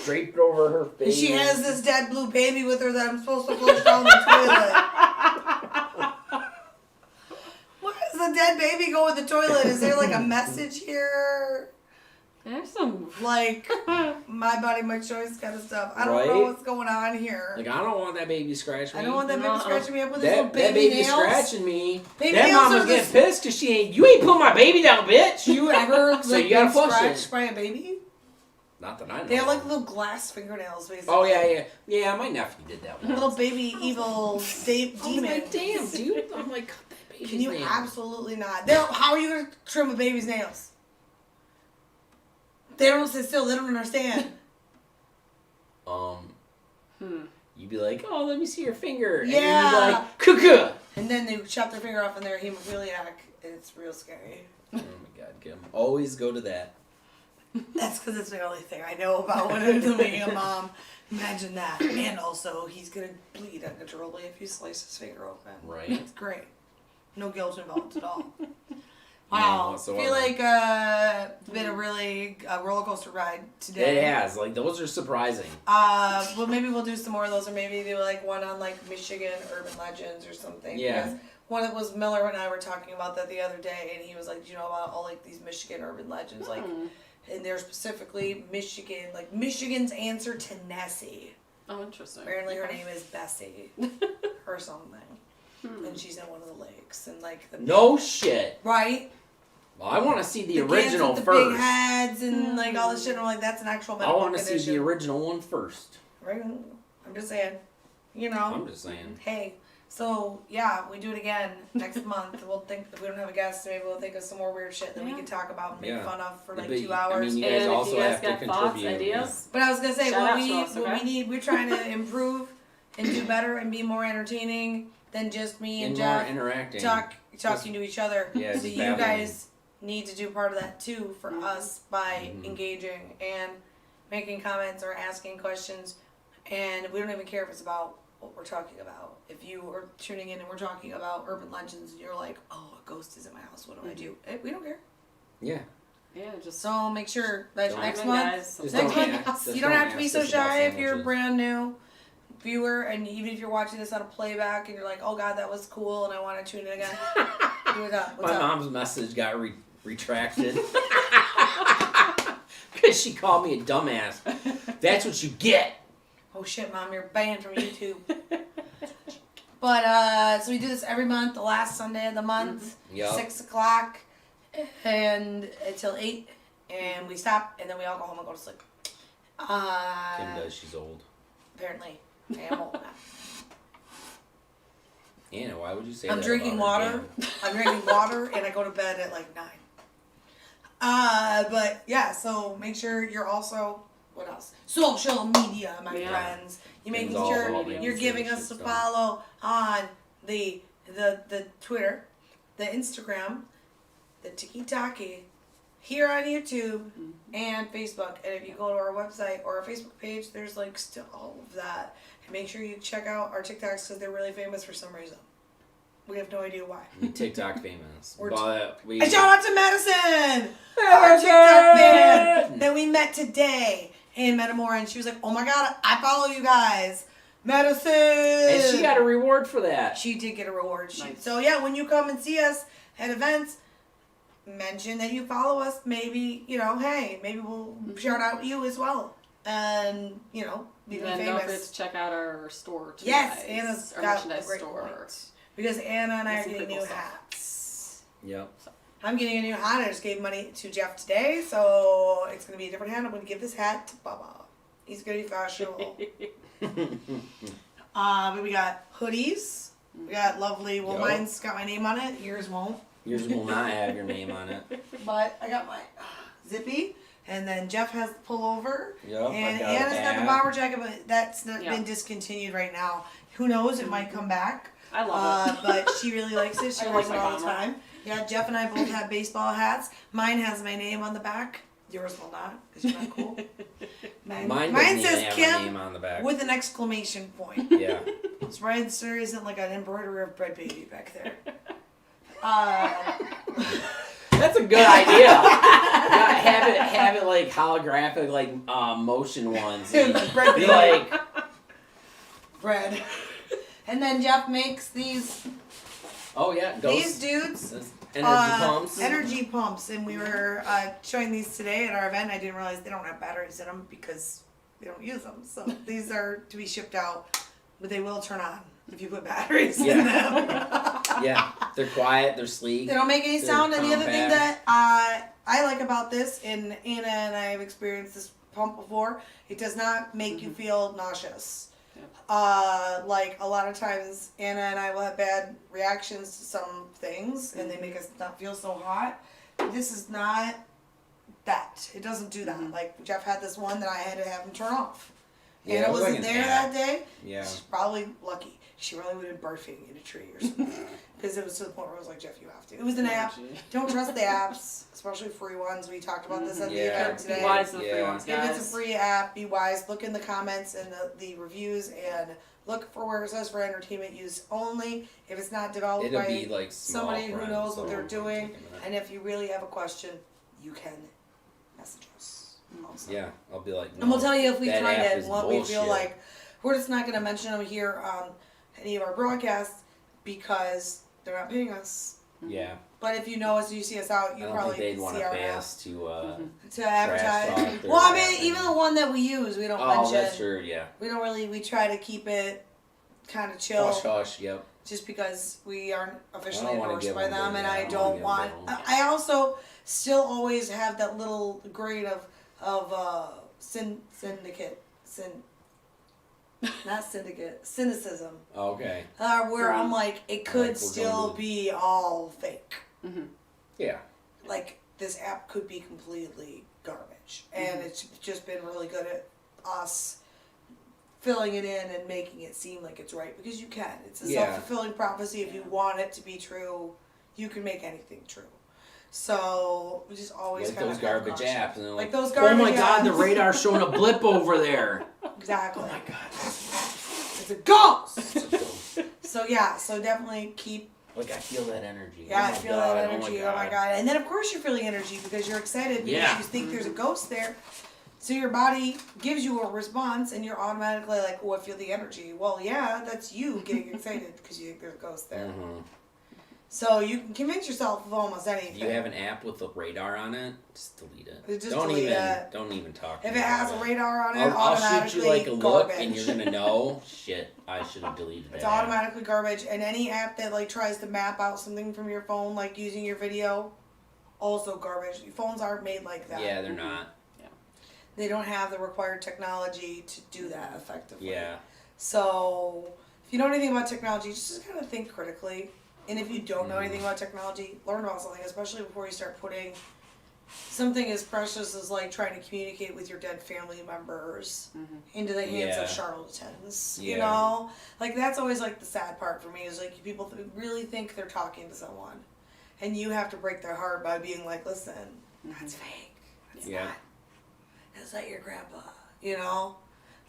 Draped over her And face. she has this dead blue baby with her that I'm supposed to flush down the toilet. Why does the dead baby go in the toilet? Is there like a message here? There's some. Like, my body, my choice kind of stuff. I don't know Right? what's going on here. Like, I don't want that baby scratching me. I don't want that baby scratching me up with his that, little baby that baby nails. scratching me. Baby that nails mama's are getting this- pissed because you ain't put my baby down, bitch. You ever So like, you gotta been flush scratched it. by a baby? Not that I know. They have like of. little glass fingernails, basically. Oh yeah. My nephew did that one. Little baby evil demon. I'm like, damn, dude. I'm like, cut that baby's Can you nails. absolutely not? How are you gonna trim a baby's nails? They don't sit still. They don't understand. You'd be like, oh, let me see your finger. Yeah. And then you'd be like, cuckoo. And then they chop their finger off and they're hemophiliac. It's real scary. Oh my God, Kim. Always go to that. That's because it's the only thing I know about when I'm being a mom. Imagine that. And also, he's gonna bleed uncontrollably if you slice his finger open. Right. It's great. No guilt involved at all. None Wow. I whatsoever. feel like it's been a really roller coaster ride today. It has. Like, those are surprising. Well, maybe we'll do some more of those, or maybe do like one on like Michigan urban legends or something. Yeah. Because one that was Miller and I were talking about that the other day, and he was like, "Do you know about all like these Michigan urban legends, like, and they're specifically Michigan, like Michigan's answer to Nessie. Oh, interesting. Apparently, her name is Bessie or something, and she's in one of the lakes, and like the No shit. right." Well, I want to see the kids original with the first. big heads and like all this shit. And I'm like, that's an actual I medical want to see condition. the original one first. Right? I'm just saying. You know. I'm just saying. Hey. So yeah, we do it again next month. We'll think if we don't have a guest, maybe we'll think of some more weird shit that we can talk about and make fun of for like But, 2 hours. I mean, you guys And also if you guys have to got thoughts, contribute. ideas, But I was gonna say, Shout what out we to us, okay? need, we're trying to improve and do better and be more entertaining than just me and And more Jeff interacting. talking to each other. Yeah, so just you babbling. guys need to do part of that too for us by engaging and making comments or asking questions. And we don't even care if it's about what we're talking about. If you are tuning in and we're talking about urban legends and you're like, oh, a ghost is in my house, what do I do? We don't care. Yeah. yeah, just So make sure that Don't next chime in, month, guys. Just next don't month, ask- just you don't have to ask be so us about shy if you're a sandwiches. brand new viewer, and even if you're watching this on a playback and you're like, oh god, that was cool and I want to tune in again. Do it up. What's My up? mom's message got retracted. Because she called me a dumbass. That's what you get. Oh shit, mom, you're banned from YouTube. But so we do this every month, the last Sunday of the month, Yup. 6:00, and until 8, and we stop, and then we all go home and go to sleep. Kim does. She's old. Apparently, I am old now. Anna, why would you say I'm that drinking about her? water. I'm drinking water, and I go to bed at like 9. But yeah, so make sure you're also, what else? Social media, my Yeah. friends. You're Things making all sure evolving you're and giving shit, us a so. follow on the the Twitter, the Instagram, the TikTok, here on YouTube and Facebook. And if you go to our website or our Facebook page, there's like still all of that. And make sure you check out our TikToks because they're really famous for some reason. We have no idea why. TikTok famous. And Shout shout out to Madison! Our TikTok fan that we met today in Metamora. And she was like, oh my God, I follow you guys. Madison! And she got a reward for that. She did get a reward. Nice. So yeah, when you come and see us at events, mention that you follow us. Maybe, hey, maybe we'll shout out you as well. And, be And then famous. don't forget to check out our store too. Yes, guys. Anna's our got merchandise great store. points. Because Anna and I are Some getting cool new stuff. hats. Yep. I'm getting a new hat. I just gave money to Jeff today, so it's going to be a different hat. I'm going to give this hat to Bubba. He's going to be fashionable. But we got hoodies. We got lovely. Well, Yep. mine's got my name on it. Yours won't. Yours will not have your name on it. But I got my zippy. And then Jeff has the pullover. Yep. And I got Anna's got the that. bomber jacket, but that's not Yeah. been discontinued right now. Who knows? It might come back. I love it. But she really likes it. She I wears like it my all the bomber. time. Yeah, Jeff and I both have baseball hats. Mine has my name on the back. Yours will not, because you're not cool. Mine Mine doesn't even says have Kim my name on the back. with an exclamation point. Yeah. It's right, there isn't like an embroidery of bread baby back there. That's a good idea. Yeah, have it like holographic, like motion ones. And Bread be baby. like, Bread. And then Jeff makes these oh yeah, these dudes energy pumps. Energy pumps, and we were showing these today at our event. I didn't realize they don't have batteries in them because we don't use them. So these are to be shipped out, but they will turn on if you put batteries in them. Yeah, they're quiet, they're sleek. They don't make any They're sound. And the other thing that compact. I like about this, and Anna and I have experienced this pump before, it does not make you feel nauseous. Like a lot of times Anna and I will have bad reactions to some things and they make us not feel so hot. This is not that. It doesn't do that. Like Jeff had this one that I had to have him turn off. Yeah, Anna it was wasn't like an there app. that day. Yeah. She's probably lucky. She probably would have been barfing in a tree or something. Because it was to the point where I was like, Jeff, you have to. It was an app. Don't trust the apps, especially free ones. We talked about this at the Yeah. event today. Be wise to the free Yeah. ones, If guys. it's a free app, be wise. Look in the comments and the reviews and look for where it says for entertainment use only. If it's not developed It'll by be like small somebody who print, knows what so they're it'll doing, take a minute. and if you really have a question, you can message us. Also. Yeah, I'll be like, And we'll tell you if we that tried app it is and what we feel bullshit. like. We're just not going to mention them here on any of our broadcasts because they're not paying us. Yeah, But if you know us, you see us out, I you don't probably think they'd want see to our pay app us to. to advertise. talk their Well, I app mean, even and- the one that we use, we don't Oh, mention. that's true. Yeah. We don't really. We try to keep it kind of chill, Hush, hush. Yep. just because we aren't officially I don't wanna endorsed give by them them, the- and I I don't don't wanna want. give them the- I also still always have that little grade of syndicate, not syndicate, cynicism, Okay. where I'm like, it could we're still going to- be all fake. Yeah. Like this app could be completely garbage, and it's just been really good at us filling it in and making it seem like it's right, because you can. It's a Yeah. self-fulfilling prophecy. If you want it to be true, you can make anything true. So we just always Like kind those of garbage apps, and they're Like like, those oh my garbage god, the apps." radar's showing a blip over there. Exactly. Oh my god. It's a ghost. So yeah, so definitely keep. Like I feel that energy. Yeah, Oh I my feel God, that energy. Oh my god! And then of course you're feeling energy because you're excited because Yeah. you think there's a ghost there. So your body gives you a response, and you're automatically like, "Oh, I feel the energy." Well, yeah, that's you getting excited because you think there's a ghost there. Mhm. So you can convince yourself of almost anything. If you have an app with a radar on it, just delete it. Just don't delete even it. don't even talk. to If me it has a about radar on it, I'll automatically shoot you like a look, garbage. and you're gonna know. Shit, I should have deleted that. It's app. automatically garbage, and any app that like tries to map out something from your phone, like using your video, also garbage. Your phones aren't made like that. Yeah, they're not. They don't have the required technology to do that effectively. Yeah. So, if you know anything about technology, just kind of think critically. And if you don't know anything about technology, learn about something, especially before you start putting something as precious as like trying to communicate with your dead family members into the hands of charlatans. You know, like that's always like the sad part for me is like people really think they're talking to someone, and you have to break their heart by being like, listen, that's fake. That's not. That's not your grandpa. You know,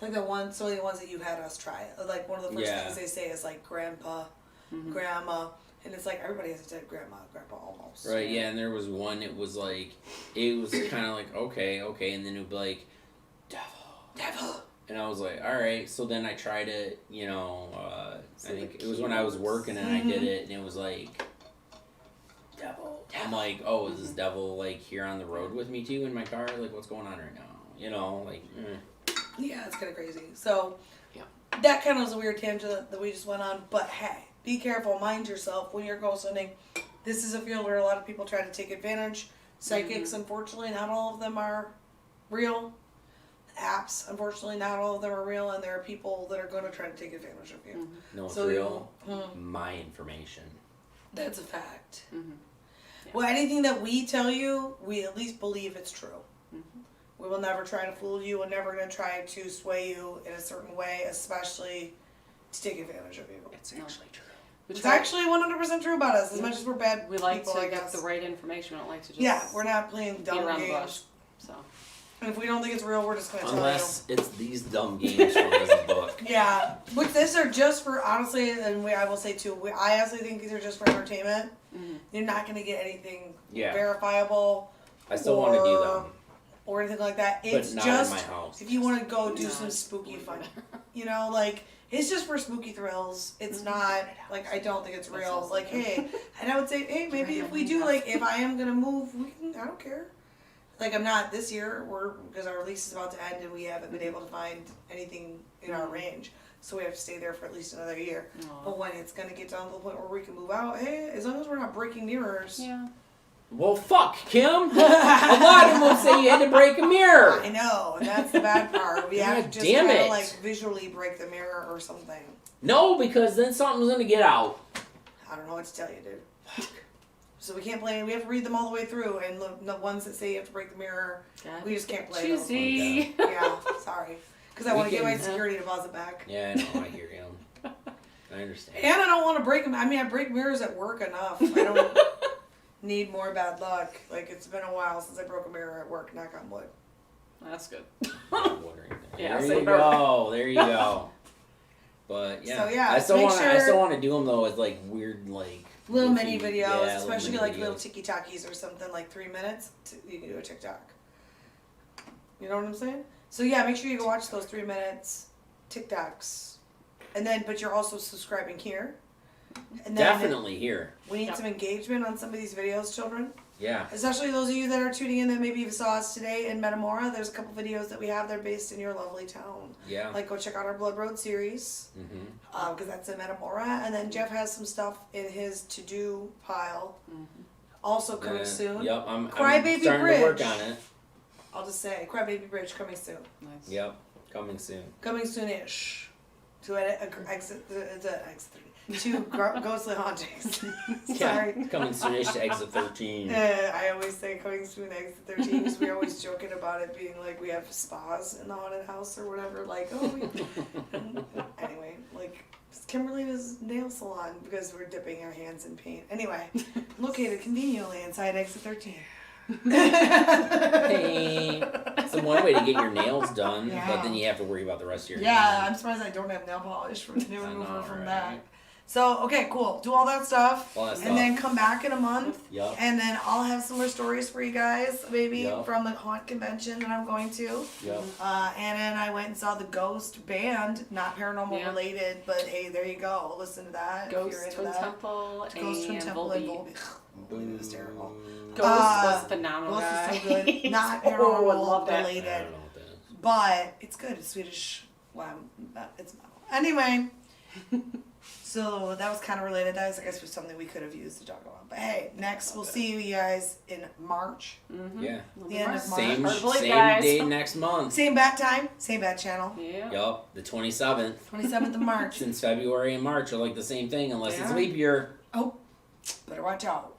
like the ones that you've had us try. Like one of the first things they say is like grandpa, grandma. And it's like everybody has a dead grandma, grandpa almost. Right, yeah, and there was one, it was kind of like, okay, and then it would be like, devil. And I was like, alright, so then I tried it, you know, I think it was when I was working and I did it, and it was like, devil. I'm like, oh, is this devil, like, here on the road with me too in my car? Like, what's going on right now? You know, like, Yeah, it's kind of crazy. So, that kind of was a weird tangent that we just went on, but hey. Be careful, mind yourself when you're ghost hunting. This is a field where a lot of people try to take advantage. Psychics, unfortunately, not all of them are real. Apps, unfortunately, not all of them are real, and there are people that are going to try to take advantage of you. No, it's real. My information. That's a fact. Well, anything that we tell you, we at least believe it's true. We will never try to fool you. We're never going to try to sway you in a certain way, especially to take advantage of you. It's actually true. It's actually 100% true about us, as much as we're bad we like people, to I get guess. the right information. We don't like to just we're not playing dumb around games. the bush. So. And if we don't think it's real, we're just going to tell you. Unless it's these dumb games from this book. Yeah, but these are just for, honestly, and I will say too, I honestly think these are just for entertainment. You're not going to get anything verifiable. I still want to do them. Or anything like that. It's not just in my house. If you want to go do some spooky fun. You know, like, it's just for spooky thrills. It's not, like, I don't think it's real. Like, hey, and I would say, hey, maybe if we do, like, if I am going to move, we can, I don't care. Like, I'm not this year, because our lease is about to end and we haven't been able to find anything in our range. So we have to stay there for at least another year. But when it's going to get down to the point where we can move out, hey, as long as we're not breaking mirrors. Yeah. Well, fuck, Kim. A lot of them would say you had to break a mirror. I know, and that's the bad part. We have to just kind of like visually break the mirror or something. No, because then something's gonna get out. I don't know what to tell you, dude. So we can't play. We have to read them all the way through, and the ones that say you have to break the mirror, we just can't play those. Choosy. Yeah, sorry, because I want to get my security deposit back. Yeah, I know. I hear him. I understand. And I don't want to break them. I mean, I break mirrors at work enough. I don't need more bad luck. Like, it's been a while since I broke a mirror at work. Knock on wood. That's good. Yeah, there you go. There you go. But yeah, so, yeah, I still want to do them though with like weird like little mini videos, yeah, especially like little tiki-takis or something like 3 minutes. You can do a TikTok. You know what I'm saying? So yeah, make sure you go watch those 3 minutes TikToks, and then but you're also subscribing here. And then definitely here. We need some engagement on some of these videos, children. Yeah. Especially those of you that are tuning in that maybe you saw us today in Metamora. There's a couple videos that we have. They're based in your lovely town. Yeah. Like, go check out our Blood Road series. Because that's in Metamora. And then Jeff has some stuff in his to-do pile. Also coming soon. Yep. I'm Crybaby starting Bridge. to work on it. I'll just say, Crybaby Bridge coming soon. Nice. Yep. Coming soon. Coming soon-ish. To exit 3. To Ghostly Hauntings. Sorry. Yeah, coming soonish to exit 13. I always say coming soon to exit 13 because we're always joking about it being like we have spas in the haunted house or whatever. Like, anyway, like Kimberly's nail salon because we're dipping our hands in paint. Anyway, located conveniently inside exit 13. Hey. It's the one way to get your nails done, but then you have to worry about the rest of your hands. I'm surprised I don't have nail polish from nail remover from that. So, okay, cool. Do all that stuff. And then come back in a month. Yep. And then I'll have some more stories for you guys, maybe, from the haunt convention that I'm going to. Yep. And then I went and saw the Ghost band, not paranormal related, but hey, there you go. Listen to that. Ghost Twin Temple and Volbeat. It was terrible. Ghost was phenomenal. Ghost is so good. Not paranormal related. I don't know what that is. But it's good. It's Swedish. Well, it's metal. Anyway. So that was kind of related. That was, I guess, was something we could have used to talk about. But hey, next we'll see you guys in March. Yeah. The end of March. Same day next month. Same bat time. Same bat channel. Yeah. Yup. The 27th. 27th of March. Since February and March are like the same thing unless it's leap year. Oh, better watch out.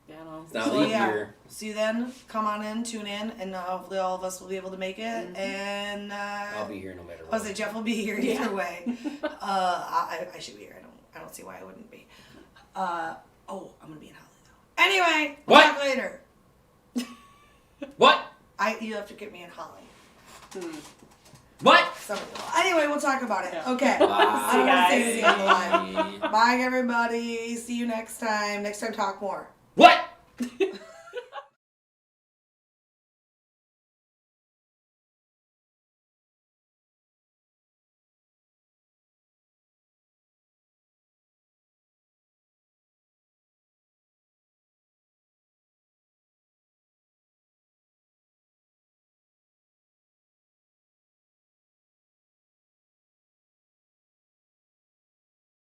Yeah, no. It's not So, leap yeah. year. See you then. Come on in, tune in, and hopefully all of us will be able to make it. Mm-hmm. And I'll be here no matter I what. was like, Jeff will be here either way. I should be here. I don't see why I wouldn't be. I'm gonna be in Holly though. Anyway, we'll What? talk later. What? You have to get me in Holly. What? Anyway, we'll talk about it. Yeah. Okay. Bye. I don't want to say anything on the line. Bye. Bye, everybody. See you next time. Next time, talk more. What?